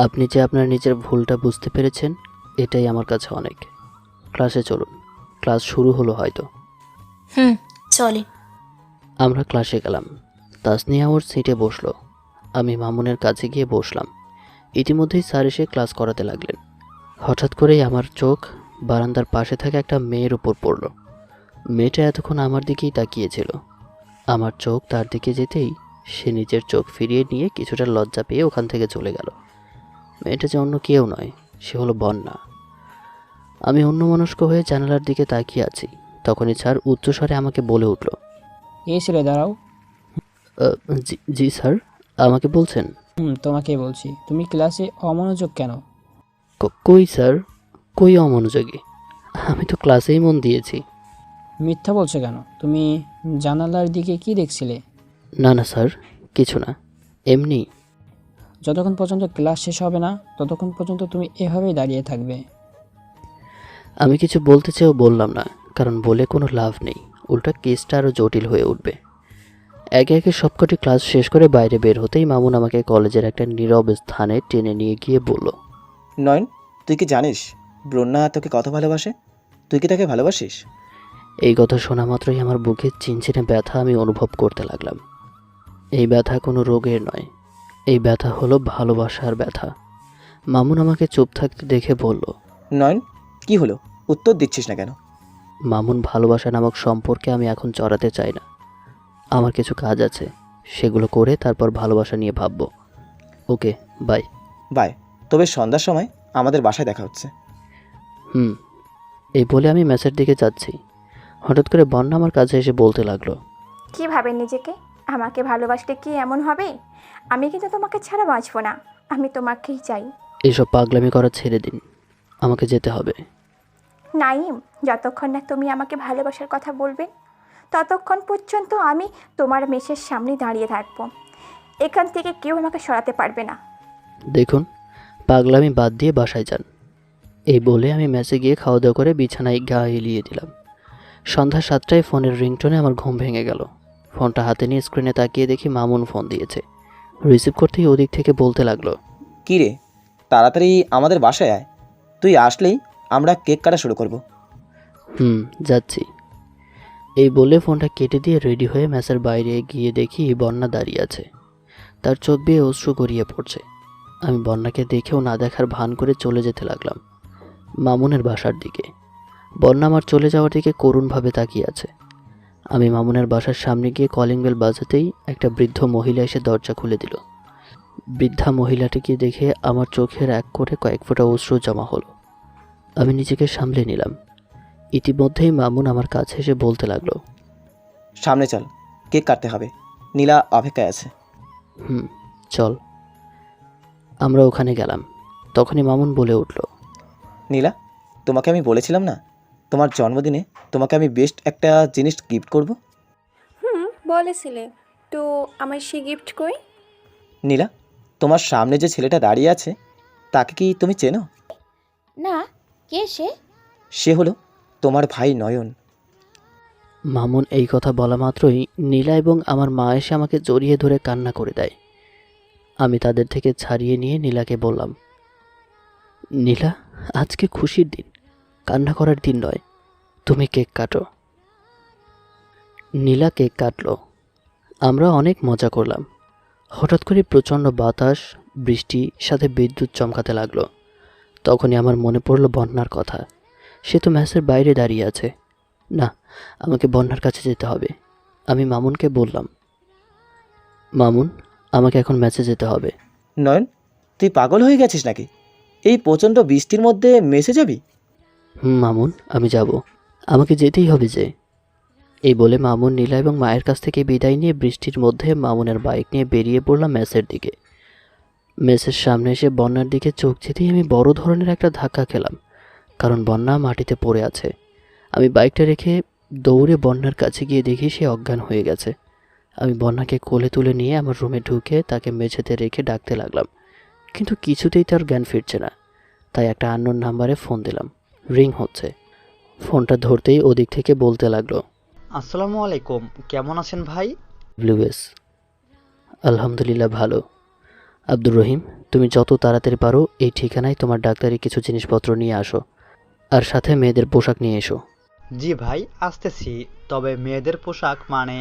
[SPEAKER 2] আপনি যে আপনার নিজের ভুলটা বুঝতে পেরেছেন, এটাই আমার কাছে অনেক। ক্লাসে চলুন, ক্লাস শুরু হলো হয়তো।
[SPEAKER 9] চলেন।
[SPEAKER 2] আমরা ক্লাসে গেলাম। তাসনিয়া ওর সিটে বসলো, আমি মামুনের কাছে গিয়ে বসলাম। ইতিমধ্যেই স্যার এসে ক্লাস করাতে লাগলেন। হঠাৎ করেই আমার চোখ বারান্দার পাশে থাকা একটা মেয়ের উপর পড়ল। মেয়েটা এতক্ষণ আমার দিকেই তাকিয়েছিল। আমার চোখ তার দিকে যেতেই সে নিজের চোখ ফিরিয়ে নিয়ে কিছুটা লজ্জা পেয়ে ওখান থেকে চলে গেল। মেয়েটা যে অন্য কেউ নয়, সে হলো বন্যা। আমি অন্যমনস্ক হয়ে জানালার দিকে তাকিয়ে আছি। তখনই স্যার উচ্চস্বরে আমাকে বলে উঠল,
[SPEAKER 12] এই ছেলে দাঁড়াও।
[SPEAKER 2] জি স্যার, আমাকে বলছেন?
[SPEAKER 12] তোমাকেই বলছি। তুমি ক্লাসে অমনোযোগ কেন?
[SPEAKER 2] কই স্যার, কই অমনোযোগী? আমি তো ক্লাসেই মন দিয়েছি।
[SPEAKER 12] মিথ্যা বলছো কেন? তুমি জানালার দিকে কি দেখছিলে?
[SPEAKER 2] না না স্যার, কিছু না, এমনি।
[SPEAKER 12] যতক্ষণ পর্যন্ত ক্লাস শেষ হবে না ততক্ষণ পর্যন্ত তুমি এভাবেই দাঁড়িয়ে থাকবে।
[SPEAKER 2] আমি কিছু বলতে চেয়েও বললাম না, কারণ বলে কোনো লাভ নেই, উল্টা কেসটা আরও জটিল হয়ে উঠবে। একে একে সবকটি ক্লাস শেষ করে বাইরে বের হতেই মামুন আমাকে কলেজের একটা নীরব স্থানে টেনে নিয়ে গিয়ে বলল,
[SPEAKER 6] নয়ন, তুই কি জানিস ব্রন্যা তোকে কত ভালোবাসে? তুই কি তাকে ভালোবাসিস?
[SPEAKER 2] এই কথা শোনা মাত্রই আমার বুকে চিনচিনে ব্যথা আমি অনুভব করতে লাগলাম। এই ব্যথা কোনো রোগের নয়, এই ব্যথা হলো ভালোবাসার ব্যথা। মামুন আমাকে চুপ থাকতে দেখে বলল,
[SPEAKER 6] নয়ন, কি হলো? উত্তর দিচ্ছিস না কেন?
[SPEAKER 2] মামুন, ভালোবাসা নামক সম্পর্কে আমি এখন জড়াতে চাই না। আমার কিছু কাজ আছে, সেগুলো করে তারপর ভালোবাসা নিয়ে ভাববো। ওকে, বাই।
[SPEAKER 6] বাই। তবে সন্ধ্যার সময় আমাদের বাসায় দেখা হচ্ছে।
[SPEAKER 2] এই বলে আমি মেসের দিকে যাচ্ছি। হঠাৎ করে বন্যা আমার কাছে এসে বলতে লাগলো,
[SPEAKER 20] কি ভাবেন নিজেকে? আমাকে ভালোবাসলে কি এমন হবে? আমি কিন্তু তোমাকে ছাড়া বাঁচবো না, আমি তোমাকেই চাই।
[SPEAKER 2] এইসব পাগলামি করা ছেড়ে দিন, আমাকে যেতে হবে।
[SPEAKER 20] নাইম, যতক্ষণ না তুমি আমাকে ভালোবাসার কথা বলবে ততক্ষণ পর্যন্ত আমি তোমার মেসের সামনে দাঁড়িয়ে থাকবো। এখান থেকে কেউ আমাকে সরাতে পারবে না।
[SPEAKER 2] দেখুন, পাগলামি বাদ দিয়ে বাসায় যান। এই বলে আমি মেসে গিয়ে খাওয়া দাওয়া করে বিছানায় গা এলিয়ে দিলাম। সন্ধ্যা 7টায় ফোনের রিংটোনে আমার ঘুম ভেঙে গেল। ফোনটা হাতে নিয়ে স্ক্রিনে তাকিয়ে দেখি মামুন ফোন দিয়েছে। রিসিভ করতেই ওদিক থেকে বলতে লাগলো,
[SPEAKER 6] কী রে, তাড়াতাড়ি আমাদের বাসায় আয়, তুই আসলেই আমরা কেক কাটা শুরু করব।
[SPEAKER 2] যাচ্ছি। এই বলে ফোনটা কেটে দিয়ে রেডি হয়ে মেসের বাইরে গিয়ে দেখি বন্যা দাঁড়িয়ে আছে। তার চোখ বেয়ে অশ্রু গড়িয়ে পড়ছে। আমি বন্যাকে দেখেও না দেখার ভান করে চলে যেতে লাগলাম মামুনের বাসার দিকে। বন্যা আমার চলে যাওয়ার দিকে করুণভাবে তাকিয়ে আছে। আমি মামুনের বাসার সামনে গিয়ে কলিং বেল বাজাতেই একটা বৃদ্ধ মহিলা এসে দরজা খুলে দিল। বৃদ্ধা মহিলাটিকে দেখে আমার চোখের এক করে কয়েক ফোঁটা অশ্রু জমা হলো। আমি নিজেকে সামলে নিলাম। ইতিমধ্যেই মামুন আমার কাছে এসে বলতে লাগলো,
[SPEAKER 6] সামনে চল, কেক কাটতে হবে, নীলা অপেক্ষায় আছে।
[SPEAKER 2] চল। আমরা ওখানে গেলাম। তখনই মামুন বলে উঠল,
[SPEAKER 6] নীলা, তোমাকে আমি বলেছিলাম না তোমার জন্মদিনে তোমাকে আমি বেস্ট একটা জিনিস গিফট করব?
[SPEAKER 1] বলেছিলে তো, আমার সেই গিফট কই?
[SPEAKER 6] নীলা, তোমার সামনে যে ছেলেটা দাঁড়িয়ে আছে তাকে কি তুমি চেনো?
[SPEAKER 7] না, কে সে?
[SPEAKER 6] সে হলো তোমার ভাই নয়ন।
[SPEAKER 2] মামুন এই কথা বলা মাত্রই নীলা এবং আমার মা এসে আমাকে জড়িয়ে ধরে কান্না করে দেয়। আমি তাদের থেকে ছাড়িয়ে নিয়ে নীলাকে বললাম, নীলা, আজকে খুশির দিন, কান্না করার দিন নয়, তুমি কেক কাটো। নীলা কেক কাটলো। আমরা অনেক মজা করলাম। হঠাৎ করে প্রচণ্ড বাতাস, বৃষ্টি, সাথে বিদ্যুৎ চমকাতে লাগলো। তখনই আমার মনে পড়ল বন্যার কথা। সে তো ম্যাচের বাইরে দাঁড়িয়ে আছে। না, আমাকে বন্যার কাছে যেতে হবে। আমি মামুনকে বললাম, মামুন, আমাকে এখন ম্যাচে যেতে হবে।
[SPEAKER 6] নয়ন, তুই পাগল হয়ে গেছিস নাকি? এই প্রচণ্ড বৃষ্টির মধ্যে মেসে যাবি?
[SPEAKER 2] মামুন, আমি যাব, আমাকে যেতেই হবে যে। এই বলে মামুন, নীলা এবং মায়ের কাছ থেকে বিদায় নিয়ে বৃষ্টির মধ্যে মামুনের বাইক নিয়ে বেরিয়ে পড়লাম মেসের দিকে। মেসের সামনে এসে বন্যার দিকে চোখ যেতেই আমি বড় ধরনের একটা ধাক্কা খেলাম, কারণ বন্যা মাটিতে পড়ে আছে। আমি বাইকটা রেখে দৌড়ে বন্যার কাছে গিয়ে দেখি সে অজ্ঞান হয়ে গেছে। আমি বন্যাকে কোলে তুলে নিয়ে আমার রুমে ঢুকে তাকে মেঝেতে রেখে ডাকতে লাগলাম, কিন্তু কিছুতেই তার জ্ঞান ফিরছে না। তাই একটা আননোন নাম্বারে ফোন দিলাম। রিং হচ্ছে। ফোনটা ধরতেই ওদিক থেকে বলতে লাগলো,
[SPEAKER 16] আসসালামু আলাইকুম, কেমন আছেন ভাই?
[SPEAKER 2] ব্লুয়েস। আলহামদুলিল্লাহ ভালো। আব্দুর রহিম, তুমি যত তাড়াতাড়ি পারো এই ঠিকানায় তোমার ডাক্তারি কিছু জিনিসপত্র নিয়ে আসো, আর সাথে মেয়েদের পোশাক নিয়ে এসো।
[SPEAKER 16] জি ভাই, আসতেছি। তবে মেয়েদের পোশাক মানে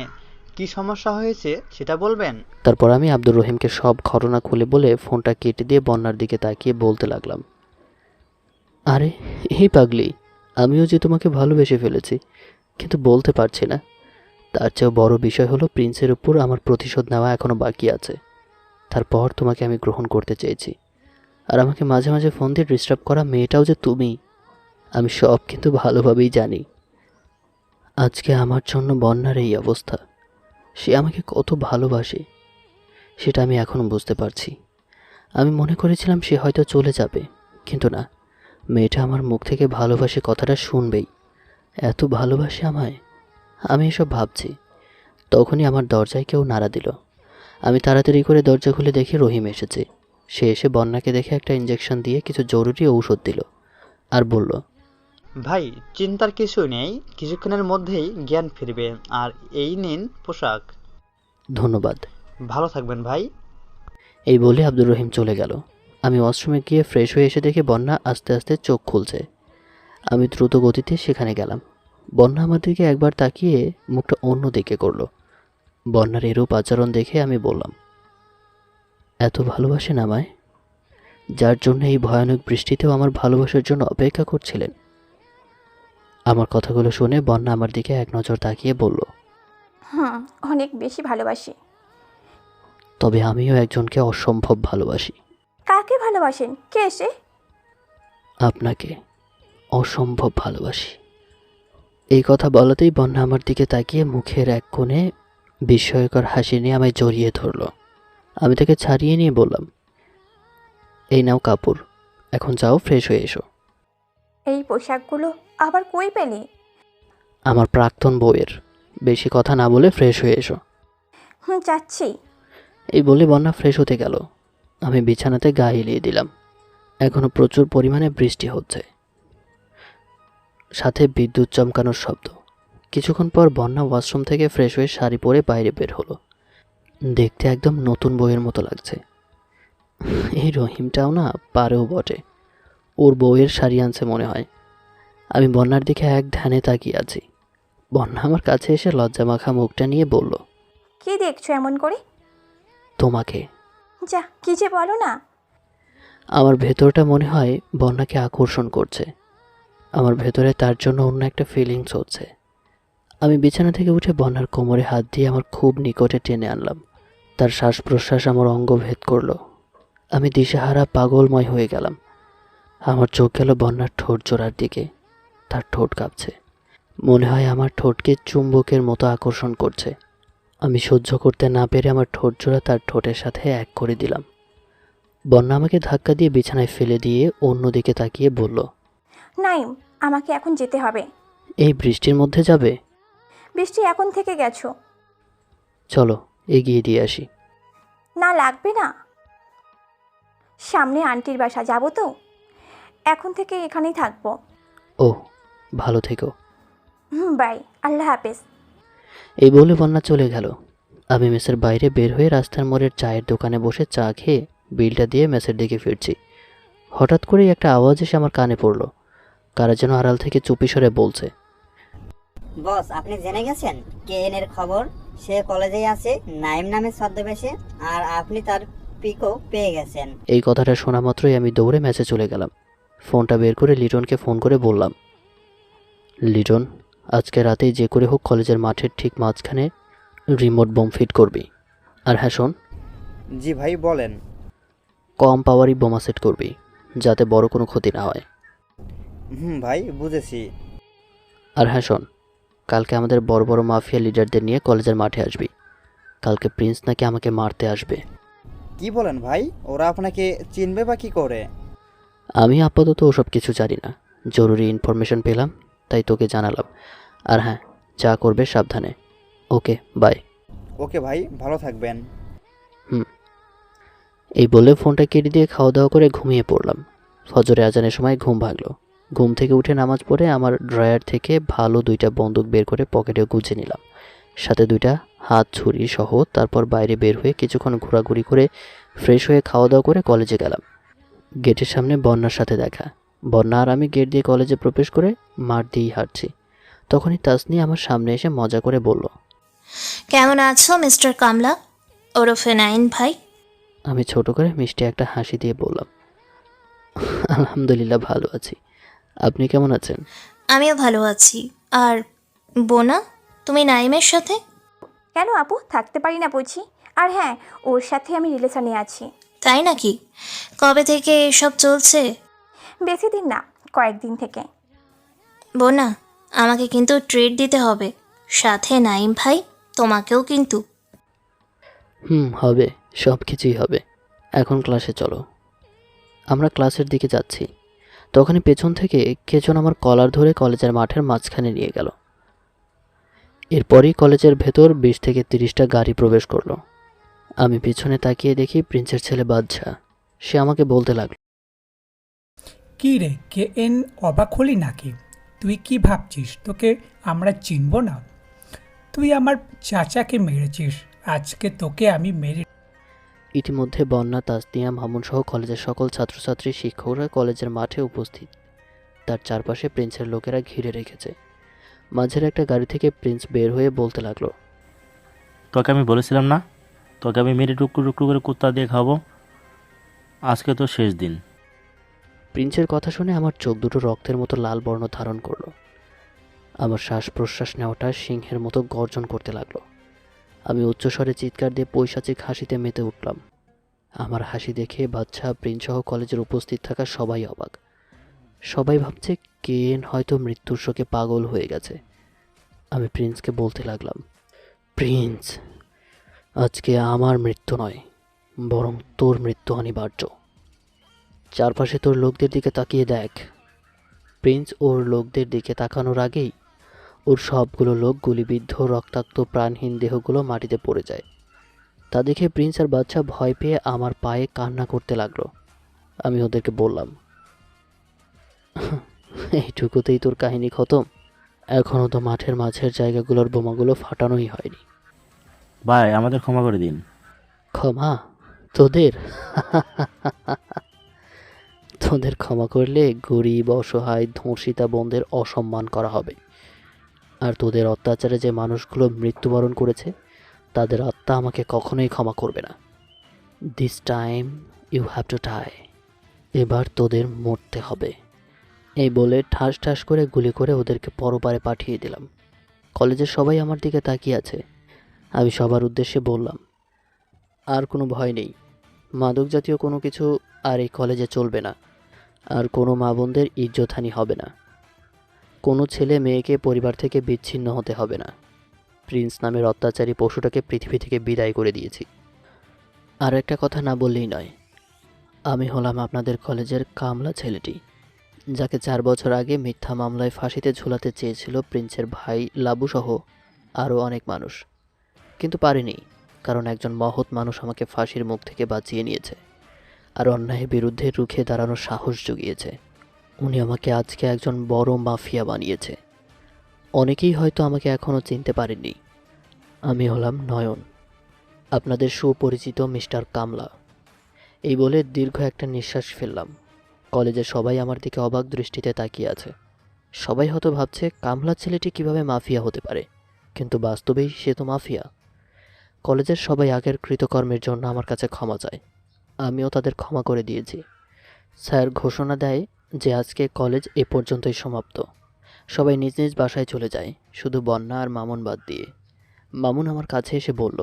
[SPEAKER 16] কি সমস্যা হয়েছে সেটা বলবেন?
[SPEAKER 2] তারপর আমি আব্দুর রহিমকে সব ঘটনা খুলে বলে ফোনটা কেটে দিয়ে বন্যার দিকে তাকিয়ে বলতে লাগলাম, আরে এই পাগলি, আমিও যে তোমাকে ভালোবেসে ফেলেছি, কিন্তু বলতে পারছি না। তার চেয়েও বড় বিষয় হলো প্রিন্সের উপর আমার প্রতিশোধ নেওয়া এখনও বাকি আছে। তারপর তোমাকে আমি গ্রহণ করতে চেয়েছি, আর আমাকে মাঝে মাঝে ফোন দিয়ে ডিস্টার্ব করা মেয়েটাও যে তুমি, আমি সব কিন্তু ভালোভাবেই জানি। আজকে আমার জন্য বন্যার এই অবস্থা। সে আমাকে কত ভালোবাসে সেটা আমি এখনও বুঝতে পারছি। আমি মনে করেছিলাম সে হয়তো চলে যাবে, কিন্তু না, মেয়েটা আমার মুখ থেকে ভালোবাসে কথাটা শুনবেই। এত ভালোবাসে আমায়। আমি এসব ভাবছি, তখনই আমার দরজায় কেউ নাড়া দিল। আমি তাড়াতাড়ি করে দরজা খুলে দেখি রহিম এসেছে। সে এসে বন্যাকে দেখে একটা ইঞ্জেকশন দিয়ে কিছু জরুরি ঔষধ দিল, আর বলল,
[SPEAKER 16] ভাই চিন্তার কিছু নেই, কিছুক্ষণের মধ্যেই জ্ঞান ফিরবে। আর এই নিন পোশাক।
[SPEAKER 2] ধন্যবাদ।
[SPEAKER 16] ভালো থাকবেন ভাই।
[SPEAKER 2] এই বলে আব্দুর রহিম চলে গেল। আমি ওয়াশরুমে গিয়ে ফ্রেশ হয়ে এসে দেখি বন্যা আস্তে আস্তে চোখ খুলছে। আমি দ্রুত গতিতে সেখানে গেলাম। বন্যা আমার দিকে একবার তাকিয়ে মুখটা অন্য দিকে করলো। বন্যার এরূপ আচরণ দেখে আমি বললাম, এত ভালোবাসেন আমায়, যার জন্য এই ভয়ানক বৃষ্টিতেও আমার ভালোবাসার জন্য অপেক্ষা করছিলেন। আমার কথাগুলো শুনে বন্যা আমার দিকে এক নজর তাকিয়ে বলল,
[SPEAKER 20] অনেক বেশি ভালোবাসি।
[SPEAKER 2] তবে আমিও একজনকে অসম্ভব ভালোবাসি।
[SPEAKER 20] কাকে ভালোবাসেন? কে সে?
[SPEAKER 2] আপনাকে অসম্ভব ভালোবাসি। এই কথা বলাতেই বন্যা আমার দিকে তাকিয়ে মুখের এক কোণে বিস্ময়কর হাসি নিয়ে আমায় জড়িয়ে ধরল। আমি তাকে ছাড়িয়ে নিয়ে বললাম, এই নাও কাপড়, এখন যাও ফ্রেশ হয়ে এসো।
[SPEAKER 20] এই পোশাকগুলো আবার কই পেলি?
[SPEAKER 2] আমার প্রাক্তন বউয়ের। বেশি কথা না বলে ফ্রেশ হয়ে এসো।
[SPEAKER 20] যাচ্ছি।
[SPEAKER 2] এই বলে বন্যা ফ্রেশ হতে গেল। আমি বিছানাতে গা এলিয়ে দিলাম। এখনও প্রচুর পরিমাণে বৃষ্টি হচ্ছে, সাথে বিদ্যুৎ চমকানোর শব্দ। কিছুক্ষণ পর বন্যা ওয়াশরুম থেকে ফ্রেশ হয়ে শাড়ি পরে বাইরে বের হলো। দেখতে একদম নতুন বউয়ের মতো লাগছে। এই রহিমটাও না পারেও বটে, ওর বউয়ের শাড়ি আনছে মনে হয়। আমি বন্যার দিকে এক ধ্যানে তাকিয়ে আছি। বন্যা আমার কাছে এসে লজ্জা মাখা মুখটা নিয়ে বলল,
[SPEAKER 20] কি দেখছো এমন করে?
[SPEAKER 2] তোমাকে।
[SPEAKER 20] যা, কি যে বলো না।
[SPEAKER 2] আমার ভেতরটা মনে হয় বন্যাকে আকর্ষণ করছে। আমার ভেতরে তার জন্য অন্য একটা ফিলিংস হচ্ছে। আমি বিছানা থেকে উঠে বন্যার কোমরে হাত দিয়ে আমার খুব নিকটে টেনে আনলাম। তার শ্বাস প্রশ্বাস আমার অঙ্গ ভেদ করলো। আমি দিশেহারা পাগলময় হয়ে গেলাম। আমার চোখ গেল বন্যার ঠোঁট জোড়ার দিকে। তার ঠোঁট কাঁপছে, মনে হয় আমার ঠোঁটকে চুম্বকের মতো আকর্ষণ করছে। আমি সহ্য করতে না পেরে আমার ঠোঁট জোড়া তার ঠোঁটের সাথে এক করে দিলাম। বন্যা আমাকে ধাক্কা দিয়ে বিছানায় ফেলে দিয়ে অন্যদিকে তাকিয়ে বলল,
[SPEAKER 20] নাইম, আমাকে এখন যেতে হবে।
[SPEAKER 2] এই বৃষ্টির মধ্যে যাবে?
[SPEAKER 20] বৃষ্টি এখন থেকে গেছো।
[SPEAKER 2] চলো এগিয়ে দিয়ে আসি।
[SPEAKER 20] না, লাগবে না। সামনে আন্টির বাসা, যাবো তো। এখন থেকে এখানেই থাকবো।
[SPEAKER 2] ও, ভালো থেকো।
[SPEAKER 20] বাই, আল্লাহ হাফেজ।
[SPEAKER 2] এই বলে বন্যা চলে গেল। আমি মেসের বাইরে বের হয়ে রাস্তার মোড়ের চায়ের দোকানে বসে চা খেয়ে বিলটা দিয়ে মেসের দিকে ফিরছি। হঠাৎ করেই একটা আওয়াজ এসে আমার কানে পড়ল। কারা যেন আড়াল থেকে চুপি সরে বলছে,
[SPEAKER 8] বস, আপনি জেনে গেছেন কেএন এর খবর? সে কলেজেই আছে নাইম নামে ছদ্মবেশে, আর আপনি তার পিকও পেয়ে গেছেন।
[SPEAKER 2] এই কথাটা শোনা মাত্রই আমি দৌড়ে ম্যাচে চলে গেলাম। ফোনটা বের করে লিটনকে ফোন করে বললাম, লিটন, আজকে রাতেই যে করে হোক কলেজের মাঠের ঠিক মাঝখানে রিমোট বোম ফিট করবি। আর হ্যাঁ শোন,
[SPEAKER 16] জি ভাই বলেন।
[SPEAKER 2] কম পাওয়ারই বোমা সেট করবি, যাতে বড় কোনো ক্ষতি না হয়।
[SPEAKER 16] ভাই বুঝেছি।
[SPEAKER 2] আর হ্যাঁ শোন, কালকে আমাদের বড় বড় মাফিয়া লিডারদের নিয়ে কলেজের মাঠে আসবি। কালকে প্রিন্স নাকি আমাকে মারতে আসবে।
[SPEAKER 16] কি বলেন ভাই, ওরা আপনাকে চিনবে বা কি করে?
[SPEAKER 2] আমি আপাতত ওসব কিছু জানি না, জরুরি ইনফরমেশন পেলাম তাই তোকে জানালাম। আর হ্যাঁ, যা করবে সাবধানে। Okay bye.
[SPEAKER 16] ওকে ভাই, ভালো থাকবেন।
[SPEAKER 2] এই বলে ফোনটা কেটে দিয়ে খাওয়া দাওয়া করে ঘুমিয়ে পড়লাম। ফজরে আজানের সময় ঘুম ভাগলো। ঘুম থেকে উঠে নামাজ পড়ে আমার ড্রয়ার থেকে ভালো 2টা বন্দুক বের করে পকেটে গুজে নিলাম, সাথে 2টা হাত ছুরি সহ। তারপর বাইরে বের হয়ে কিছুক্ষণ ঘোরাঘুরি করে ফ্রেশ হয়ে খাওয়া দাওয়া করে কলেজে গেলাম। গেটের সামনে বন্যার সাথে দেখা। বন্যা আর আমি গেট দিয়ে কলেজে প্রবেশ করে মাঠ দিয়েই হাঁটছি। তখনই তাসনি আমার সামনে এসে মজা করে বলল,
[SPEAKER 9] কেমন আছো মিস্টার কামলা ওরফে নাইন ভাই?
[SPEAKER 2] আমি ছোট করে মিষ্টি একটা হাসি দিয়ে বললাম, আলহামদুলিল্লাহ ভালো আছি, আপনি কেমন আছেন?
[SPEAKER 9] আমিও ভালো আছি। আর বোনা, তুমি নাইমের সাথে?
[SPEAKER 20] কেন আপু, থাকতে পারি না বুঝি? আর হ্যাঁ, ওর সাথে আমি রিলেশনে আছি।
[SPEAKER 9] তাই নাকি? কবে থেকে এসব চলছে?
[SPEAKER 20] বেশি দিন না, কয়েকদিন থেকে।
[SPEAKER 9] বোনা, আমাকে কিন্তু ট্রিট দিতে হবে, সাথে নাইম ভাই তোমাকেও কিন্তু।
[SPEAKER 2] হবে, সব কিছুই হবে। এখন ক্লাসে চলো। আমরা ক্লাসের দিকে যাচ্ছি, তখনই পেছন থেকে কেজন আমার কলার ধরে কলেজের মাঠের মাঝখানে নিয়ে গেল। এরপরই কলেজের ভেতর 20 থেকে 30টা গাড়ি প্রবেশ করলো। আমি পিছনে তাকিয়ে দেখি প্রিন্সের ছেলে বাদশা। সে আমাকে বলতে লাগলো,
[SPEAKER 19] কি রে KN, অবাক হলি নাকি? তুই কি ভাবছিস তোকে আমরা চিনব না? তুই আমার চাচাকে মেরেছিস, আজকে তোকে আমি মেরে।
[SPEAKER 2] ইতিমধ্যে বন্যা, তাসনিয়া, মামুন সহ কলেজের সকল ছাত্রছাত্রী শিক্ষকরা কলেজের মাঠে উপস্থিত। তার চারপাশে প্রিন্সের লোকেরা ঘিরে রেখেছে। মাঝের একটা গাড়ি থেকে প্রিন্স বের হয়ে বলতে লাগলো,
[SPEAKER 21] তোকে আমি বলেছিলাম না, তোকে আমি মেরে টুকরো টুকরো করে কুত্তা দিয়ে খাবো। আজকে তো শেষ দিন।
[SPEAKER 2] প্রিন্সের কথা শুনে আমার চোখ দুটো রক্তের মতো লাল বর্ণ ধারণ করলো। আমার শ্বাস প্রশ্বাস নেওয়াটা সিংহের মতো গর্জন করতে লাগলো। আমি উচ্চস্বরে চিৎকার দিয়ে পৈশাচিক হাসিতে মেতে উঠলাম। আমার হাসি দেখে বাচ্চা, প্রিন্স সহ কলেজের উপস্থিত থাকা সবাই অবাক। সবাই ভাবছে কেন হয়তো মৃত্যুর শোকে পাগল হয়ে গেছে। আমি প্রিন্সকে বলতে লাগলাম, প্রিন্স, আজকে আমার মৃত্যু নয়, বরং তোর মৃত্যু অনিবার্য। চারপাশে তোর লোকদের দিকে তাকিয়ে দেখ। প্রিন্স ওর লোকদের দিকে তাকানোর আগেই ওর সবগুলো লোক গুলিবিদ্ধ, রক্তাক্ত, প্রাণহীন দেহগুলো মাটিতে পড়ে যায়। তা দেখে প্রিন্স আর বাচ্চা ভয় পেয়ে আমার পায়ে কান্না করতে লাগলো। আমি ওদেরকে বললাম, এইটুকুতেই তোর কাহিনী খতম? এখনও তো মাঠের মাঝের জায়গাগুলোর বোমাগুলো ফাটানোই হয়নি।
[SPEAKER 21] ভাই, আমাদের ক্ষমা করে দিন।
[SPEAKER 2] ক্ষমা? তোদের? তোদের ক্ষমা করলে গরিব, অসহায়, ধর্ষিতা বোনদের অসম্মান করা হবে। আর তোদের অত্যাচারে যে মানুষগুলো মৃত্যুবরণ করেছে তাদের আত্মা আমাকে কখনোই ক্ষমা করবে না। This time you have to die. এবার তোদের মরতে হবে। এই বলে ঠাস ঠাস করে গুলি করে ওদেরকে পরপারে পাঠিয়ে দিলাম। কলেজের সবাই আমার দিকে তাকিয়ে আছে। আমি সবার উদ্দেশ্যে বললাম, আর কোনো ভয় নেই। মাদক জাতীয় কোনো কিছু আর এই কলেজে চলবে না। আর কোনো মা বোনদের ইজ্জতহানি হবে না। কোনো ছেলে মেয়েকে পরিবার থেকে বিচ্ছিন্ন হতে হবে না। প্রিন্স নামের অত্যাচারী পশুটাকে পৃথিবী থেকে বিদায় করে দিয়েছি। আর একটা কথা না বললেই নয়, আমি হলাম আপনাদের কলেজের কামলা ছেলেটি, যাকে 4 বছর আগে মিথ্যা মামলায় ফাঁসিতে ঝুলাতে চেয়েছিল প্রিন্সের ভাই লাবুসহ আরও অনেক মানুষ, কিন্তু পারেনি, কারণ একজন মহৎ মানুষ আমাকে ফাঁসির মুখ থেকে বাঁচিয়ে নিয়েছে আর অন্যায়ের বিরুদ্ধে রুখে দাঁড়ানোর সাহস জুগিয়েছে। উনি আমাকে আজকে একজন বড় মাফিয়া বানিয়েছে। অনেকেই হয়তো আমাকে এখনও চিনতে পারেননি। আমি হলাম নয়ন, আপনাদের সুপরিচিত মিস্টার কামলা। এই বলে দীর্ঘ একটা নিঃশ্বাস ফেললাম। কলেজের সবাই আমার দিকে অবাক দৃষ্টিতে তাকিয়ে আছে। সবাই হয়তো ভাবছে কামলা ছেলেটি কিভাবে মাফিয়া হতে পারে, কিন্তু বাস্তবেই সে তো মাফিয়া। কলেজের সবাই আগের কৃতকর্মের জন্য আমার কাছে ক্ষমা চায়। আমিও তাদের ক্ষমা করে দিয়েছি। স্যার ঘোষণা দেয় যে আজকে কলেজ এ পর্যন্তই সমাপ্ত। সবাই নিজ নিজ বাসায় চলে যায়, শুধু বন্যা আর মামুন বাদ দিয়ে। মামুন আমার কাছে এসে বলল,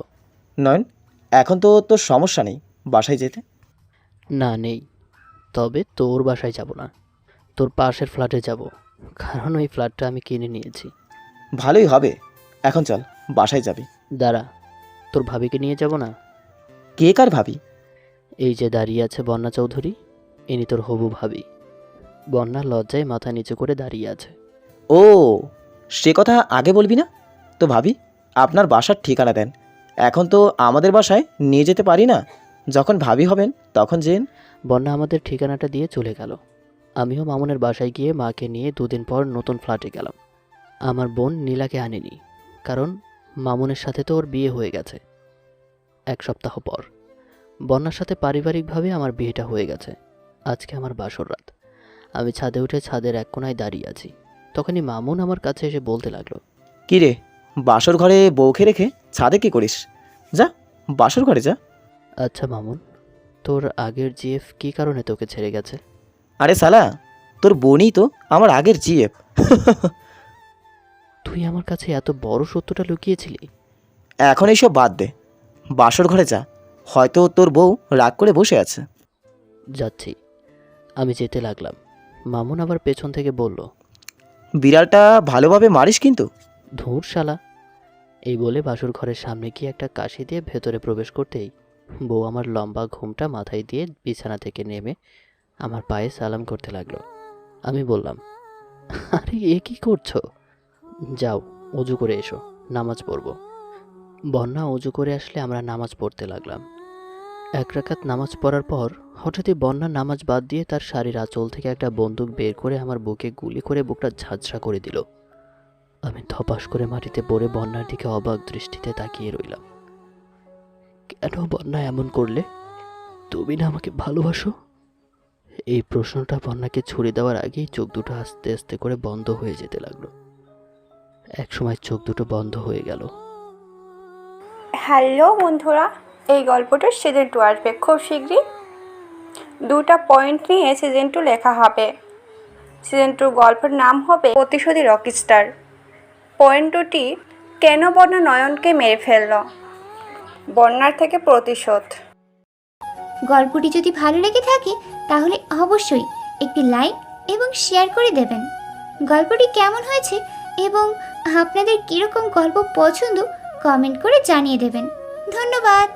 [SPEAKER 6] নয়ন, এখন তো তোর সমস্যা নেই বাসায় যেতে।
[SPEAKER 2] না নেই, তবে তোর বাসায় যাব না, তোর পাশের ফ্ল্যাটে যাব, কারণ ওই ফ্ল্যাটটা আমি কিনে নিয়েছি।
[SPEAKER 6] ভালোই হবে, এখন চল বাসায় যাবি।
[SPEAKER 2] দাঁড়া, তোর ভাবিকে নিয়ে যাব না?
[SPEAKER 6] কে কার ভাবি?
[SPEAKER 2] এই যে দাঁড়িয়ে আছে বন্যা চৌধুরী, ইনি তোর হবু ভাবি। বন্যা লজ্জায় মাথা নিচু করে দাঁড়িয়ে আছে।
[SPEAKER 6] ও, সে কথা আগে বলবি না তো ভাবি। আপনার বাসার ঠিকানা দেন, এখন তো আমাদের বাসায় নিয়ে যেতে পারি না, যখন ভাবি হবেন তখন যেন।
[SPEAKER 2] বন্যা আমাদের ঠিকানাটা দিয়ে চলে গেল। আমিও মামুনের বাসায় গিয়ে মাকে নিয়ে 2 দিন পর নতুন ফ্ল্যাটে গেলাম। আমার বোন নীলাকে আনিনি, কারণ মামুনের সাথে তো ওর বিয়ে হয়ে গেছে। 1 সপ্তাহ পর বন্যার সাথে পারিবারিকভাবে আমার বিয়েটা হয়ে গেছে। আজকে আমার বাসর রাত। আমি ছাদে উঠে ছাদের এক কোণায় দাঁড়িয়ে আছি। তখনই মামুন আমার কাছে এসে বলতে লাগলো,
[SPEAKER 6] কী রে, বাসর ঘরে বউকে রেখে ছাদে কি করিস? যা বাসর ঘরে যা।
[SPEAKER 2] আচ্ছা মামুন, তোর আগের জিএফ কী কারণে তোকে ছেড়ে গেছে?
[SPEAKER 6] আরে সালা, তোর বোনই তো আমার আগের জিএফ।
[SPEAKER 2] তুই আমার কাছে এত বড় সত্যটা লুকিয়েছিলি?
[SPEAKER 6] এখন এইসব বাদ দে, বাসর ঘরে যা, হয়তো তোর বউ রাগ করে বসে আছে।
[SPEAKER 2] যাচ্ছি। আমি যেতে লাগলাম। মামুন আবার পেছন থেকে বলল,
[SPEAKER 6] বিড়ালটা ভালোভাবে মারিস কিন্তু।
[SPEAKER 2] ধুর শালা। এই বলে বাসুর ঘরের সামনে গিয়ে একটা কাশি দিয়ে ভেতরে প্রবেশ করতেই বউ আমার লম্বা ঘুমটা মাথায় দিয়ে বিছানা থেকে নেমে আমার পায়ে সালাম করতে লাগলো। আমি বললাম, আরে এ কি করছো? যাও অজু করে এসো, নামাজ পড়ব। বন্যা অজু করে আসলে আমরা নামাজ পড়তে লাগলাম। 1 রাকাত নামাজ পড়ার পর হঠাৎই বন্যা নামাজ বাদ দিয়ে তার শাড়ির আঁচল থেকে একটা বন্দুক বের করে আমার বুকে গুলি করে বুকটা ঝাঁঝরা করে দিল। আমি ধপাস করে মাটিতে পড়ে বন্যার দিকে অবাক দৃষ্টিতে তাকিয়ে রইলাম। কেন বন্যা এমন করলে? তুমি না আমাকে ভালোবাসো? এই প্রশ্নটা বন্যাকে ছুড়ে দেওয়ার আগেই চোখ দুটো আস্তে আস্তে করে বন্ধ হয়ে যেতে লাগলো। একসময় চোখ দুটো বন্ধ হয়ে গেল।
[SPEAKER 1] হ্যালো বন্ধুরা, এই গল্পটার সিজন 2 আসবে খুব শীঘ্রই। 2টা পয়েন্ট নিয়ে সিজন 2 লেখা হবে। সিজন 2 গল্পের নাম হবে প্রতিশোধী রকস্টার। পয়েন্ট 2টি, কেন বন্যা নয়নকে মেরে ফেলল? বন্যার থেকে প্রতিশোধ।
[SPEAKER 5] গল্পটি যদি ভালো লেগে থাকে তাহলে অবশ্যই একটি লাইক এবং শেয়ার করে দেবেন। গল্পটি কেমন হয়েছে এবং আপনাদের কীরকম গল্প পছন্দ কমেন্ট করে জানিয়ে দেবেন। ধন্যবাদ।